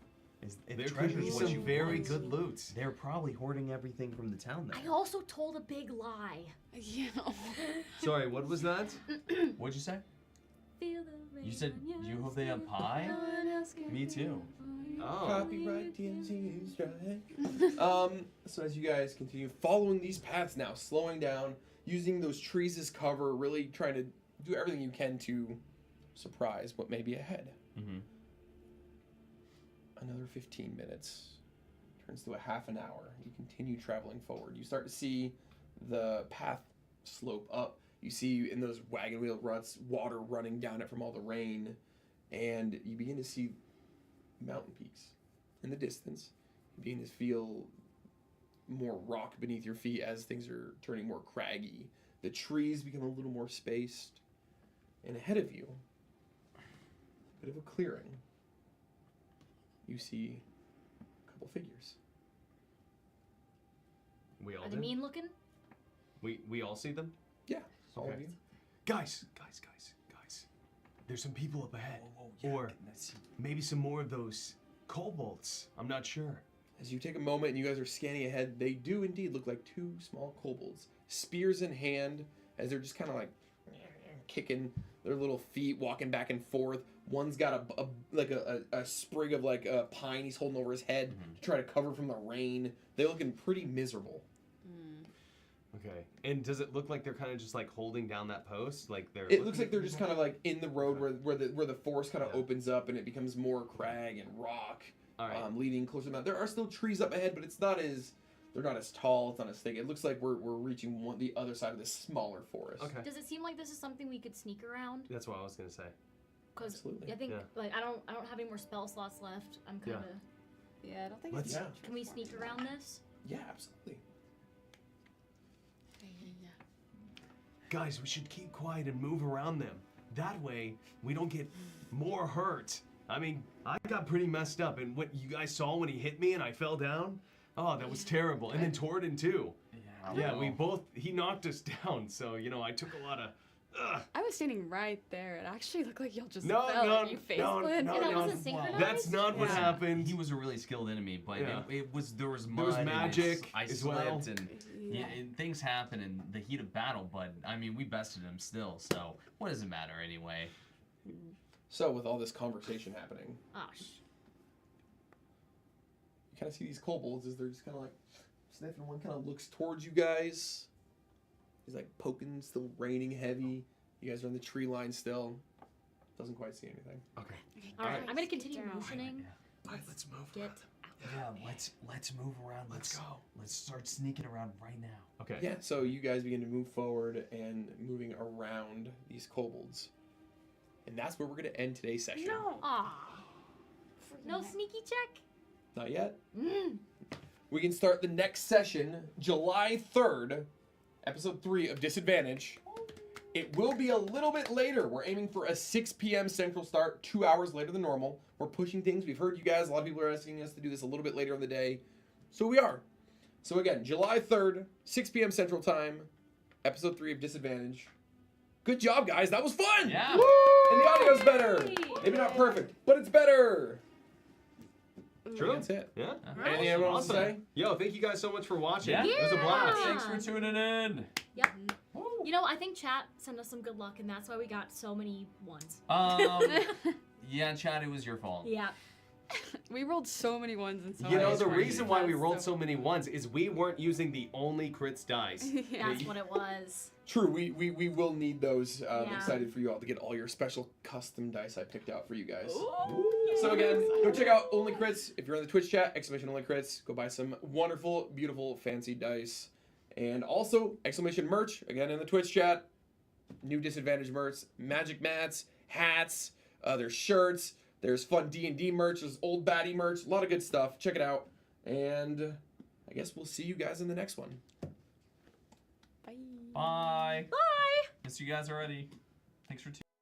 If There could treasure be is what some you very want, good loot. They're probably hoarding everything from the town there. I also told a big lie. You know. Sorry, what was that? What'd you say? Feel the rain You said on you your hope they have skin. pie? No one else can Me feel too. it for you. Oh. Copyright DnD strike. So as you guys continue following these paths now, slowing down, using those trees as cover, really trying to do everything you can to surprise what may be ahead. Mm-hmm. Another 15 minutes turns to a half an hour. You continue traveling forward. You start to see the path slope up. You see in those wagon wheel ruts water running down it from all the rain, and you begin to see mountain peaks in the distance. You begin to feel more rock beneath your feet as things are turning more craggy. The trees become a little more spaced, and ahead of you, a bit of a clearing. You see a couple figures. We all Are they did? mean looking? We all see them? Yeah, all of Okay. you. Guys. There's some people up ahead. Or maybe some more of those kobolds. I'm not sure. As you take a moment and you guys are scanning ahead, they do indeed look like 2 small kobolds, spears in hand, as they're just kind of like kicking their little feet, walking back and forth. One's got a sprig of like a pine he's holding over his head to try to cover from the rain. They're looking pretty miserable. Okay. And does it look like they're kind of just like holding down that post? Like they're. It looks like they're just kind of like in the road where the forest kind of Yeah. opens up and it becomes more crag and rock, All right. leading closer to the mountain. There are still trees up ahead, but they're not as tall. It's not as thick. It looks like we're reaching the other side of this smaller forest. Okay. Does it seem like this is something we could sneak around? That's what I was gonna say. Because Absolutely. I think Yeah. like I don't have any more spell slots left. I'm kind of. Yeah, I don't think Let's- it's. Yeah. Can we sneak around this? Yeah, absolutely. Guys, we should keep quiet and move around them. That way, we don't get more hurt. I mean, I got pretty messed up, and what you guys saw when he hit me and I fell down, oh, that was terrible. And then Torden too. Yeah, he knocked us down, so, I took a lot of, I was standing right there. It actually looked like y'all just No, fell no, and you face no, planted. no, And that no. wasn't synchronized? That's not what Yeah. happened. He was a really skilled enemy, but Yeah. it was there was mud. There was and magic I as slipped well. and Yeah. and things happen in the heat of battle. But I mean, we bested him still. So what does it matter anyway? So with all this conversation happening, Ah, you kind of see these kobolds as they're just kind of like sniffing. One kind of looks towards you guys. He's like poking, still raining heavy. You guys are on the tree line still. Doesn't quite see anything. Okay. all right. Alright. I'm gonna continue Down. motioning. All right, let's move. Get around. out. Yeah, let's move around. Let's go. Let's start sneaking around right now. Okay. Yeah, so you guys begin to move forward and moving around these kobolds. And that's where we're going to end today's session. No. Aw. No sneaky check? Not yet. Mm. We can start the next session, July 3rd, episode 3 of Disadvantage. It will be a little bit later. We're aiming for a 6 p.m. Central start, 2 hours later than normal. We're pushing things. We've heard you guys. A lot of people are asking us to do this a little bit later in the day. So we are. So again, July 3rd, 6 p.m. Central Time, episode 3 of Disadvantage. Good job, guys. That was fun. Yeah. And the audio's better. Maybe not perfect, but it's better. True. That's it. Yeah. Anything everyone wants to Awesome. say? Yo, thank you guys so much for watching. Yeah. It was a blast. Yeah. Thanks for tuning in. Yep. You know, I think chat sent us some good luck, and that's why we got so many ones. Yeah, Chad, it was your fault. Yeah. We rolled so many ones and so You know, Nice, the right. reason why we That's rolled so many ones is we weren't using the only crits dice. That's what it was. True, we will need those. I'm Yeah. excited for you all to get all your special custom dice I picked out for you guys. Ooh. So again, go check out Only Crits. If you're in the Twitch chat, exclamation Only Crits. Go buy some wonderful, beautiful, fancy dice. And also, exclamation merch, again in the Twitch chat. New Disadvantage merch, magic mats, hats, there's shirts, there's fun D&D merch, there's old baddie merch, a lot of good stuff. Check it out. And I guess we'll see you guys in the next one. Bye. Bye. Bye! Miss you guys already. Thanks for tuning in.